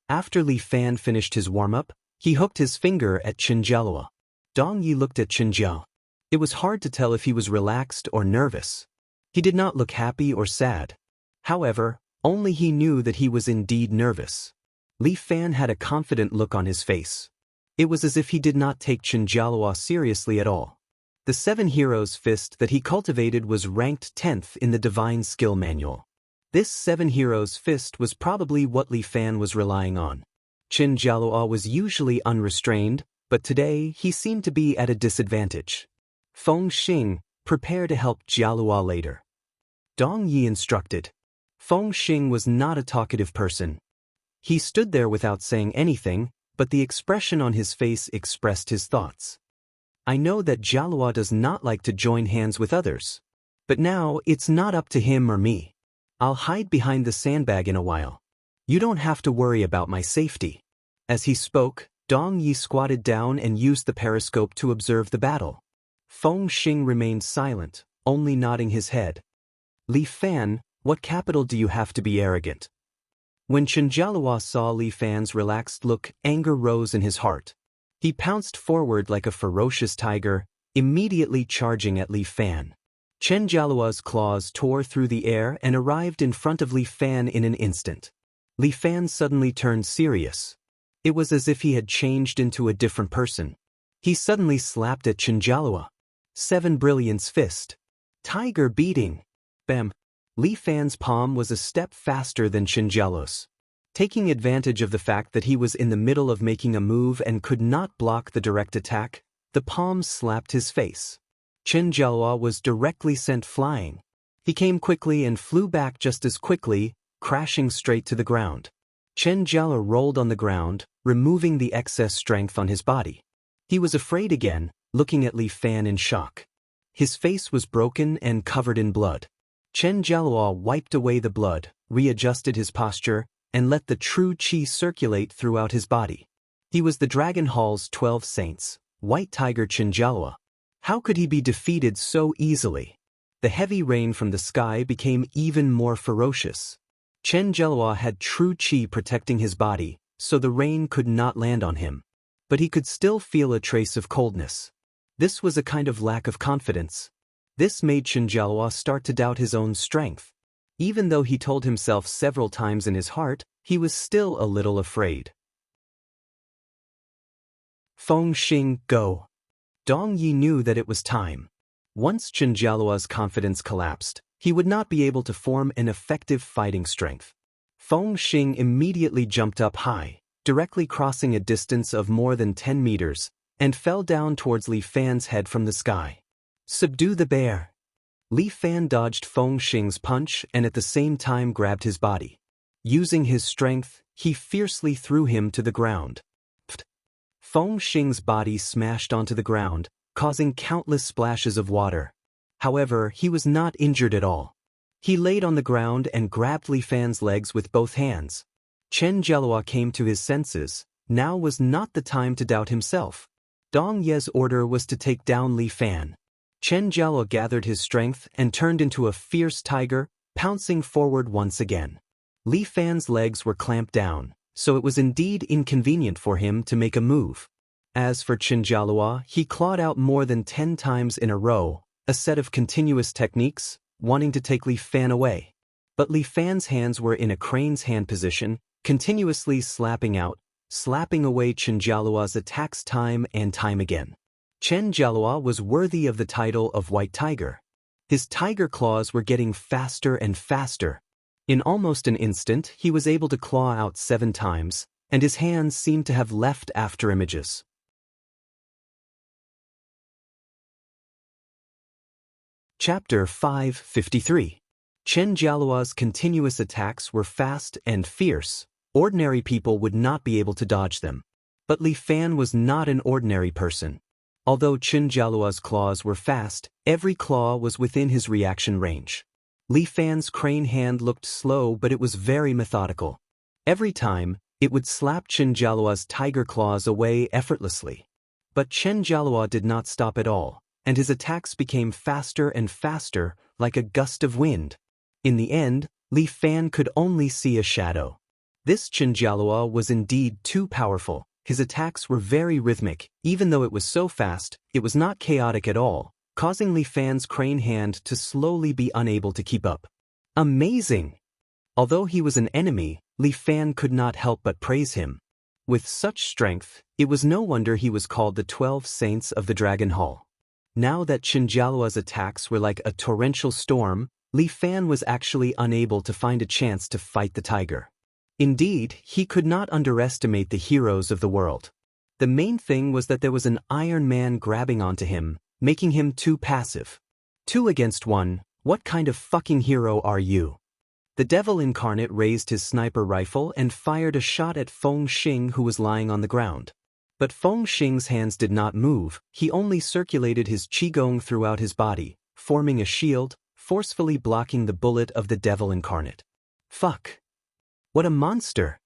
After Li Fan finished his warm-up, he hooked his finger at Chen Jialua. Dong Yi looked at Chen Jiao. It was hard to tell if he was relaxed or nervous. He did not look happy or sad. However, only he knew that he was indeed nervous. Li Fan had a confident look on his face. It was as if he did not take Chen Jialua seriously at all. The 7 Heroes fist that he cultivated was ranked 10th in the Divine Skill Manual. This 7 Heroes fist was probably what Li Fan was relying on. Chen Jialua was usually unrestrained, but today he seemed to be at a disadvantage. Feng Xing, prepare to help Jialua later. Dong Yi instructed. Feng Xing was not a talkative person. He stood there without saying anything, but the expression on his face expressed his thoughts. I know that Jialua does not like to join hands with others. But now it's not up to him or me. I'll hide behind the sandbag in a while. You don't have to worry about my safety. As he spoke, Dong Yi squatted down and used the periscope to observe the battle. Feng Xing remained silent, only nodding his head. Li Fan, what capital do you have to be arrogant? When Chen Jialua saw Li Fan's relaxed look, anger rose in his heart. He pounced forward like a ferocious tiger, immediately charging at Li Fan. Chen Jialua's claws tore through the air and arrived in front of Li Fan in an instant. Li Fan suddenly turned serious. It was as if he had changed into a different person. He suddenly slapped at Chen Jialua. 7 Brilliance fist. Tiger beating. Bam. Li Fan's palm was a step faster than Chen Jialua's. Taking advantage of the fact that he was in the middle of making a move and could not block the direct attack, the palm slapped his face. Chen Jialua was directly sent flying. He came quickly and flew back just as quickly, crashing straight to the ground. Chen Jialua rolled on the ground, removing the excess strength on his body. He was afraid again, looking at Li Fan in shock. His face was broken and covered in blood. Chen Jialua wiped away the blood, readjusted his posture, and let the true qi circulate throughout his body. He was the Dragon Hall's 12 saints, White Tiger Chen Jialua. How could he be defeated so easily? The heavy rain from the sky became even more ferocious. Chen Jialua had true qi protecting his body, so the rain could not land on him. But he could still feel a trace of coldness. This was a kind of lack of confidence. This made Chenjialua start to doubt his own strength. Even though he told himself several times in his heart, he was still a little afraid. Feng Xing, go. Dong Yi knew that it was time. Once Chenjialua's confidence collapsed, he would not be able to form an effective fighting strength. Feng Xing immediately jumped up high, directly crossing a distance of more than 10 meters, and fell down towards Li Fan's head from the sky. Subdue the bear. Li Fan dodged Feng Xing's punch and at the same time grabbed his body. Using his strength, he fiercely threw him to the ground. Pfft. Feng Xing's body smashed onto the ground, causing countless splashes of water. However, he was not injured at all. He laid on the ground and grabbed Li Fan's legs with both hands. Chenjialua came to his senses. Now was not the time to doubt himself. Dong Ye's order was to take down Li Fan. Chenjialua gathered his strength and turned into a fierce tiger, pouncing forward once again. Li Fan's legs were clamped down, so it was indeed inconvenient for him to make a move. As for Chenjialua, he clawed out more than 10 times in a row, a set of continuous techniques, wanting to take Li Fan away. But Li Fan's hands were in a crane's hand position, continuously slapping away Chenjialua's attacks time and time again. Chenjialua was worthy of the title of White Tiger. His tiger claws were getting faster and faster. In almost an instant, he was able to claw out 7 times, and his hands seemed to have left after images. Chapter 553. Chenjialua's continuous attacks were fast and fierce. Ordinary people would not be able to dodge them. But Li Fan was not an ordinary person. Although Chenjialua's claws were fast, every claw was within his reaction range. Li Fan's crane hand looked slow, but it was very methodical. Every time, it would slap Chenjialua's tiger claws away effortlessly. But Chenjialua did not stop at all, and his attacks became faster and faster, like a gust of wind. In the end, Li Fan could only see a shadow. This Chenjialua was indeed too powerful. His attacks were very rhythmic. Even though it was so fast, it was not chaotic at all, causing Li Fan's crane hand to slowly be unable to keep up. Amazing! Although he was an enemy, Li Fan could not help but praise him. With such strength, it was no wonder he was called the 12 Saints of the Dragon Hall. Now that Chenjialua's attacks were like a torrential storm, Li Fan was actually unable to find a chance to fight the tiger. Indeed, he could not underestimate the heroes of the world. The main thing was that there was an Iron Man grabbing onto him, making him too passive. 2 against 1, what kind of fucking hero are you? The devil incarnate raised his sniper rifle and fired a shot at Feng Xing, who was lying on the ground. But Feng Xing's hands did not move, he only circulated his qigong throughout his body, forming a shield, forcefully blocking the bullet of the devil incarnate. Fuck! What a monster!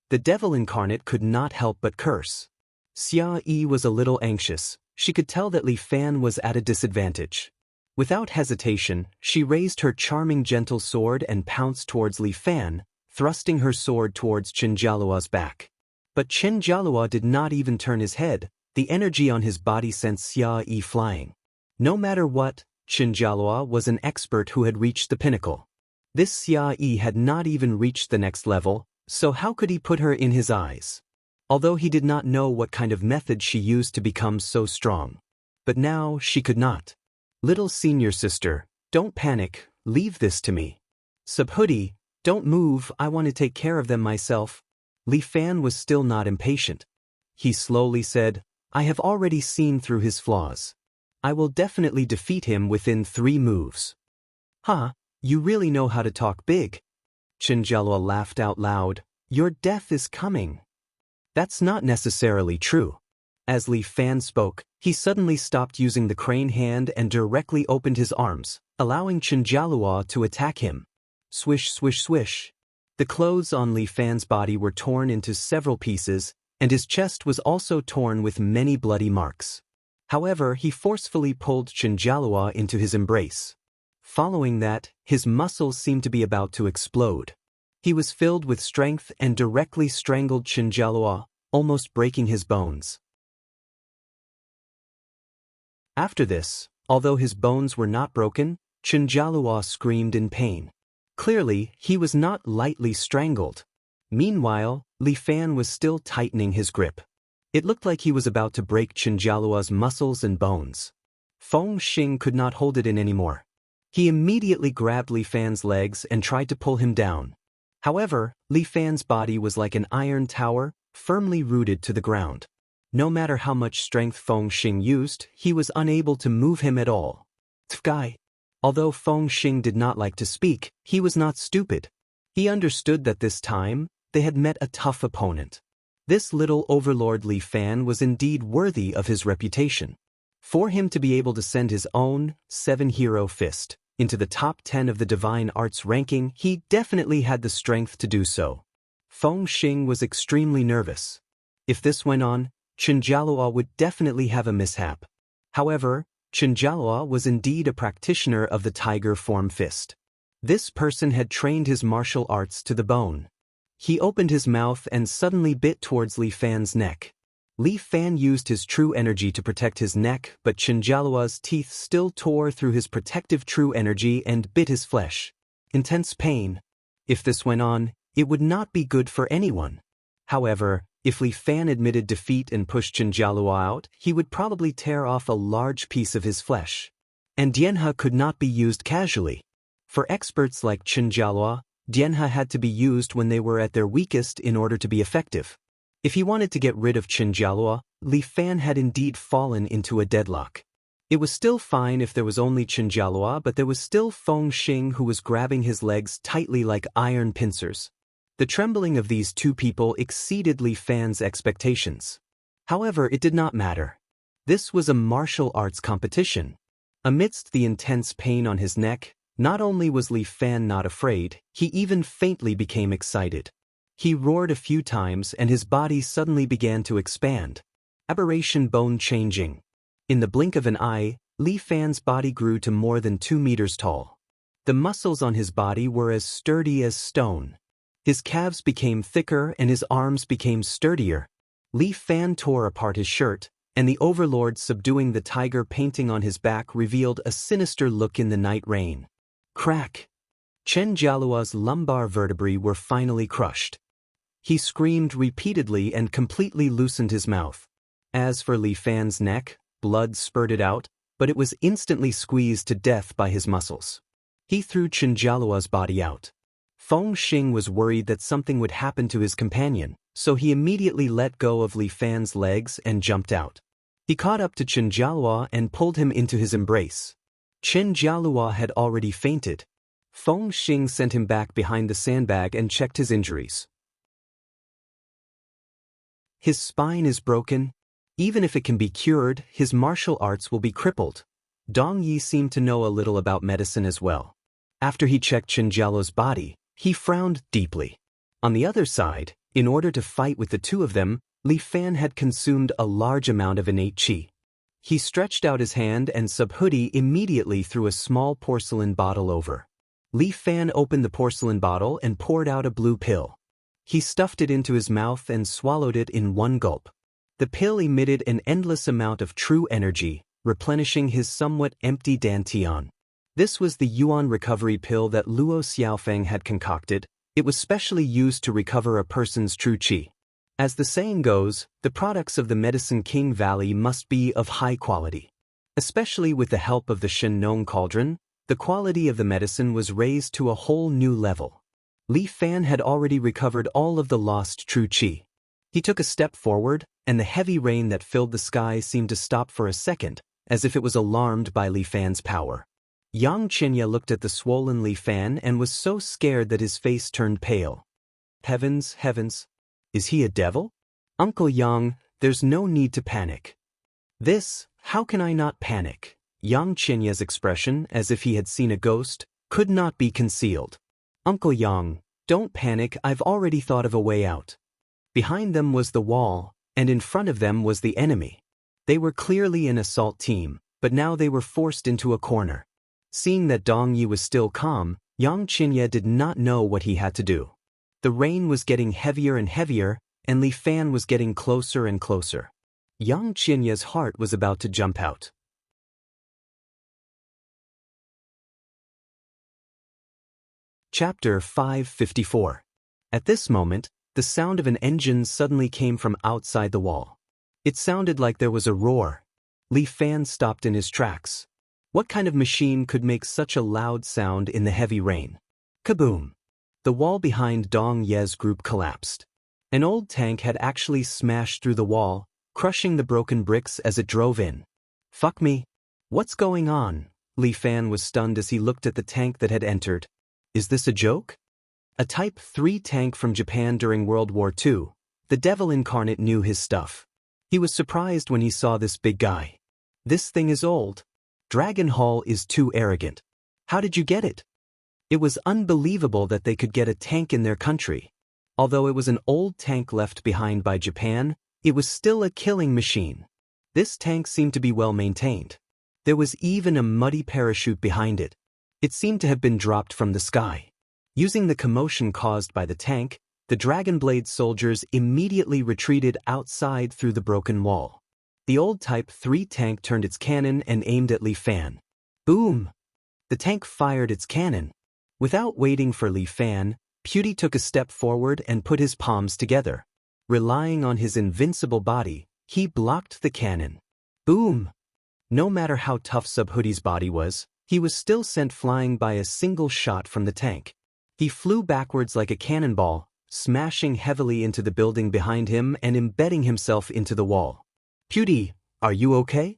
The devil incarnate could not help but curse. Xia Yi was a little anxious. She could tell that Li Fan was at a disadvantage. Without hesitation, she raised her charming gentle sword and pounced towards Li Fan, thrusting her sword towards Chenjialua's back. But Chenjialua did not even turn his head. The energy on his body sent Xia Yi flying. No matter what, Chenjialua was an expert who had reached the pinnacle. This Xia Yi had not even reached the next level, so how could he put her in his eyes? Although he did not know what kind of method she used to become so strong. But now she could not. Little senior sister, don't panic, leave this to me. Subhoodie, don't move, I want to take care of them myself. Li Fan was still not impatient. He slowly said, I have already seen through his flaws. I will definitely defeat him within 3 moves. Huh? You really know how to talk big. Chenjialua laughed out loud. Your death is coming. That's not necessarily true. As Li Fan spoke, he suddenly stopped using the crane hand and directly opened his arms, allowing Chenjialua to attack him. Swish, swish, swish. The clothes on Li Fan's body were torn into several pieces, and his chest was also torn with many bloody marks. However, he forcefully pulled Chenjialua into his embrace. Following that, his muscles seemed to be about to explode. He was filled with strength and directly strangled Chenjialua, almost breaking his bones. After this, Although his bones were not broken, Chen Jialua screamed in pain. Clearly, he was not lightly strangled. Meanwhile, Li Fan was still tightening his grip. It looked like he was about to break Chen Jialua's muscles and bones. Feng Xing could not hold it in anymore. He immediately grabbed Li Fan's legs and tried to pull him down. However, Li Fan's body was like an iron tower, firmly rooted to the ground. No matter how much strength Feng Xing used, he was unable to move him at all. Tfgai. Although Feng Xing did not like to speak, he was not stupid. He understood that this time, they had met a tough opponent. This little overlord Li Fan was indeed worthy of his reputation. For him to be able to send his own 7-hero fist into the top 10 of the divine arts ranking, he definitely had the strength to do so. Feng Xing was extremely nervous. If this went on, Chen Jialua would definitely have a mishap. However, Chen Jialua was indeed a practitioner of the tiger form fist. This person had trained his martial arts to the bone. He opened his mouth and suddenly bit towards Li Fan's neck. Li Fan used his true energy to protect his neck, but Chen Jialua's teeth still tore through his protective true energy and bit his flesh. Intense pain. If this went on, it would not be good for anyone. However, if Li Fan admitted defeat and pushed Chen Jialua out, he would probably tear off a large piece of his flesh. And Dianhe could not be used casually. For experts like Chen Jialua, Dianhe had to be used when they were at their weakest in order to be effective. If he wanted to get rid of Chen Jialua, Li Fan had indeed fallen into a deadlock. It was still fine if there was only Chen Jialua, but there was still Feng Xing who was grabbing his legs tightly like iron pincers. The trembling of these two people exceeded Li Fan's expectations. However, it did not matter. This was a martial arts competition. Amidst the intense pain on his neck, not only was Li Fan not afraid, he even faintly became excited. He roared a few times and his body suddenly began to expand. Aberration bone changing. In the blink of an eye, Li Fan's body grew to more than 2 meters tall. The muscles on his body were as sturdy as stone. His calves became thicker and his arms became sturdier. Li Fan tore apart his shirt, and the overlord subduing the tiger painting on his back revealed a sinister look in the night rain. Crack! Chen Jialua's lumbar vertebrae were finally crushed. He screamed repeatedly and completely loosened his mouth. As for Li Fan's neck, blood spurted out, but it was instantly squeezed to death by his muscles. He threw Chen Jialua's body out. Feng Xing was worried that something would happen to his companion, so he immediately let go of Li Fan's legs and jumped out. He caught up to Chen Jialua and pulled him into his embrace. Chen Jialua had already fainted. Feng Xing sent him back behind the sandbag and checked his injuries. His spine is broken. Even if it can be cured, his martial arts will be crippled. Dong Yi seemed to know a little about medicine as well. After he checked Chen Jialua's body, he frowned deeply. On the other side, in order to fight with the two of them, Li Fan had consumed a large amount of innate qi. He stretched out his hand and Subhoodie immediately threw a small porcelain bottle over. Li Fan opened the porcelain bottle and poured out a blue pill. He stuffed it into his mouth and swallowed it in one gulp. The pill emitted an endless amount of true energy, replenishing his somewhat empty dantian. This was the Yuan recovery pill that Luo Xiaofeng had concocted. It was specially used to recover a person's true qi. As the saying goes, the products of the Medicine King Valley must be of high quality. Especially with the help of the Shen-Nong Cauldron, the quality of the medicine was raised to a whole new level. Li Fan had already recovered all of the lost true qi. He took a step forward, and the heavy rain that filled the sky seemed to stop for a second, as if it was alarmed by Li Fan's power. Yang Qinya looked at the swollen Li Fan and was so scared that his face turned pale. Heavens, heavens! Is he a devil? Uncle Yang, there's no need to panic. How can I not panic? Yang Qinya's expression, as if he had seen a ghost, could not be concealed. Uncle Yang, don't panic, I've already thought of a way out. Behind them was the wall, and in front of them was the enemy. They were clearly an assault team, but now they were forced into a corner. Seeing that Dong Yi was still calm, Yang Qinya did not know what he had to do. The rain was getting heavier and heavier, and Li Fan was getting closer and closer. Yang Qinya's heart was about to jump out. Chapter 554. At this moment, the sound of an engine suddenly came from outside the wall. It sounded like there was a roar. Li Fan stopped in his tracks. What kind of machine could make such a loud sound in the heavy rain? Kaboom! The wall behind Dong Ye's group collapsed. An old tank had actually smashed through the wall, crushing the broken bricks as it drove in. Fuck me. What's going on? Li Fan was stunned as he looked at the tank that had entered. Is this a joke? A Type 3 tank from Japan during World War II, the devil incarnate knew his stuff. He was surprised when he saw this big guy. This thing is old. Dragon Hall is too arrogant. How did you get it? It was unbelievable that they could get a tank in their country. Although it was an old tank left behind by Japan, it was still a killing machine. This tank seemed to be well maintained. There was even a muddy parachute behind it. It seemed to have been dropped from the sky. Using the commotion caused by the tank, the Dragonblade soldiers immediately retreated outside through the broken wall. The old Type 3 tank turned its cannon and aimed at Li Fan. Boom! The tank fired its cannon. Without waiting for Li Fan, Pewdie took a step forward and put his palms together. Relying on his invincible body, he blocked the cannon. Boom! No matter how tough Subhoodie's body was, he was still sent flying by a single shot from the tank. He flew backwards like a cannonball, smashing heavily into the building behind him and embedding himself into the wall. Pewdie, are you okay?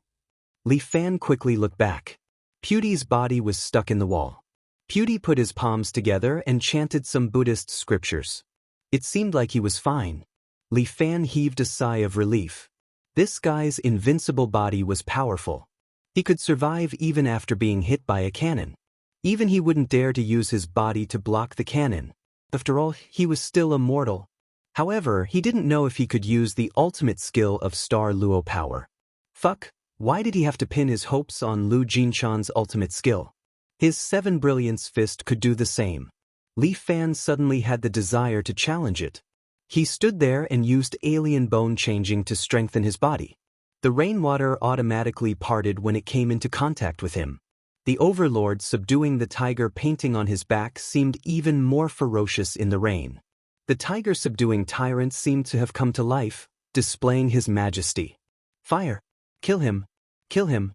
Li Fan quickly looked back. Pewdie's body was stuck in the wall. Pewdie put his palms together and chanted some Buddhist scriptures. It seemed like he was fine. Li Fan heaved a sigh of relief. This guy's invincible body was powerful. He could survive even after being hit by a cannon. Even he wouldn't dare to use his body to block the cannon. After all, he was still immortal. However, he didn't know if he could use the ultimate skill of Star Luo power. Fuck, why did he have to pin his hopes on Lu Jinchan's ultimate skill? His 7 Brilliance fist could do the same. Li Fan suddenly had the desire to challenge it. He stood there and used alien bone changing to strengthen his body. The rainwater automatically parted when it came into contact with him. The Overlord subduing the tiger painting on his back seemed even more ferocious in the rain. The tiger subduing tyrant seemed to have come to life, displaying his majesty. Fire! Kill him! Kill him!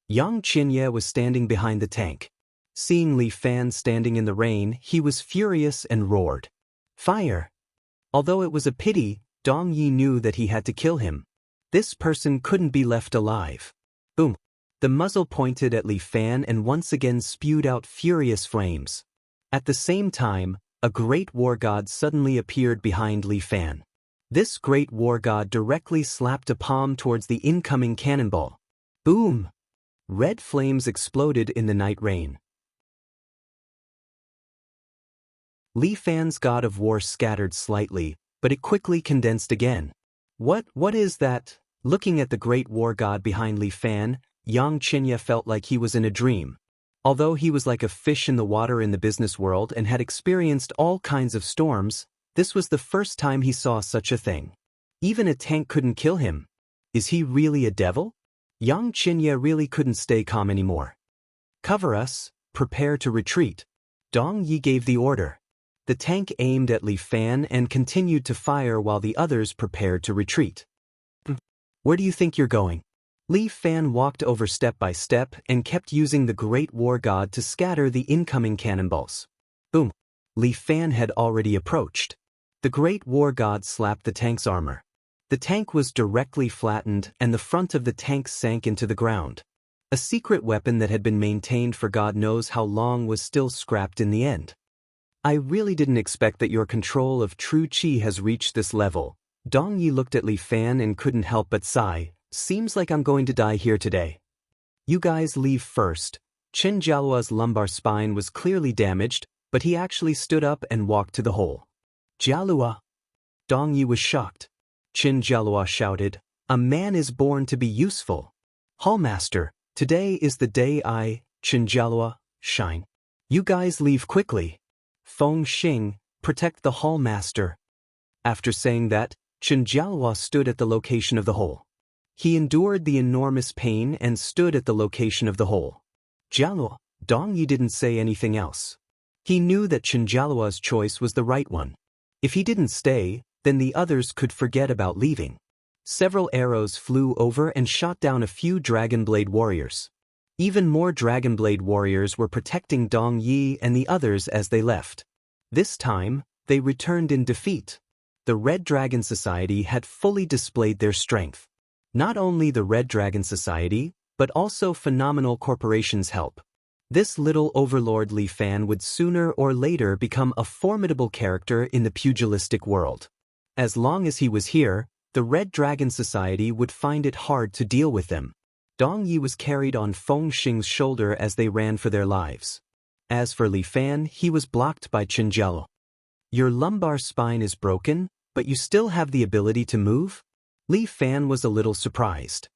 Yang Qinye was standing behind the tank. Seeing Li Fan standing in the rain, he was furious and roared. Fire! Although it was a pity, Dong Yi knew that he had to kill him. This person couldn't be left alive. Boom! The muzzle pointed at Li Fan and once again spewed out furious flames. At the same time, a great war god suddenly appeared behind Li Fan. This great war god directly slapped a palm towards the incoming cannonball. Boom! Red flames exploded in the night rain. Li Fan's god of war scattered slightly, but it quickly condensed again. What is that? Looking at the great war god behind Li Fan, Yang Qinye felt like he was in a dream. Although he was like a fish in the water in the business world and had experienced all kinds of storms, this was the first time he saw such a thing. Even a tank couldn't kill him. Is he really a devil? Yang Qinye really couldn't stay calm anymore. Cover us, prepare to retreat. Dong Yi gave the order. The tank aimed at Li Fan and continued to fire while the others prepared to retreat. Where do you think you're going? Li Fan walked over step by step and kept using the Great War God to scatter the incoming cannonballs. Boom! Li Fan had already approached. The Great War God slapped the tank's armor. The tank was directly flattened and the front of the tank sank into the ground. A secret weapon that had been maintained for God knows how long was still scrapped in the end. I really didn't expect that your control of true Qi has reached this level. Dong Yi looked at Li Fan and couldn't help but sigh. Seems like I'm going to die here today. You guys leave first. Qin Jialua's lumbar spine was clearly damaged, but he actually stood up and walked to the hole. Jialua! Dong Yi was shocked. Qin Jialua shouted, a man is born to be useful. Hallmaster, today is the day I, Qin Jialua, shine. You guys leave quickly. Feng Xing, protect the Hallmaster. After saying that, Qin Jialua stood at the location of the hole. He endured the enormous pain and stood at the location of the hole. Jialua, Dong Yi didn't say anything else. He knew that Chenjalua's choice was the right one. If he didn't stay, then the others could forget about leaving. Several arrows flew over and shot down a few Dragonblade warriors. Even more Dragonblade warriors were protecting Dong Yi and the others as they left. This time, they returned in defeat. The Red Dragon Society had fully displayed their strength. Not only the Red Dragon Society, but also Phenomenal Corporation's help. This little overlord Li Fan would sooner or later become a formidable character in the pugilistic world. As long as he was here, the Red Dragon Society would find it hard to deal with them. Dong Yi was carried on Feng Xing's shoulder as they ran for their lives. As for Li Fan, he was blocked by Chenjialo. Your lumbar spine is broken, but you still have the ability to move? Li Fan was a little surprised.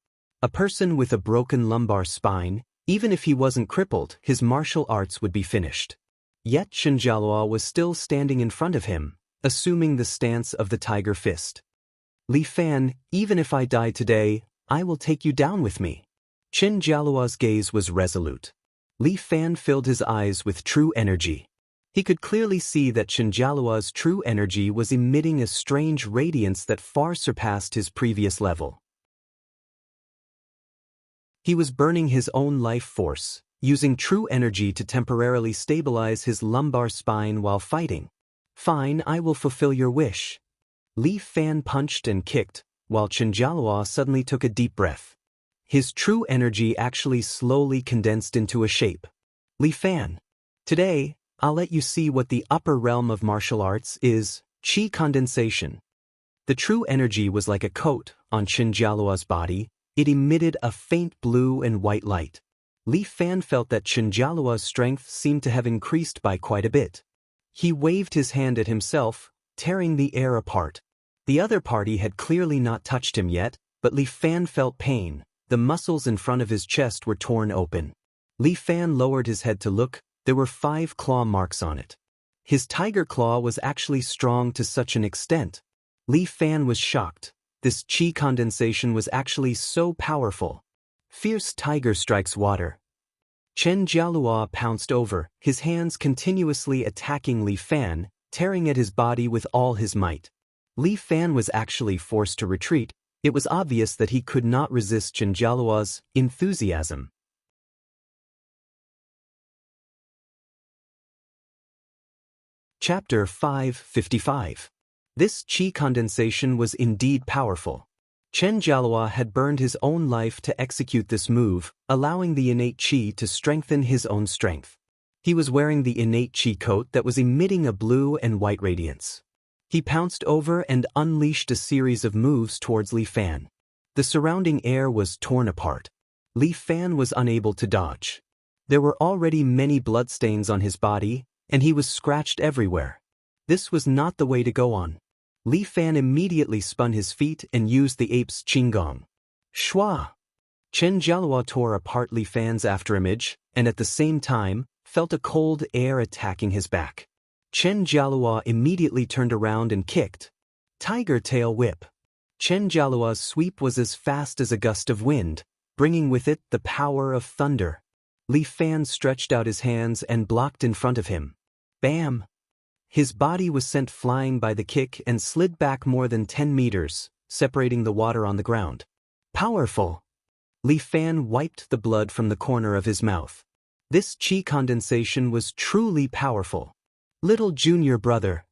A person with a broken lumbar spine, even if he wasn't crippled, his martial arts would be finished. Yet Chenjialo was still standing in front of him, assuming the stance of the tiger fist. Li Fan, even if I die today, I will take you down with me. Chenjialo's gaze was resolute. Li Fan filled his eyes with true energy. He could clearly see that Chenjialo's true energy was emitting a strange radiance that far surpassed his previous level. He was burning his own life force, using true energy to temporarily stabilize his lumbar spine while fighting. Fine, I will fulfill your wish. Li Fan punched and kicked, while Chenjialo suddenly took a deep breath. His true energy actually slowly condensed into a shape. Li Fan, today, I'll let you see what the upper realm of martial arts is, Qi condensation. The true energy was like a coat on Chenjialo's body. It emitted a faint blue and white light. Li Fan felt that Chenjialo's strength seemed to have increased by quite a bit. He waved his hand at himself, tearing the air apart. The other party had clearly not touched him yet, but Li Fan felt pain. The muscles in front of his chest were torn open. Li Fan lowered his head to look. There were 5 claw marks on it. His tiger claw was actually strong to such an extent. Li Fan was shocked. This qi condensation was actually so powerful. Fierce tiger strikes water. Chenjialo pounced over, his hands continuously attacking Li Fan, tearing at his body with all his might. Li Fan was actually forced to retreat. It was obvious that he could not resist Chenjialo's enthusiasm. Chapter 555. This qi condensation was indeed powerful. Chenjialo had burned his own life to execute this move, allowing the innate qi to strengthen his own strength. He was wearing the innate qi coat that was emitting a blue and white radiance. He pounced over and unleashed a series of moves towards Li Fan. The surrounding air was torn apart. Li Fan was unable to dodge. There were already many bloodstains on his body, and he was scratched everywhere. This was not the way to go on. Li Fan immediately spun his feet and used the ape's qinggong. Shua! Chenjialo tore apart Li Fan's afterimage, and at the same time, felt a cold air attacking his back. Chenjialo immediately turned around and kicked. Tiger tail whip. Chenjialo's sweep was as fast as a gust of wind, bringing with it the power of thunder. Li Fan stretched out his hands and blocked in front of him. Bam! His body was sent flying by the kick and slid back more than 10 meters, separating the water on the ground. Powerful! Li Fan wiped the blood from the corner of his mouth. This qi condensation was truly powerful. Little junior brother.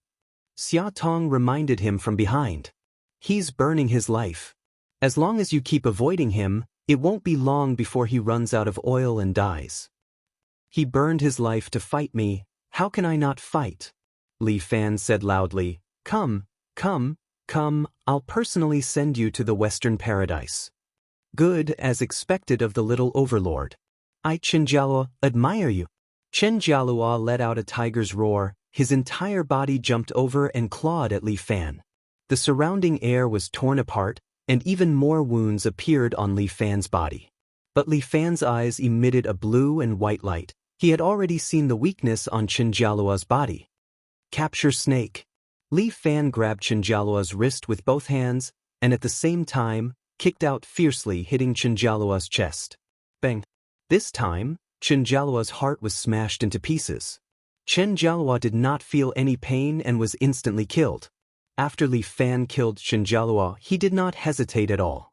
Xia Tong reminded him from behind. He's burning his life. As long as you keep avoiding him, it won't be long before he runs out of oil and dies. He burned his life to fight me. How can I not fight? Li Fan said loudly. Come, come, come, I'll personally send you to the Western Paradise. Good, as expected of the little overlord. I Chenjialo admire you. Chenjialo let out a tiger's roar. His entire body jumped over and clawed at Li Fan. The surrounding air was torn apart, and even more wounds appeared on Li Fan's body. But Li Fan's eyes emitted a blue and white light. He had already seen the weakness on Chenjialo's body. Capture snake. Li Fan grabbed Chenjialo's wrist with both hands, and at the same time, kicked out fiercely, hitting Chenjialo's chest. Bang! This time, Chenjialo's heart was smashed into pieces. Chen Jialua did not feel any pain and was instantly killed. After Li Fan killed Chen Jialua, he did not hesitate at all.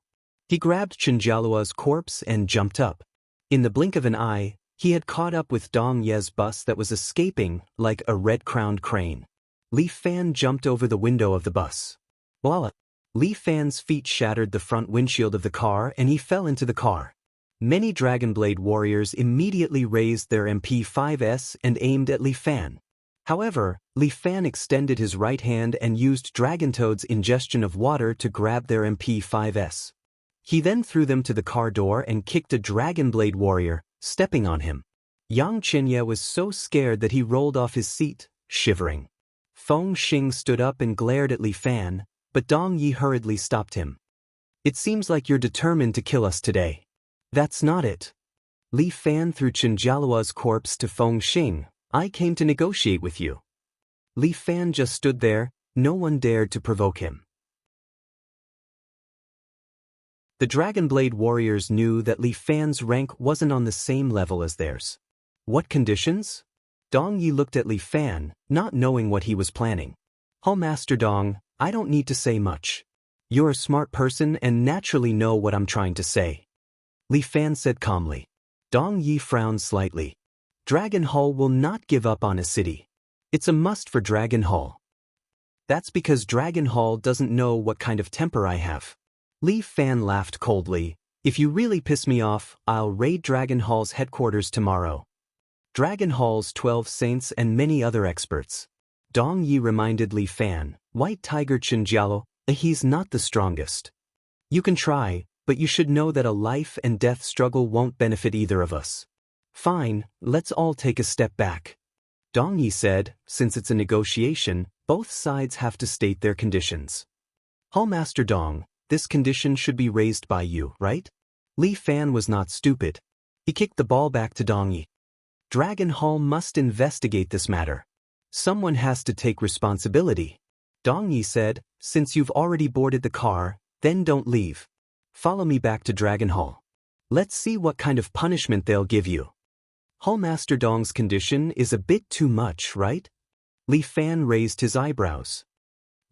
He grabbed Chen Jialua's corpse and jumped up. In the blink of an eye, he had caught up with Dong Ye's bus that was escaping like a red-crowned crane. Li Fan jumped over the window of the bus. Voila! Li Fan's feet shattered the front windshield of the car and he fell into the car. Many Dragonblade warriors immediately raised their MP5s and aimed at Li Fan. However, Li Fan extended his right hand and used Dragontoad's ingestion of water to grab their MP5s. He then threw them to the car door and kicked a Dragonblade warrior, stepping on him. Yang Qianye was so scared that he rolled off his seat, shivering. Feng Xing stood up and glared at Li Fan, but Dong Yi hurriedly stopped him. "It seems like you're determined to kill us today." "That's not it." Li Fan threw Chen Jialua's corpse to Feng Xing. "I came to negotiate with you." Li Fan just stood there, no one dared to provoke him. The Dragonblade warriors knew that Li Fan's rank wasn't on the same level as theirs. What conditions? Dong Yi looked at Li Fan, not knowing what he was planning. "Oh, Master Dong, I don't need to say much. You're a smart person and naturally know what I'm trying to say," Li Fan said calmly. Dong Yi frowned slightly. "Dragon Hall will not give up on a city. It's a must for Dragon Hall." "That's because Dragon Hall doesn't know what kind of temper I have." Li Fan laughed coldly. "If you really piss me off, I'll raid Dragon Hall's headquarters tomorrow. Dragon Hall's 12 saints and many other experts." Dong Yi reminded Li Fan, "White Tiger Chen Jialo, he's not the strongest. You can try, but you should know that a life and death struggle won't benefit either of us." "Fine, let's all take a step back," Dong Yi said. "Since it's a negotiation, both sides have to state their conditions. Hallmaster Dong, this condition should be raised by you, right?" Li Fan was not stupid. He kicked the ball back to Dong Yi. "Dragon Hall must investigate this matter. Someone has to take responsibility." Dong Yi said, "Since you've already boarded the car, then don't leave. Follow me back to Dragon Hall. Let's see what kind of punishment they'll give you." "Hallmaster Dong's condition is a bit too much, right?" Li Fan raised his eyebrows.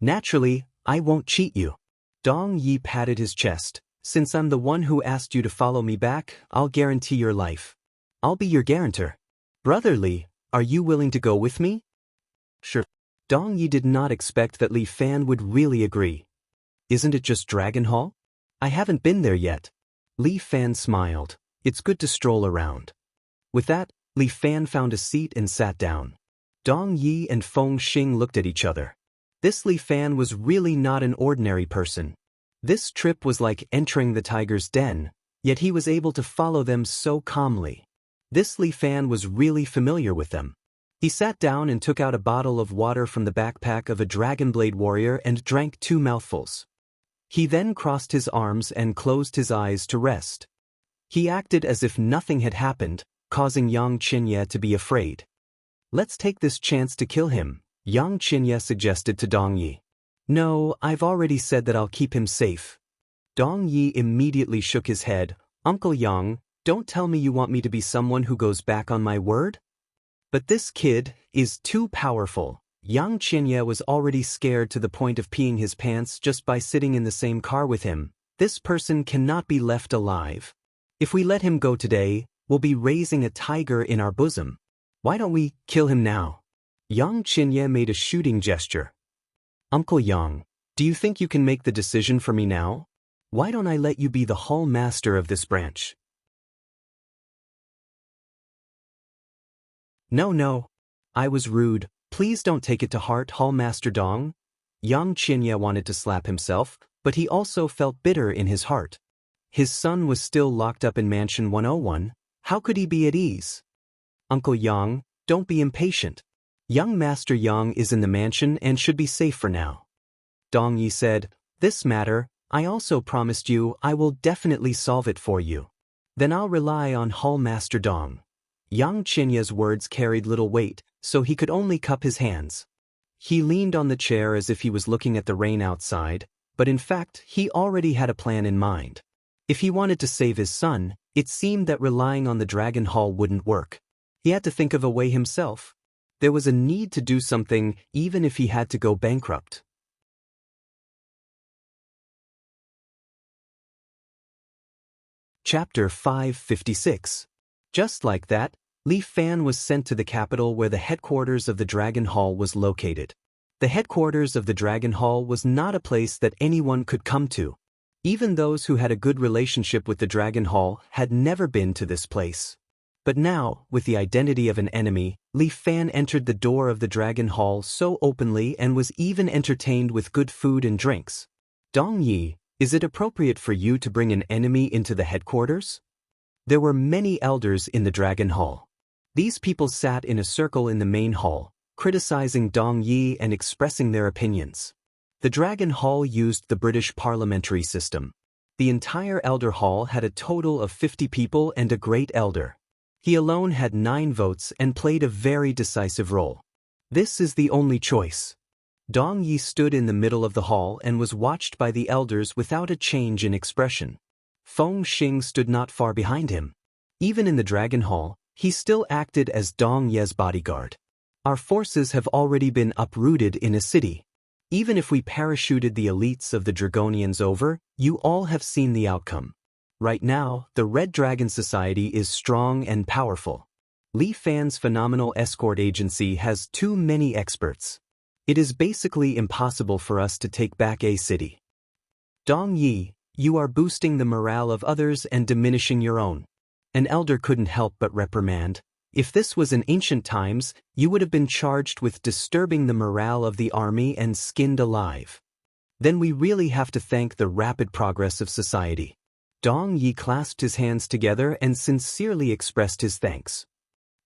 "Naturally, I won't cheat you." Dong Yi patted his chest. "Since I'm the one who asked you to follow me back, I'll guarantee your life. I'll be your guarantor. Brother Li, are you willing to go with me?" "Sure." Dong Yi did not expect that Li Fan would really agree. "Isn't it just Dragon Hall? I haven't been there yet." Li Fan smiled. "It's good to stroll around." With that, Li Fan found a seat and sat down. Dong Yi and Feng Xing looked at each other. This Li Fan was really not an ordinary person. This trip was like entering the tiger's den, yet he was able to follow them so calmly. This Li Fan was really familiar with them. He sat down and took out a bottle of water from the backpack of a Dragonblade warrior and drank 2 mouthfuls. He then crossed his arms and closed his eyes to rest. He acted as if nothing had happened, causing Yang Qianye to be afraid. "Let's take this chance to kill him," Yang Qianye suggested to Dong Yi. "No, I've already said that I'll keep him safe." Dong Yi immediately shook his head. "Uncle Yang, don't tell me you want me to be someone who goes back on my word?" "But this kid is too powerful." Yang Qianye was already scared to the point of peeing his pants just by sitting in the same car with him. "This person cannot be left alive. If we let him go today, we'll be raising a tiger in our bosom. Why don't we kill him now?" Yang Qianye made a shooting gesture. "Uncle Yang, do you think you can make the decision for me now? Why don't I let you be the hall master of this branch?" No. I was rude. Please don't take it to heart, Hallmaster Dong." Yang Qianye wanted to slap himself, but he also felt bitter in his heart. His son was still locked up in Mansion 101. How could he be at ease? "Uncle Yang, don't be impatient. Young Master Yang is in the mansion and should be safe for now." Dong Yi said, "This matter, I also promised you I will definitely solve it for you. Then I'll rely on Hallmaster Dong." Yang Qianye's words carried little weight, so he could only cup his hands. He leaned on the chair as if he was looking at the rain outside, but in fact he already had a plan in mind. If he wanted to save his son, it seemed that relying on the Dragon Hall wouldn't work. He had to think of a way himself. There was a need to do something even if he had to go bankrupt. Chapter 556. Just like that, Li Fan was sent to the capital where the headquarters of the Dragon Hall was located. The headquarters of the Dragon Hall was not a place that anyone could come to. Even those who had a good relationship with the Dragon Hall had never been to this place. But now, with the identity of an enemy, Li Fan entered the door of the Dragon Hall so openly and was even entertained with good food and drinks. Dong Yi, is it appropriate for you to bring an enemy into the headquarters? There were many elders in the Dragon Hall. These people sat in a circle in the main hall, criticizing Dong Yi and expressing their opinions. The Dragon Hall used the British parliamentary system. The entire Elder Hall had a total of 50 people and a great elder. He alone had 9 votes and played a very decisive role. This is the only choice. Dong Yi stood in the middle of the hall and was watched by the elders without a change in expression. Feng Xing stood not far behind him. Even in the Dragon Hall, he still acted as Dong Ye's bodyguard. Our forces have already been uprooted in a city. Even if we parachuted the elites of the Dragonians over, you all have seen the outcome. Right now, the Red Dragon Society is strong and powerful. Li Fan's phenomenal escort agency has too many experts. It is basically impossible for us to take back a city. Dong Yi, you are boosting the morale of others and diminishing your own. An elder couldn't help but reprimand. If this was in ancient times, you would have been charged with disturbing the morale of the army and skinned alive. Then we really have to thank the rapid progress of society. Dong Yi clasped his hands together and sincerely expressed his thanks.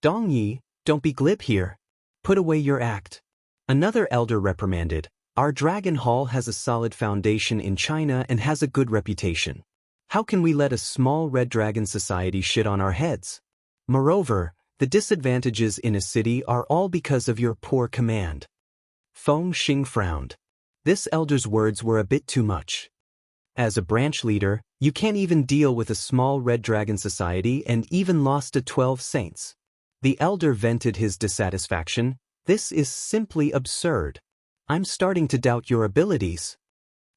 Dong Yi, don't be glib here. Put away your act. Another elder reprimanded. Our Dragon Hall has a solid foundation in China and has a good reputation. How can we let a small Red Dragon Society shit on our heads? Moreover, the disadvantages in a city are all because of your poor command. Feng Xing frowned. This elder's words were a bit too much. As a branch leader, you can't even deal with a small Red Dragon Society and even lost to 12 saints. The elder vented his dissatisfaction. This is simply absurd. I'm starting to doubt your abilities.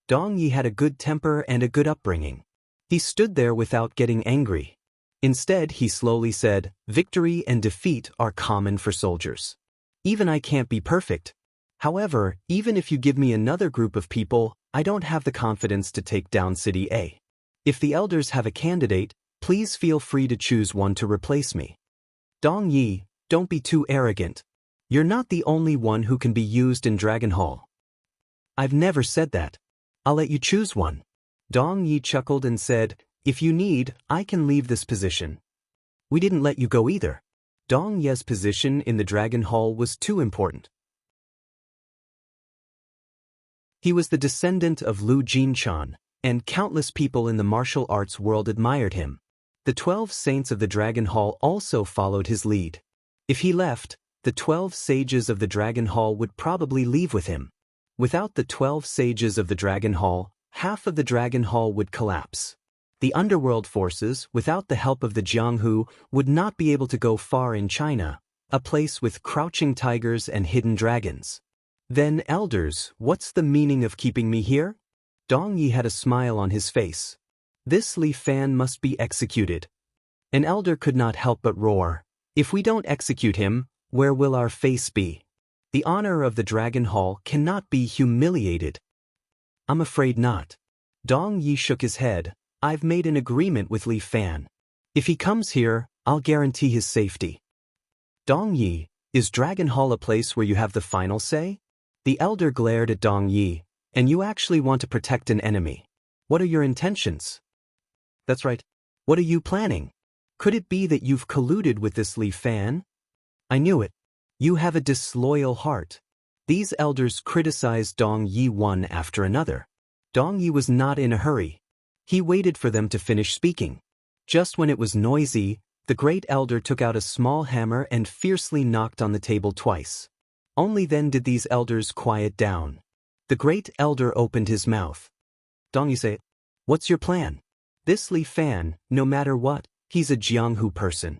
Dong Yi had a good temper and a good upbringing. He stood there without getting angry. Instead, he slowly said, victory and defeat are common for soldiers. Even I can't be perfect. However, even if you give me another group of people, I don't have the confidence to take down City A. If the elders have a candidate, please feel free to choose one to replace me. Dong Yi, don't be too arrogant. You're not the only one who can be used in Dragon Hall. I've never said that. I'll let you choose one. Dong Yi chuckled and said, if you need, I can leave this position. We didn't let you go either. Dong Ye's position in the Dragon Hall was too important. He was the descendant of Lu Jinchan, and countless people in the martial arts world admired him. The 12 saints of the Dragon Hall also followed his lead. If he left, the 12 sages of the Dragon Hall would probably leave with him. Without the 12 sages of the Dragon Hall, half of the Dragon Hall would collapse. The underworld forces, without the help of the Jianghu, would not be able to go far in China, a place with crouching tigers and hidden dragons. Then, elders, what's the meaning of keeping me here? Dong Yi had a smile on his face. This Li Fan must be executed. An elder could not help but roar. If we don't execute him, where will our face be? The honor of the Dragon Hall cannot be humiliated. I'm afraid not. Dong Yi shook his head. I've made an agreement with Li Fan. If he comes here, I'll guarantee his safety. Dong Yi, is Dragon Hall a place where you have the final say? The elder glared at Dong Yi. And you actually want to protect an enemy. What are your intentions? That's right. What are you planning? Could it be that you've colluded with this Li Fan? I knew it. You have a disloyal heart. These elders criticized Dong Yi one after another. Dong Yi was not in a hurry. He waited for them to finish speaking. Just when it was noisy, the great elder took out a small hammer and fiercely knocked on the table twice. Only then did these elders quiet down. The great elder opened his mouth. Dong Yi said, what's your plan? This Li Fan, no matter what, he's a Jianghu person.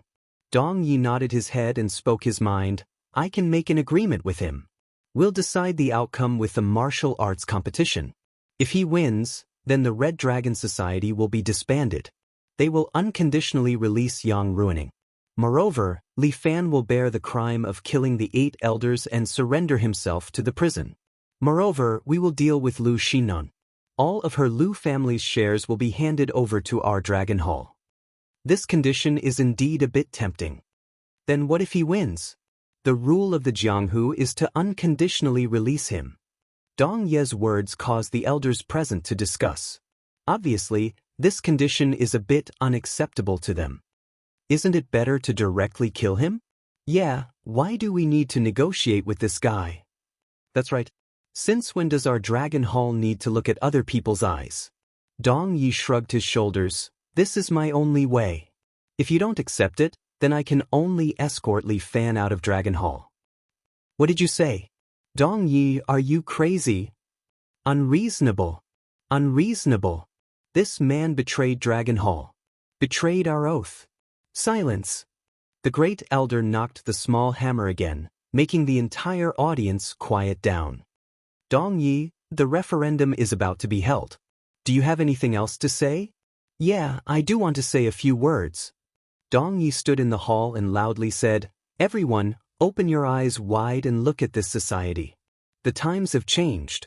Dong Yi nodded his head and spoke his mind. I can make an agreement with him. We'll decide the outcome with the martial arts competition. If he wins, then the Red Dragon Society will be disbanded. They will unconditionally release Yang Ruining. Moreover, Li Fan will bear the crime of killing the 8 elders and surrender himself to the prison. Moreover, we will deal with Lu Xinon. All of her Lu family's shares will be handed over to our Dragon Hall. This condition is indeed a bit tempting. Then what if he wins? The rule of the Jianghu is to unconditionally release him. Dong Ye's words caused the elders present to discuss. Obviously, this condition is a bit unacceptable to them. Isn't it better to directly kill him? Yeah, why do we need to negotiate with this guy? That's right. Since when does our Dragon Hall need to look at other people's eyes? Dong Yi shrugged his shoulders. This is my only way. If you don't accept it, then I can only escort Li Fan out of Dragon Hall. What did you say? Dong Yi, are you crazy? Unreasonable. Unreasonable. This man betrayed Dragon Hall. Betrayed our oath. Silence. The great elder knocked the small hammer again, making the entire audience quiet down. Dong Yi, the referendum is about to be held. Do you have anything else to say? Yeah, I do want to say a few words. Dong Yi stood in the hall and loudly said, Everyone, open your eyes wide and look at this society. The times have changed.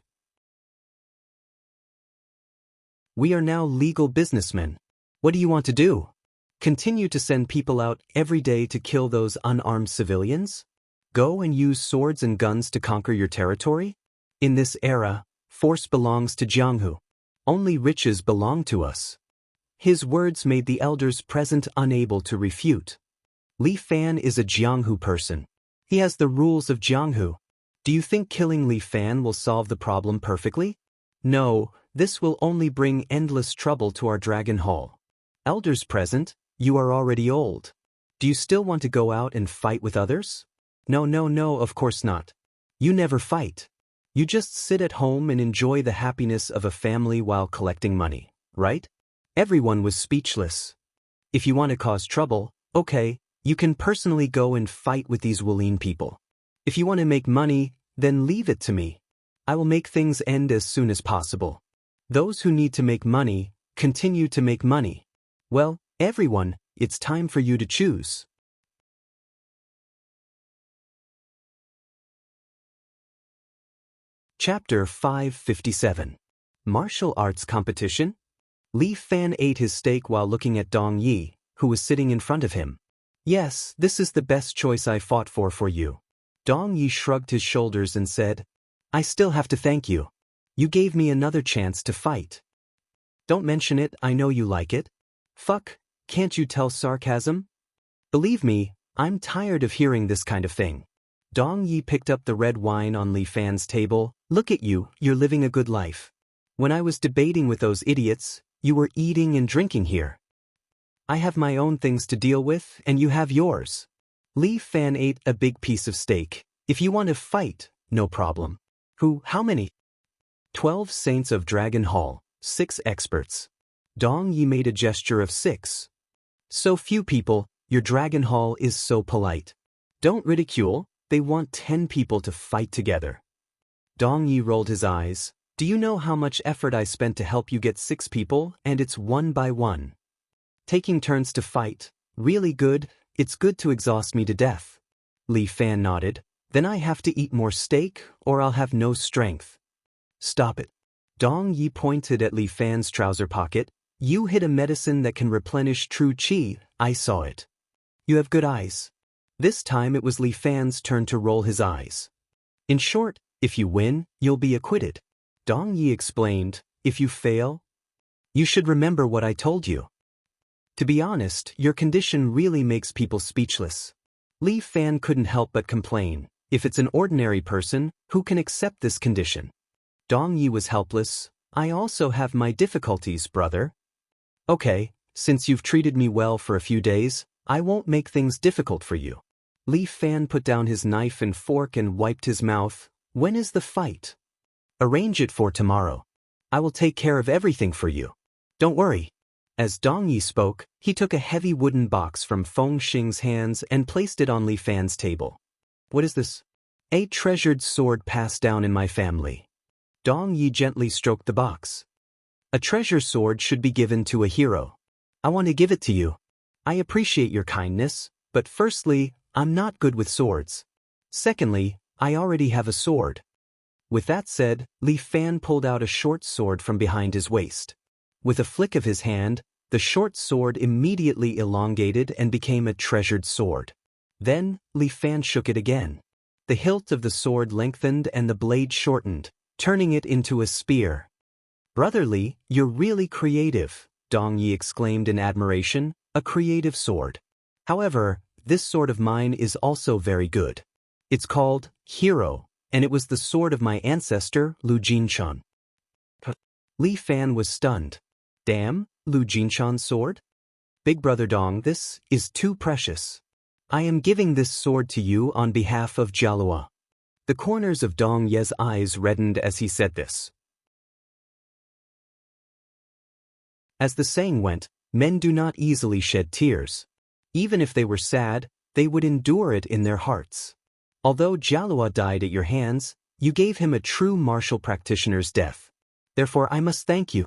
We are now legal businessmen. What do you want to do? Continue to send people out every day to kill those unarmed civilians? Go and use swords and guns to conquer your territory? In this era, force belongs to Jianghu. Only riches belong to us. His words made the elders present unable to refute. Li Fan is a Jianghu person. He has the rules of Jianghu. Do you think killing Li Fan will solve the problem perfectly? No, this will only bring endless trouble to our Dragon Hall. Elders present, you are already old. Do you still want to go out and fight with others? No, of course not. You never fight. You just sit at home and enjoy the happiness of a family while collecting money, right? Everyone was speechless. If you want to cause trouble, okay, you can personally go and fight with these Wulin people. If you want to make money, then leave it to me. I will make things end as soon as possible. Those who need to make money, continue to make money. Well, everyone, it's time for you to choose. Chapter 557. Martial Arts Competition? Li Fan ate his steak while looking at Dong Yi, who was sitting in front of him. Yes, this is the best choice I fought for you. Dong Yi shrugged his shoulders and said, I still have to thank you. You gave me another chance to fight. Don't mention it, I know you like it. Fuck, can't you tell sarcasm? Believe me, I'm tired of hearing this kind of thing. Dong Yi picked up the red wine on Li Fan's table. Look at you, you're living a good life. When I was debating with those idiots, you were eating and drinking here. I have my own things to deal with, and you have yours. Li Fan ate a big piece of steak. If you want to fight, no problem. How many? 12 Saints of Dragon Hall, 6 experts. Dong Yi made a gesture of 6. So few people, your Dragon Hall is so polite. Don't ridicule, they want 10 people to fight together. Dong Yi rolled his eyes. Do you know how much effort I spent to help you get 6 people, and it's one by one? Taking turns to fight, really good, it's good to exhaust me to death. Li Fan nodded. Then I have to eat more steak, or I'll have no strength. Stop it. Dong Yi pointed at Li Fan's trouser pocket. You hid a medicine that can replenish true qi, I saw it. You have good eyes. This time it was Li Fan's turn to roll his eyes. In short, if you win, you'll be acquitted. Dong Yi explained, if you fail, you should remember what I told you. To be honest, your condition really makes people speechless. Li Fan couldn't help but complain. If it's an ordinary person, who can accept this condition? Dong Yi was helpless. I also have my difficulties, brother. Okay, since you've treated me well for a few days, I won't make things difficult for you. Li Fan put down his knife and fork and wiped his mouth. When is the fight? Arrange it for tomorrow. I will take care of everything for you. Don't worry. As Dong Yi spoke, he took a heavy wooden box from Feng Xing's hands and placed it on Li Fan's table. What is this? A treasured sword passed down in my family. Dong Yi gently stroked the box. A treasure sword should be given to a hero. I want to give it to you. I appreciate your kindness, but firstly, I'm not good with swords. Secondly, I already have a sword. With that said, Li Fan pulled out a short sword from behind his waist. With a flick of his hand, the short sword immediately elongated and became a treasured sword. Then, Li Fan shook it again. The hilt of the sword lengthened and the blade shortened, turning it into a spear. Brother Li, you're really creative, Dong Yi exclaimed in admiration, a creative sword. However, this sword of mine is also very good. It's called Hero, and it was the sword of my ancestor, Lu Jinshan. Li Fan was stunned. Damn, Lu Jinshan's sword? Big brother Dong, this is too precious. I am giving this sword to you on behalf of Jialua. The corners of Dong Ye's eyes reddened as he said this. As the saying went, men do not easily shed tears. Even if they were sad, they would endure it in their hearts. Although Jialua died at your hands, you gave him a true martial practitioner's death. Therefore I must thank you.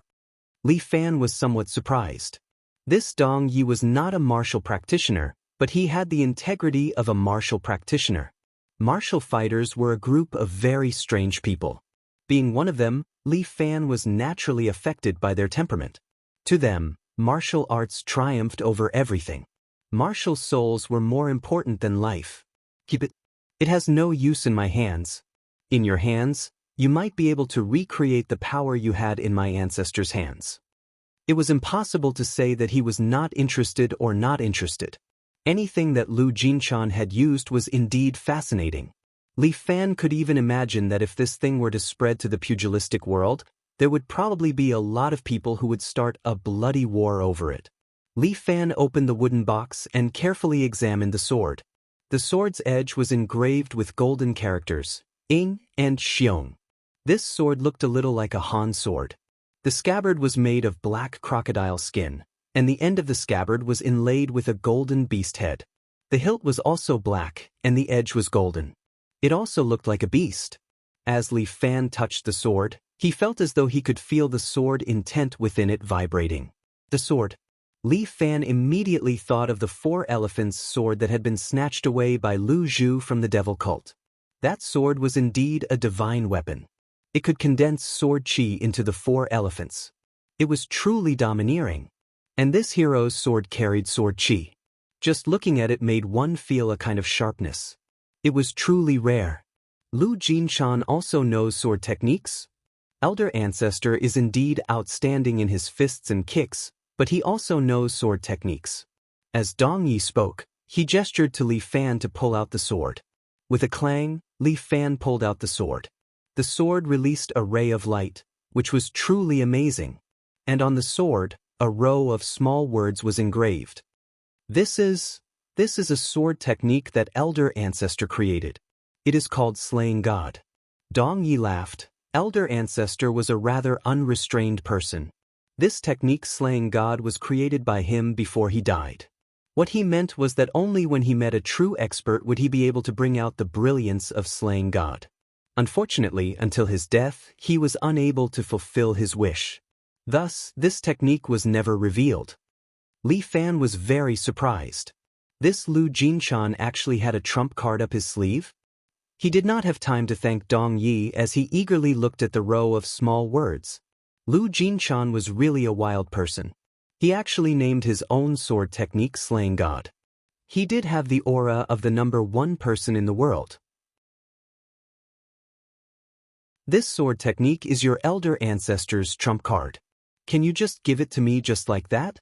Li Fan was somewhat surprised. This Dong Yi was not a martial practitioner, but he had the integrity of a martial practitioner. Martial fighters were a group of very strange people. Being one of them, Li Fan was naturally affected by their temperament. To them, martial arts triumphed over everything. Martial souls were more important than life. Keep it. It has no use in my hands. In your hands, you might be able to recreate the power you had in my ancestors' hands. It was impossible to say that he was not interested or not interested. Anything that Lu Jinshan had used was indeed fascinating. Li Fan could even imagine that if this thing were to spread to the pugilistic world, there would probably be a lot of people who would start a bloody war over it. Li Fan opened the wooden box and carefully examined the sword. The sword's edge was engraved with golden characters, Ying and Xiong. This sword looked a little like a Han sword. The scabbard was made of black crocodile skin, and the end of the scabbard was inlaid with a golden beast head. The hilt was also black, and the edge was golden. It also looked like a beast. As Li Fan touched the sword, he felt as though he could feel the sword intent within it vibrating. The sword. Li Fan immediately thought of the 4 elephants sword that had been snatched away by Lu Zhu from the devil cult. That sword was indeed a divine weapon. It could condense sword chi into the 4 elephants. It was truly domineering. And this hero's sword carried sword chi. Just looking at it made one feel a kind of sharpness. It was truly rare. Lu Jinshan also knows sword techniques. Elder Ancestor is indeed outstanding in his fists and kicks, but he also knows sword techniques. As Dong Yi spoke, he gestured to Li Fan to pull out the sword. With a clang, Li Fan pulled out the sword. The sword released a ray of light, which was truly amazing. And on the sword, a row of small words was engraved. This is a sword technique that Elder Ancestor created. It is called Slaying God. Dong Yi laughed. Elder Ancestor was a rather unrestrained person. This technique Slaying God was created by him before he died. What he meant was that only when he met a true expert would he be able to bring out the brilliance of slaying God. Unfortunately, until his death, he was unable to fulfill his wish. Thus, this technique was never revealed. Li Fan was very surprised. This Lu Jinshan actually had a trump card up his sleeve? He did not have time to thank Dong Yi as he eagerly looked at the row of small words. Lu Jinshan was really a wild person. He actually named his own sword technique Slaying God. He did have the aura of the number 1 person in the world. This sword technique is your elder ancestor's trump card. Can you just give it to me just like that?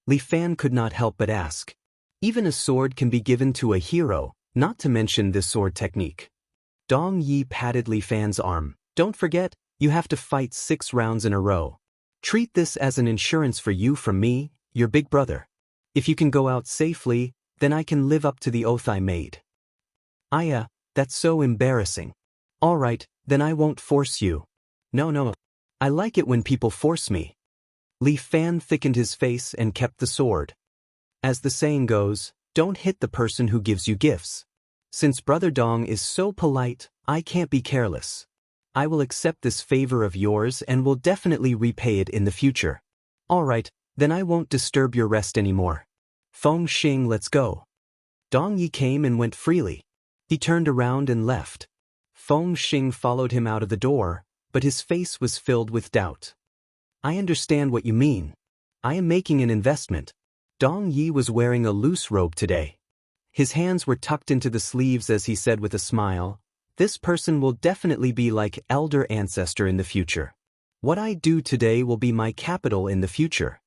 Li Fan could not help but ask. Even a sword can be given to a hero, not to mention this sword technique. Dong Yi patted Li Fan's arm. Don't forget, you have to fight 6 rounds in a row. Treat this as an insurance for you from me, your big brother. If you can go out safely, then I can live up to the oath I made. Aya, that's so embarrassing. All right, then I won't force you. No. I like it when people force me. Li Fan thickened his face and kept the sword. As the saying goes, don't hit the person who gives you gifts. Since Brother Dong is so polite, I can't be careless. I will accept this favor of yours and will definitely repay it in the future. Alright, then I won't disturb your rest anymore. Feng Xing, let's go. Dong Yi came and went freely. He turned around and left. Feng Xing followed him out of the door, but his face was filled with doubt. I understand what you mean. I am making an investment. Dong Yi was wearing a loose robe today. His hands were tucked into the sleeves as he said with a smile, "This person will definitely be like elder ancestor in the future. What I do today will be my capital in the future."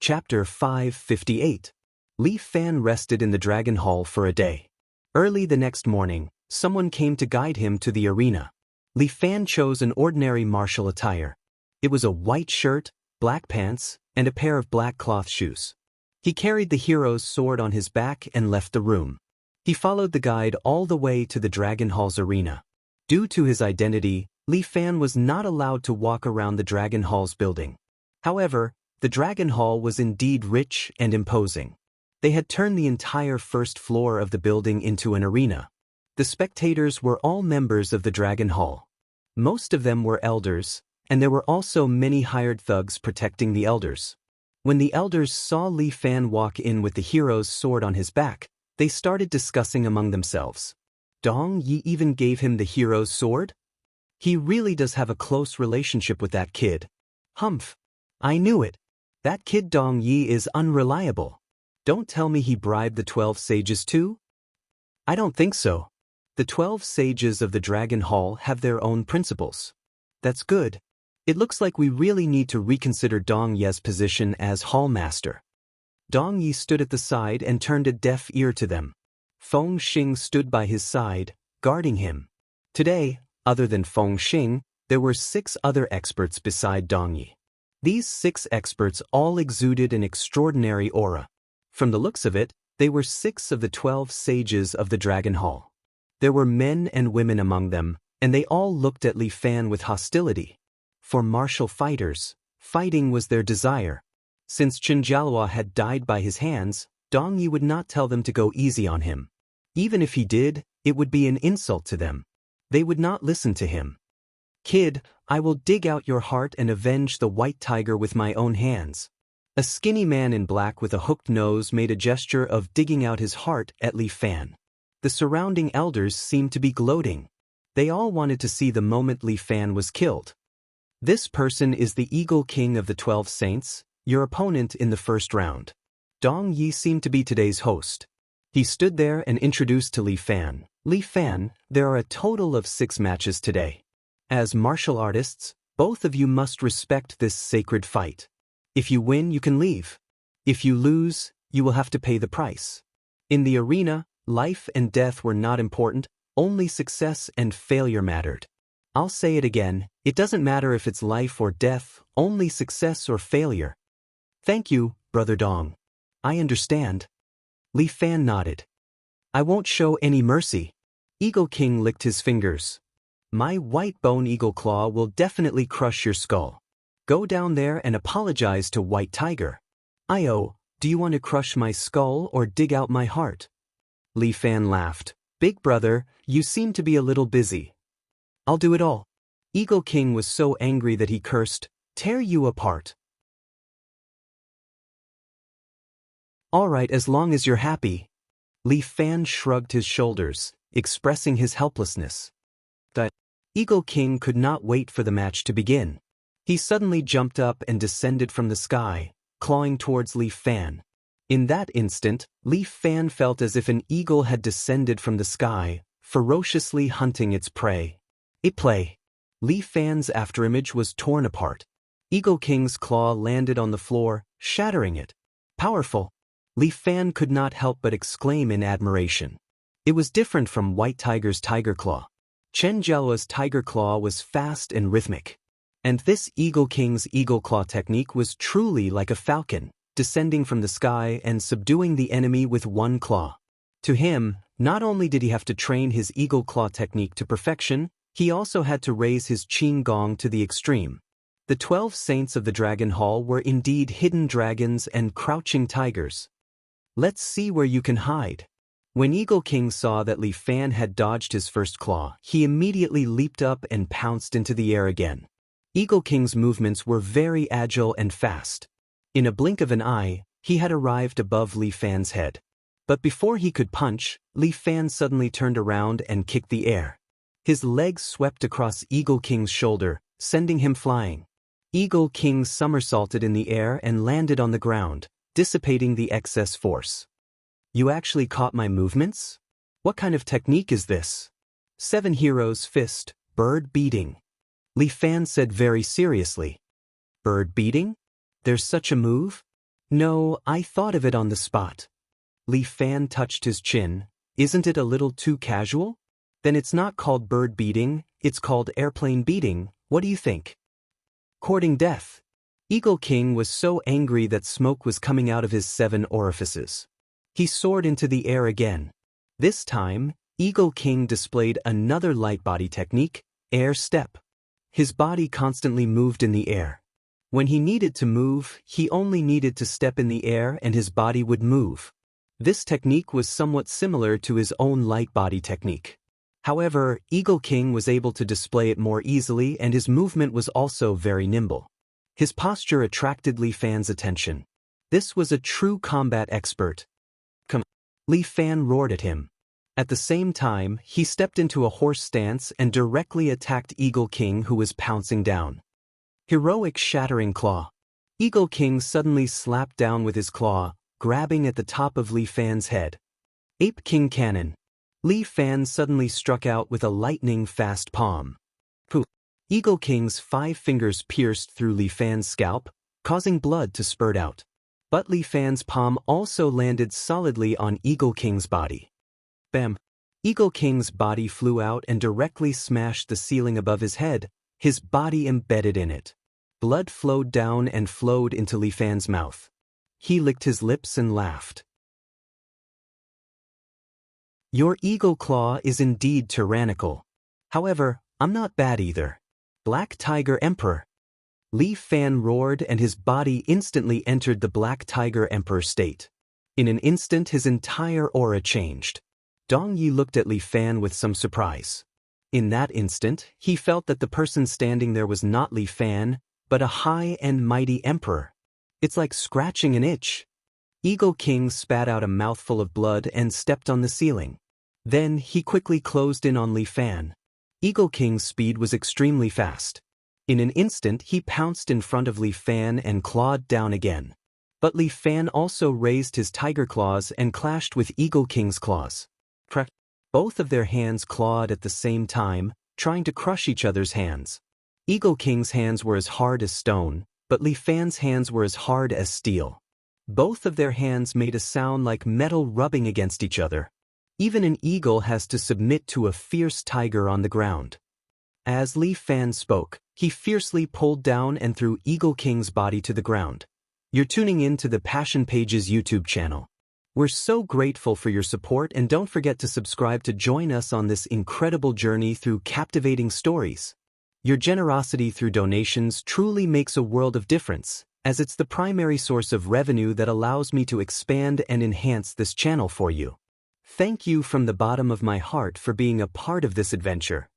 Chapter 558. Li Fan rested in the Dragon Hall for a day. Early the next morning, someone came to guide him to the arena. Li Fan chose an ordinary martial attire. It was a white shirt, black pants, and a pair of black cloth shoes. He carried the hero's sword on his back and left the room. He followed the guide all the way to the Dragon Hall's arena. Due to his identity, Li Fan was not allowed to walk around the Dragon Hall's building. However, the Dragon Hall was indeed rich and imposing. They had turned the entire first floor of the building into an arena. The spectators were all members of the Dragon Hall. Most of them were elders, and there were also many hired thugs protecting the elders. When the elders saw Li Fan walk in with the hero's sword on his back, they started discussing among themselves. Dong Yi even gave him the hero's sword? He really does have a close relationship with that kid. Humph. I knew it. That kid Dong Yi is unreliable. Don't tell me he bribed the 12 sages too? I don't think so. The 12 sages of the Dragon Hall have their own principles. That's good. It looks like we really need to reconsider Dong Ye's position as hall master. Dong Yi stood at the side and turned a deaf ear to them. Feng Xing stood by his side, guarding him. Today, other than Feng Xing, there were 6 other experts beside Dong Yi. These 6 experts all exuded an extraordinary aura. From the looks of it, they were 6 of the 12 sages of the Dragon Hall. There were men and women among them, and they all looked at Li Fan with hostility. For martial fighters, fighting was their desire. Since Chen Jialua had died by his hands, Dong Yi would not tell them to go easy on him. Even if he did, it would be an insult to them. They would not listen to him. Kid, I will dig out your heart and avenge the white tiger with my own hands. A skinny man in black with a hooked nose made a gesture of digging out his heart at Li Fan. The surrounding elders seemed to be gloating. They all wanted to see the moment Li Fan was killed. This person is the Eagle King of the 12 Saints, your opponent in the first round. Dong Yi seemed to be today's host. He stood there and introduced to Li Fan. Li Fan, there are a total of 6 matches today. As martial artists, both of you must respect this sacred fight. If you win, you can leave. If you lose, you will have to pay the price. In the arena, life and death were not important, only success and failure mattered. I'll say it again, it doesn't matter if it's life or death, only success or failure. Thank you, Brother Dong. I understand. Li Fan nodded. I won't show any mercy. Eagle King licked his fingers. My white bone eagle claw will definitely crush your skull. Go down there and apologize to White Tiger. Io, do you want to crush my skull or dig out my heart? Li Fan laughed. Big brother, you seem to be a little busy. I'll do it all. Eagle King was so angry that he cursed, tear you apart. All right, as long as you're happy. Li Fan shrugged his shoulders, expressing his helplessness. The Eagle King could not wait for the match to begin. He suddenly jumped up and descended from the sky, clawing towards Li Fan. In that instant, Li Fan felt as if an eagle had descended from the sky, ferociously hunting its prey. Play. Li Fan's afterimage was torn apart. Eagle King's claw landed on the floor, shattering it. Powerful. Li Fan could not help but exclaim in admiration. It was different from White Tiger's tiger claw. Chen Jialua's tiger claw was fast and rhythmic. And this Eagle King's eagle claw technique was truly like a falcon, descending from the sky and subduing the enemy with one claw. To him, not only did he have to train his eagle claw technique to perfection, he also had to raise his qing gong to the extreme. The 12 saints of the Dragon Hall were indeed hidden dragons and crouching tigers. Let's see where you can hide. When Eagle King saw that Li Fan had dodged his first claw, he immediately leaped up and pounced into the air again. Eagle King's movements were very agile and fast. In a blink of an eye, he had arrived above Li Fan's head. But before he could punch, Li Fan suddenly turned around and kicked the air. His legs swept across Eagle King's shoulder, sending him flying. Eagle King somersaulted in the air and landed on the ground, dissipating the excess force. You actually caught my movements? What kind of technique is this? 7 Heroes Fist, bird beating. Li Fan said very seriously. Bird beating? There's such a move? No, I thought of it on the spot. Li Fan touched his chin. Isn't it a little too casual? Then it's not called bird beating, it's called airplane beating. What do you think? Courting death. Eagle King was so angry that smoke was coming out of his 7 orifices. He soared into the air again. This time, Eagle King displayed another light body technique, air step. His body constantly moved in the air. When he needed to move, he only needed to step in the air and his body would move. This technique was somewhat similar to his own light body technique. However, Eagle King was able to display it more easily and his movement was also very nimble. His posture attracted Li Fan's attention. This was a true combat expert. Come! Li Fan roared at him. At the same time, he stepped into a horse stance and directly attacked Eagle King who was pouncing down. Heroic shattering claw. Eagle King suddenly slapped down with his claw, grabbing at the top of Li Fan's head. Ape King Cannon. Li Fan suddenly struck out with a lightning-fast palm. Poof! Eagle King's 5 fingers pierced through Li Fan's scalp, causing blood to spurt out. But Li Fan's palm also landed solidly on Eagle King's body. Bam! Eagle King's body flew out and directly smashed the ceiling above his head, his body embedded in it. Blood flowed down and flowed into Li Fan's mouth. He licked his lips and laughed. Your eagle claw is indeed tyrannical. However, I'm not bad either. Black Tiger Emperor. Li Fan roared and his body instantly entered the Black Tiger Emperor state. In an instant his entire aura changed. Dong Yi looked at Li Fan with some surprise. In that instant, he felt that the person standing there was not Li Fan, but a high and mighty emperor. It's like scratching an itch. Eagle King spat out a mouthful of blood and stepped on the ceiling. Then he quickly closed in on Li Fan. Eagle King's speed was extremely fast. In an instant he pounced in front of Li Fan and clawed down again. But Li Fan also raised his tiger claws and clashed with Eagle King's claws. Crack! Both of their hands clawed at the same time, trying to crush each other's hands. Eagle King's hands were as hard as stone, but Li Fan's hands were as hard as steel. Both of their hands made a sound like metal rubbing against each other. Even an eagle has to submit to a fierce tiger on the ground. As Li Fan spoke, he fiercely pulled down and threw Eagle King's body to the ground. You're tuning in to the Passion Pages YouTube channel. We're so grateful for your support and don't forget to subscribe to join us on this incredible journey through captivating stories. Your generosity through donations truly makes a world of difference, as it's the primary source of revenue that allows me to expand and enhance this channel for you. Thank you from the bottom of my heart for being a part of this adventure.